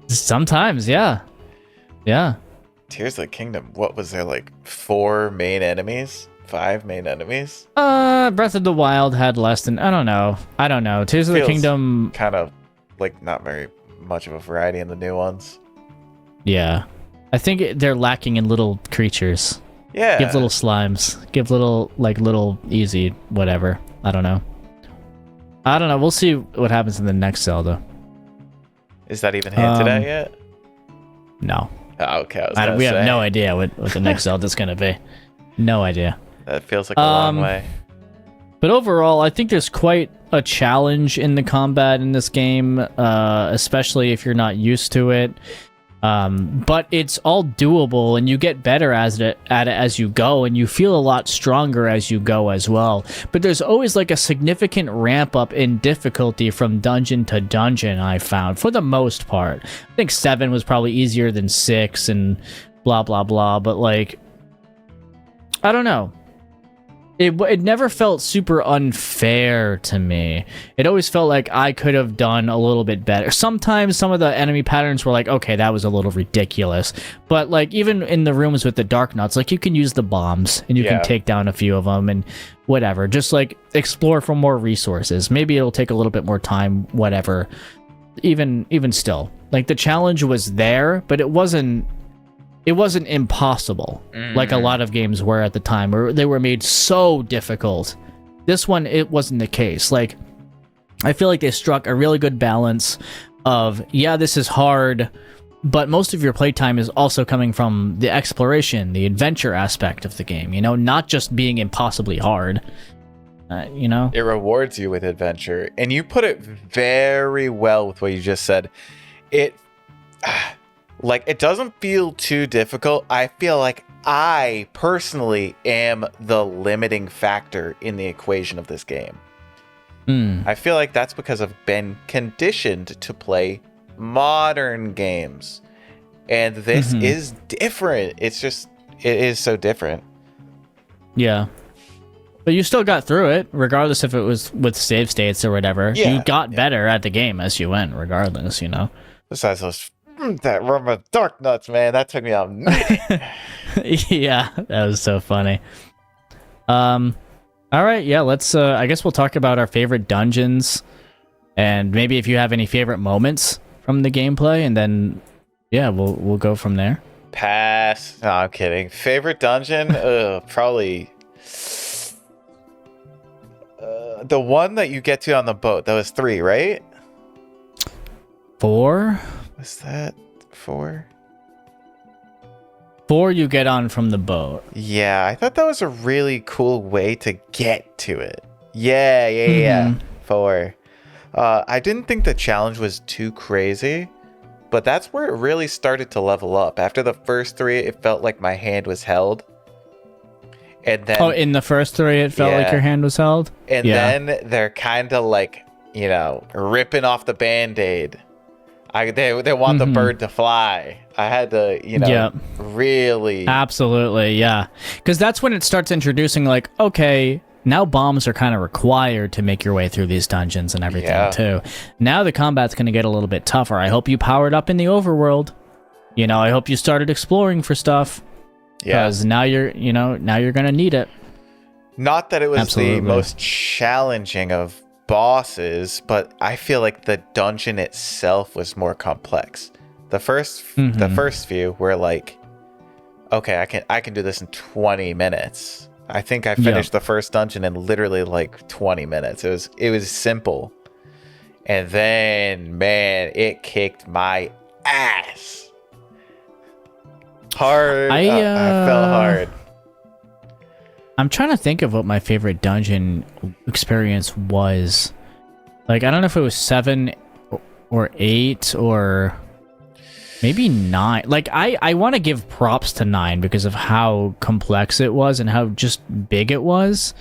Sometimes, yeah. Yeah. Tears of the Kingdom, what was there, like 4 main enemies? 5 main enemies? Breath of the Wild had less than, I don't know. Tears of the Kingdom kind of like not very much of a variety in the new ones. Yeah. I think they're lacking in little creatures. Yeah. Give little slimes. Give little easy whatever. I don't know. We'll see what happens in the next Zelda. Is that even hinted at yet? No. Oh, okay. We have no idea what the next Zelda's going to be. No idea. That feels like a long way. But overall, I think there's quite a challenge in the combat in this game, especially if you're not used to it. But it's all doable, and you get better at it as you go, and you feel a lot stronger as you go as well. But there's always like a significant ramp up in difficulty from dungeon to dungeon, I found, for the most part. I think 7 was probably easier than 6 and blah, blah, blah. But like, I don't know. It never felt super unfair to me. It always felt like I could have done a little bit better. Sometimes some of the enemy patterns were like, okay, that was a little ridiculous. But like even in the rooms with the Dark Nuts, like you can use the bombs and you can take down a few of them and whatever. Just like explore for more resources. Maybe it'll take a little bit more time, whatever. Even still, like the challenge was there, but it wasn't impossible, like a lot of games were at the time, or they were made so difficult. This one, it wasn't the case. Like, I feel like they struck a really good balance of, yeah, this is hard, but most of your playtime is also coming from the exploration, the adventure aspect of the game, not just being impossibly hard, It rewards you with adventure, and you put it very well with what you just said. Like, it doesn't feel too difficult. I feel like I personally am the limiting factor in the equation of this game. I feel like that's because I've been conditioned to play modern games. And this is different. It is so different. Yeah. But you still got through it, regardless if it was with save states or whatever. Yeah, you got better at the game as you went, regardless, Besides that room of Dark Nuts, man, that took me a minute. Yeah, that was so funny. All right, yeah, let's I guess we'll talk about our favorite dungeons, and maybe if you have any favorite moments from the gameplay, and then yeah, we'll go from there. Pass. No, I'm kidding. Favorite dungeon? Probably the one that you get to on the boat. That was 3, right? 4? Was that 4? before you get on from the boat. Yeah, I thought that was a really cool way to get to it. Yeah. 4. I didn't think the challenge was too crazy, but that's where it really started to level up. After the first 3, it felt like my hand was held. And then, in the first 3, it felt like your hand was held? And then they're kind of like, ripping off the Band-Aid. They want the bird to fly. I had to, really... Absolutely, yeah. Because that's when it starts introducing, like, okay, now bombs are kind of required to make your way through these dungeons and everything, too. Now the combat's going to get a little bit tougher. I hope you powered up in the overworld. I hope you started exploring for stuff. Yeah. Because now you're going to need it. Not that it was the most challenging of bosses, but I feel like the dungeon itself was more complex. The first few were like, okay, I can do this in 20 minutes. I think I finished the first dungeon in literally like 20 minutes. It was simple. And then, man, it kicked my ass. Hard. I fell hard. I'm trying to think of what my favorite dungeon experience was. Like, I don't know if it was 7 or 8 or maybe 9. Like, I want to give props to 9 because of how complex it was and how just big it was.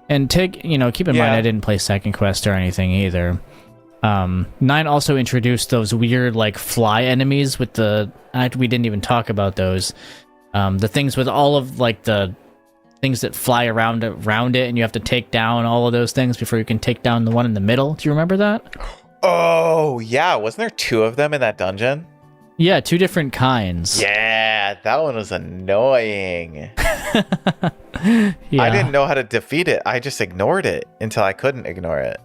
And keep in mind I didn't play Second Quest or anything either. 9 also introduced those weird, like, fly enemies with we didn't even talk about those. The things with all of, like, the things that fly around it, and you have to take down all of those things before you can take down the one in the middle. Do you remember that? Oh, yeah. Wasn't there 2 of them in that dungeon? Yeah, 2 different kinds. Yeah, that one was annoying. I didn't know how to defeat it. I just ignored it until I couldn't ignore it.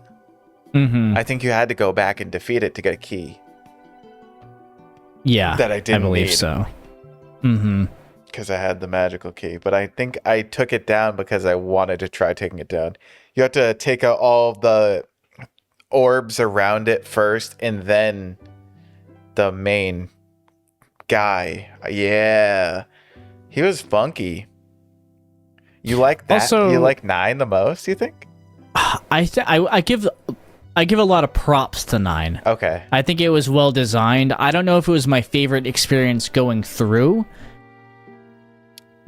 I think you had to go back and defeat it to get a key. Yeah, that I didn't believe need. So. Because I had the magical key, but I think I took it down because I wanted to try taking it down. You have to take out all the orbs around it first, and then the main guy. Yeah, he was funky. You like that? Also, you like 9 the most? You think? I give a lot of props to 9. Okay. I think it was well designed. I don't know if it was my favorite experience going through,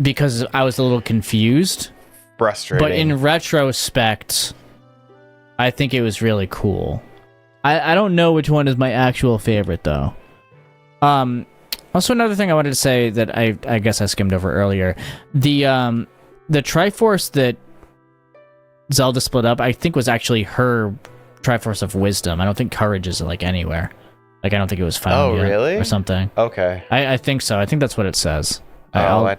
because I was a little confused. Frustrating. But in retrospect, I think it was really cool. I don't know which one is my actual favorite, though. Also, another thing I wanted to say that I guess I skimmed over earlier. The Triforce that Zelda split up, I think was actually her Triforce of Wisdom. I don't think Courage is, like, anywhere. Like, I don't think it was found yet really? or something. Okay. I think so. I think that's what it says.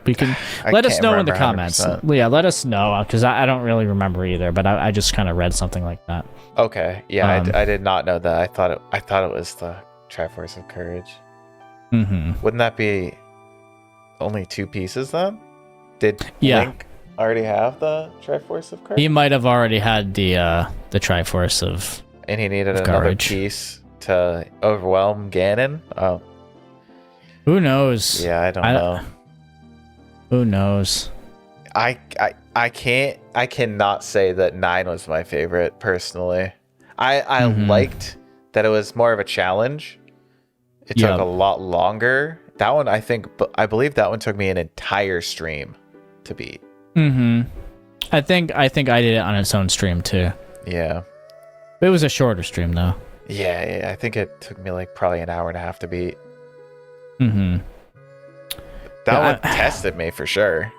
We can let us know in the comments. 100%. Yeah, let us know, because I don't really remember either, but I just kind of read something like that. Okay, yeah, I did not know that. I thought it was the Triforce of Courage. Wouldn't that be only 2 pieces then? Did Link already have the Triforce of Courage? He might have already had the Triforce of and he needed another Courage. Piece to overwhelm Ganon. Oh, who knows? Yeah, I don't know. Who knows? I cannot say that 9 was my favorite personally. I liked that it was more of a challenge. It took a lot longer. That one, I believe that one took me an entire stream to beat. I think I did it on its own stream too. Yeah. It was a shorter stream though. Yeah, I think it took me like probably an hour and a half to beat. That one tested me for sure.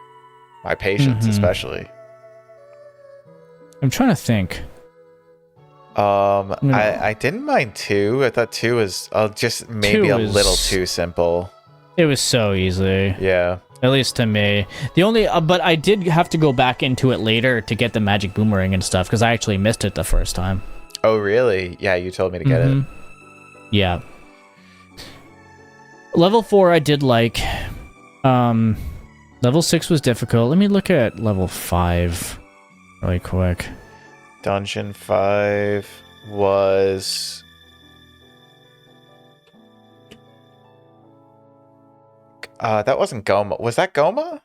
My patience, especially. I'm trying to think. I didn't mind 2. I thought 2 was just maybe a little too simple. It was so easy. Yeah. At least to me. The only, but I did have to go back into it later to get the magic boomerang and stuff, because I actually missed it the first time. Oh, really? Yeah, you told me to get it. Yeah. Level 4 I did like. Level 6 was difficult. Let me look at level 5 really quick. Dungeon 5 was... That wasn't Goma. Was that Goma?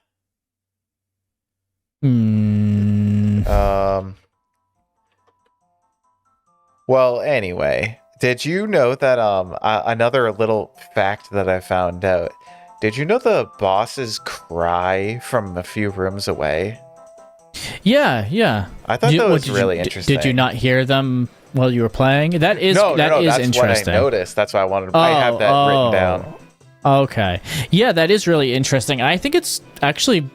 Well, anyway, did you know that another little fact that I found out? Did you know the bosses cry from a few rooms away? Yeah. I thought that was really interesting. Did you not hear them while you were playing? That is no, that's interesting. What I noticed. That's why I wanted. I have that written down. Okay. Yeah, that is really interesting. I think it's actually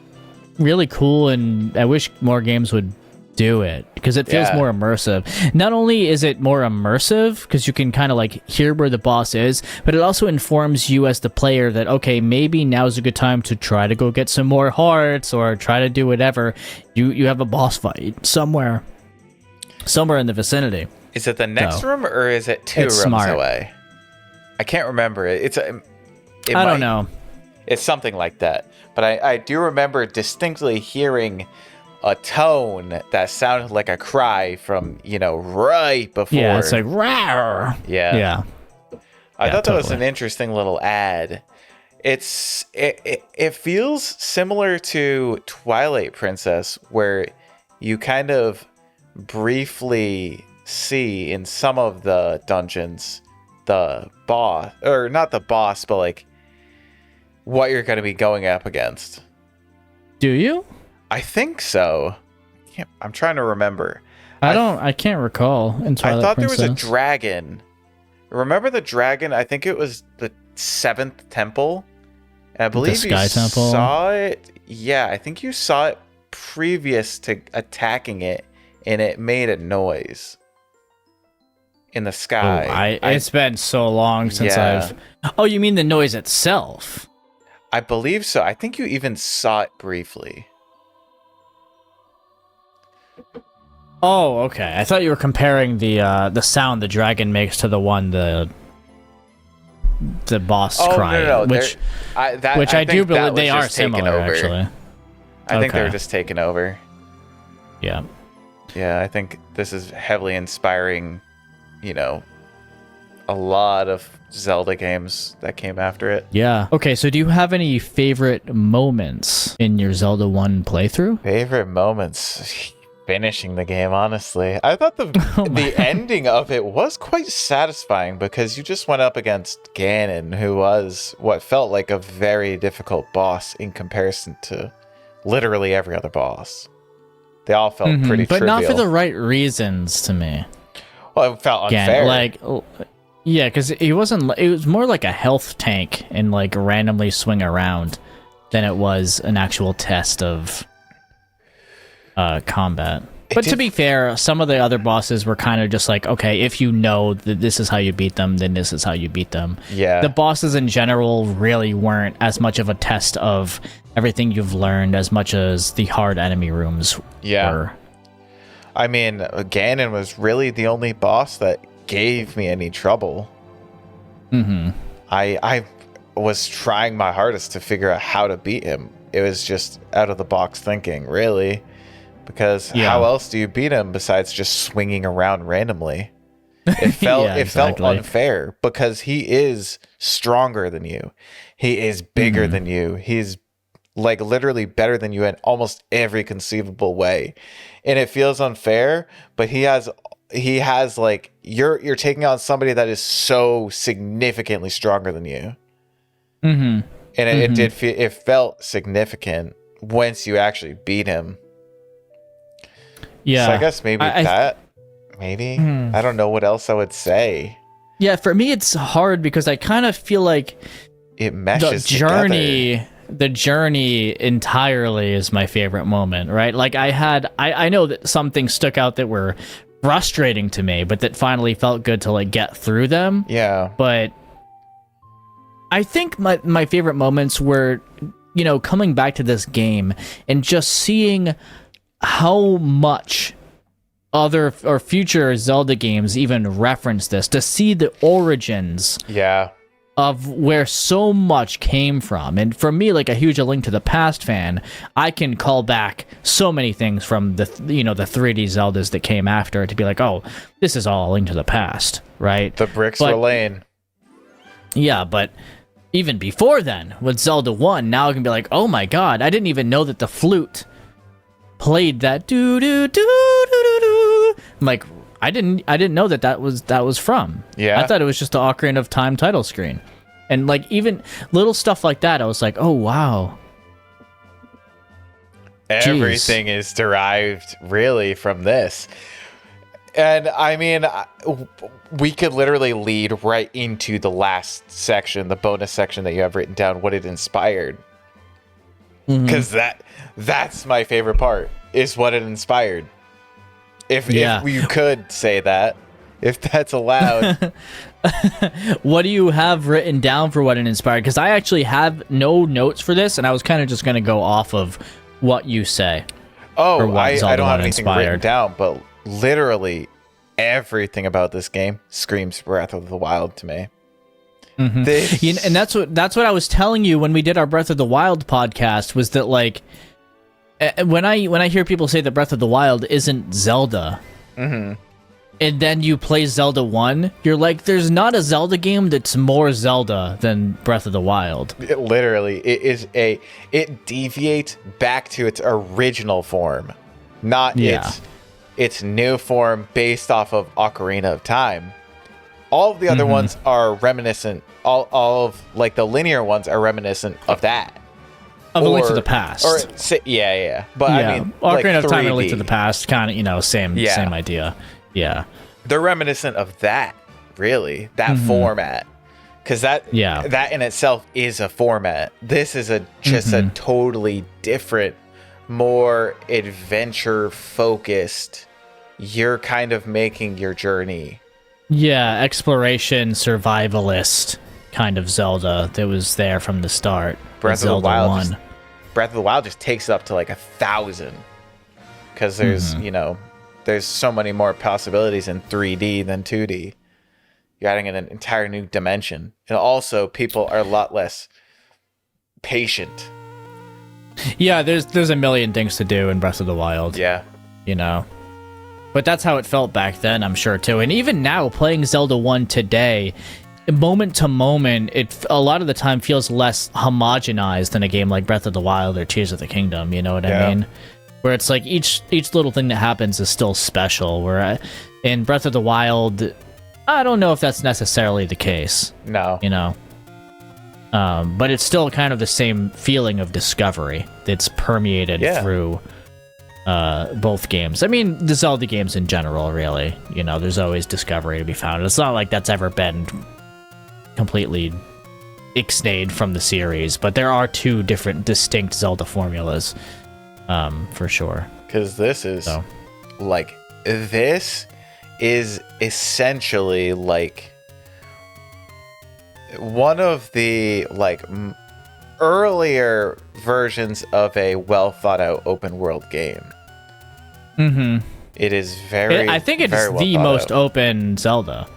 really cool, and I wish more games would do it because it feels more immersive. Not only is it more immersive because you can kind of like hear where the boss is, but it also informs you as the player that, okay, maybe now's a good time to try to go get some more hearts or try to do whatever. You have a boss fight somewhere in the vicinity. Is it the next room or is it two rooms away? I can't remember. I don't know. It's something like that. But I do remember distinctly hearing a tone that sounded like a cry from, right before. Yeah, it's like, rawr. Yeah. I thought that was an interesting little ad. It feels similar to Twilight Princess, where you kind of briefly see in some of the dungeons the boss, or not the boss, but like what you're going to be going up against. Do you? I think so. I'm trying to remember. I can't recall in Twilight I thought Princess. There was a dragon. Remember the dragon? I think it was the 7th temple. And I believe the Sky Temple. Saw it. Yeah, I think you saw it previous to attacking it, and it made a noise in the sky. It's been so long since I've... Oh, you mean the noise itself? I believe so. I think you even saw it briefly. Oh, okay. I thought you were comparing the sound the dragon makes to the one the boss cry. No. Which I do believe they are similar, actually. I think they were just taken over. Yeah. Yeah, I think this is heavily inspiring, a lot of Zelda games that came after it. Yeah. Okay, so do you have any favorite moments in your Zelda 1 playthrough? Favorite moments? Finishing the game, honestly. I thought the ending of it was quite satisfying because you just went up against Ganon, who was what felt like a very difficult boss in comparison to literally every other boss. They all felt pretty trivial. But not for the right reasons to me. Well, it felt unfair. Yeah, because it was more like a health tank and like randomly swing around than it was an actual test of combat. But to be fair, some of the other bosses were kind of just like, okay, if you know that this is how you beat them, then this is how you beat them. Yeah. The bosses in general really weren't as much of a test of everything you've learned as much as the hard enemy rooms were. I mean, Ganon was really the only boss that gave me any trouble. I was trying my hardest to figure out how to beat him. It was just out of the box thinking, really. Because how else do you beat him besides just swinging around randomly? It felt unfair because he is stronger than you. He is bigger than you. He's like literally better than you in almost every conceivable way. And it feels unfair, but he has like you're taking on somebody that is so significantly stronger than you. And it felt significant once you actually beat him. Yeah. So I guess maybe I don't know what else I would say. Yeah, for me it's hard because I kind of feel like it meshes together. The journey entirely is my favorite moment, right? Like I know that some things stuck out that were frustrating to me, but that finally felt good to like get through them. Yeah. But I think my favorite moments were, coming back to this game and just seeing how much other or future Zelda games even reference this, to see the origins of where so much came from. And for me, like a huge A Link to the Past fan, I can call back so many things from the 3D Zeldas that came after to be like, oh, this is all A Link to the Past, right? The bricks were laying. Yeah, but even before then with Zelda 1, now I can be like, oh my god, I didn't even know that the flute played that do do do do do do. I'm like, I didn't know that was from. Yeah. I thought it was just the Ocarina of Time title screen. And like even little stuff like that, I was like, oh wow. Everything is derived really from this. And I mean, we could literally lead right into the last section, the bonus section that you have written down, what it inspired. Because that's my favorite part, is what it inspired. If you could say that, if that's allowed. What do you have written down for what it inspired? Because I actually have no notes for this, and I was kind of just going to go off of what you say. Oh, I don't have anything written down, but literally everything about this game screams Breath of the Wild to me. And that's what I was telling you when we did our Breath of the Wild podcast, was that like when I hear people say that Breath of the Wild isn't Zelda, and then you play Zelda 1, you're like, there's not a Zelda game that's more Zelda than Breath of the Wild. It deviates back to its original form, not its new form based off of Ocarina of Time. All of the other ones are reminiscent. All of like the linear ones are reminiscent of that. Of A Link to the Past. But I mean, Ocarina of Time and A 3D. Link to the Past, kind of, same idea. Yeah. They're reminiscent of that, really, that format. Because that in itself is a format. This is just a totally different, more adventure-focused, you're kind of making your journey. Yeah, exploration, survivalist kind of Zelda that was there from the start. Breath of the Zelda Wild 1. Breath of the Wild just takes it up to like 1,000. Because there's, there's so many more possibilities in 3D than 2D. You're adding an entire new dimension. And also, people are a lot less patient. Yeah, there's a million things to do in Breath of the Wild. Yeah. But that's how it felt back then, I'm sure, too. And even now, playing Zelda 1 today, moment to moment, it a lot of the time feels less homogenized than a game like Breath of the Wild or Tears of the Kingdom, you know what I mean? Where it's like each little thing that happens is still special. Where in Breath of the Wild, I don't know if that's necessarily the case. No. But it's still kind of the same feeling of discovery that's permeated through both games. I mean, the Zelda games in general, really. There's always discovery to be found. It's not like that's ever been completely ixnayed from the series, but there are two different distinct Zelda formulas, for sure. Because this is essentially like one of the earlier versions of a well thought out open world game. It is I think it's the most open Zelda.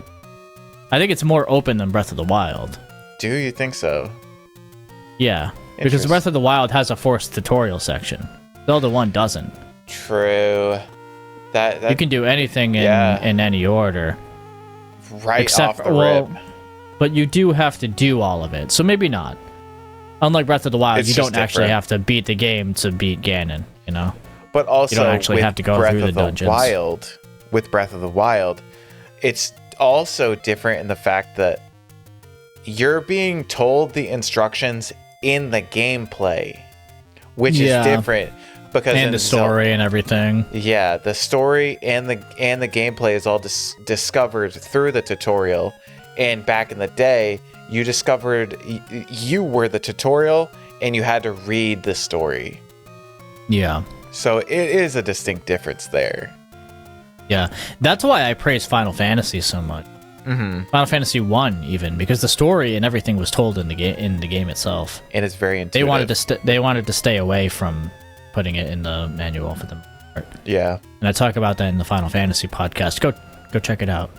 I think it's more open than Breath of the Wild. Do you think so? Yeah, because Breath of the Wild has a forced tutorial section. Zelda 1 doesn't. True. That you can do anything in any order. Right off the rip. But you do have to do all of it, so maybe not. Unlike Breath of the Wild, you don't actually have to beat the game to beat Ganon, But also, you don't actually have to go through the dungeons. With Breath of the Wild, it's also different in the fact that you're being told the instructions in the gameplay, which is different because and the story and everything. Yeah, the story and the gameplay is all discovered through the tutorial. And back in the day, you discovered you were the tutorial and you had to read the story. Yeah. So it is a distinct difference there. Yeah, that's why I praise Final Fantasy so much. Final Fantasy 1 even, because the story and everything was told in the game itself. And it's very intuitive. They wanted to stay away from putting it in the manual for the most part. Yeah. And I talk about that in the Final Fantasy podcast. Go check it out.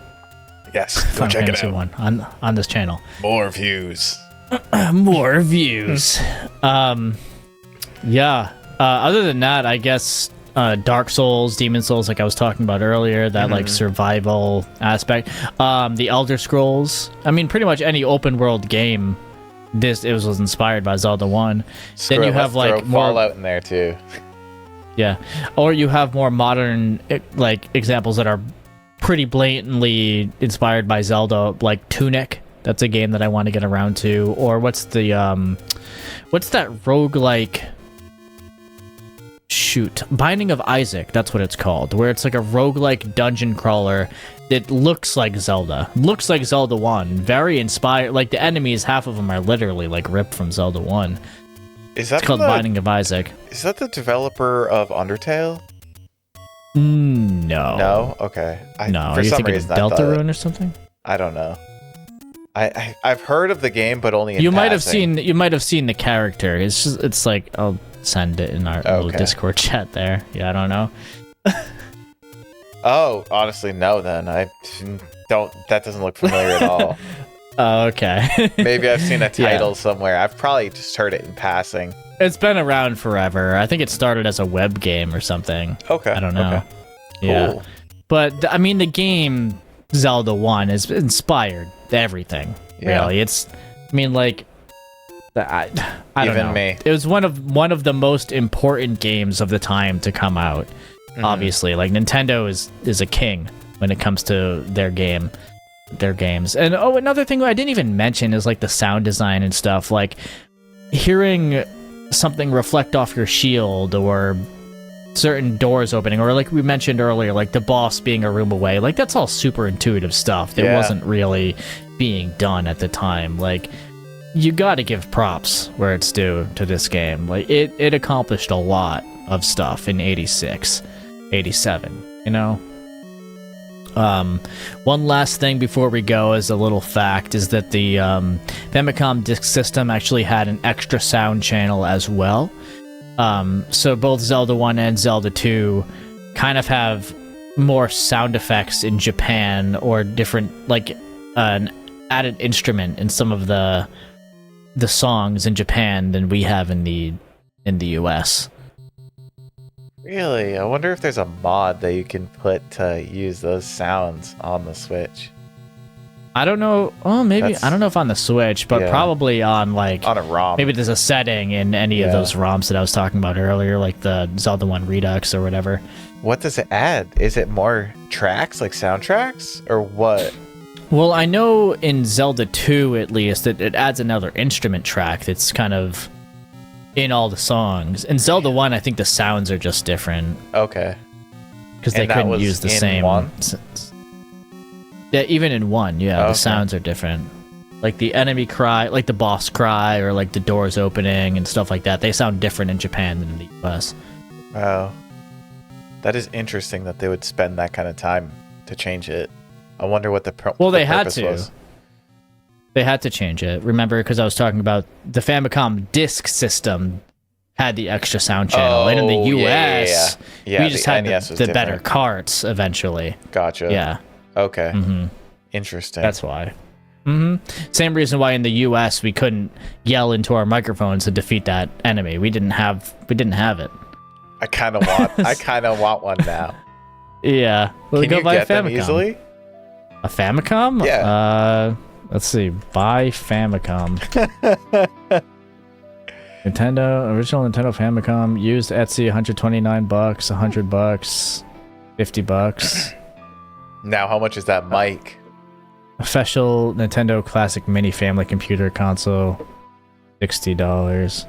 Yes, go check it out. 1 on this channel. More views. More views. Yeah. Other than that, I guess Dark Souls, Demon Souls, like I was talking about earlier, that like survival aspect. The Elder Scrolls. I mean, pretty much any open world game it was inspired by Zelda 1. Screw then you it, have let's like throw more Fallout in there too. Yeah, or you have more modern like examples that are pretty blatantly inspired by Zelda, like Tunic. That's a game that I want to get around to. Or what's that roguelike? Shoot, Binding of Isaac. That's what it's called. Where it's like a roguelike dungeon crawler that looks like Zelda. Looks like Zelda 1. Very inspired. Like the enemies, half of them are literally like ripped from Zelda 1. Is that it's called Binding of Isaac. Is that the developer of Undertale? No. No? Okay. No. For Are you some thinking reason, of Deltarune or something? I don't know. I've heard of the game, but only in you might passing. have seen the character. It's like I'll send it in our little Discord chat there. Yeah, I don't know. Oh, honestly, no. Then I don't. That doesn't look familiar at all. Oh, okay. Maybe I've seen a title somewhere. I've probably just heard it in passing. It's been around forever. I think it started as a web game or something. Okay. I don't know. Okay. Yeah. Cool. But I mean, the game Zelda 1 has inspired everything. Yeah. Really, it's. I mean, like, I don't Even know. me. It was one of the most important games of the time to come out. Mm-hmm. Obviously, like Nintendo is a king when it comes to their games. And another thing I didn't even mention is like the sound design and stuff. Like hearing something reflect off your shield, or certain doors opening, or like we mentioned earlier, like the boss being a room away. Like that's all super intuitive stuff that wasn't really being done at the time. Like you got to give props where it's due to this game. Like it accomplished a lot of stuff in 86, 87, you know? One last thing before we go as a little fact is that the Famicom Disk System actually had an extra sound channel as well. So both Zelda 1 and Zelda 2 kind of have more sound effects in Japan, or different, like an added instrument in some of the songs in Japan than we have in the US. Really? I wonder if there's a mod that you can put to use those sounds on the Switch. I don't know. Oh, maybe. I don't know if on the Switch, but probably on like on a ROM. Maybe there's a setting in any of those ROMs that I was talking about earlier, like the Zelda 1 Redux or whatever. What does it add? Is it more tracks, like soundtracks, or what? Well, I know in Zelda 2, at least, it adds another instrument track that's kind of in all the songs. In Zelda 1, I think the sounds are just different. Okay. Because they couldn't use the same. Yeah, even in 1, the sounds are different. Like the enemy cry, like the boss cry, or like the doors opening and stuff like that. They sound different in Japan than in the US. Wow. That is interesting that they would spend that kind of time to change it. I wonder what the purpose was. They had to. They had to change it. Remember, because I was talking about the Famicom Disk System had the extra sound channel. And in the US, we just had the better carts eventually. Gotcha. Yeah. Okay. Interesting. That's why. Same reason why in the US we couldn't yell into our microphones to defeat that enemy. We didn't have it. I kind of want one now. Yeah. Well, Can you get them easily? A Famicom? Yeah. Let's see. Buy Famicom. Original Nintendo Famicom, used Etsy, $129, $100, $50. Now, how much is that mic? Official Nintendo Classic Mini Family Computer Console, $60.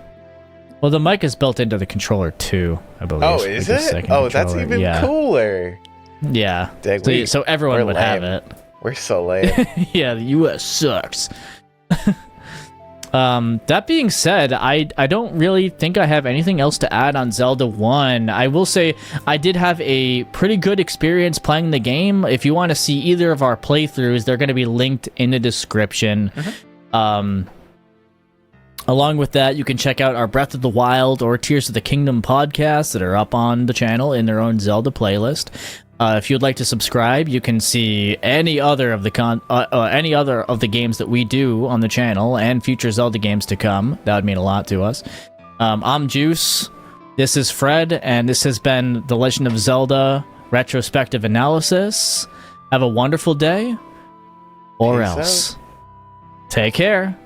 Well, the mic is built into the controller too, I believe. Oh, is it? Oh, that's even cooler. Yeah. Dang, so everyone would have it. We're so lame. Yeah, the US sucks. That being said, I don't really think I have anything else to add on Zelda 1. I will say I did have a pretty good experience playing the game. If you want to see either of our playthroughs, they're going to be linked in the description. Along with that, you can check out our Breath of the Wild or Tears of the Kingdom podcasts that are up on the channel in their own Zelda playlist. If you'd like to subscribe, you can see any other of the games that we do on the channel and future Zelda games to come. That would mean a lot to us. I'm Juice. This is Fred, and this has been The Legend of Zelda Retrospective Analysis. Have a wonderful day, or else. Take care.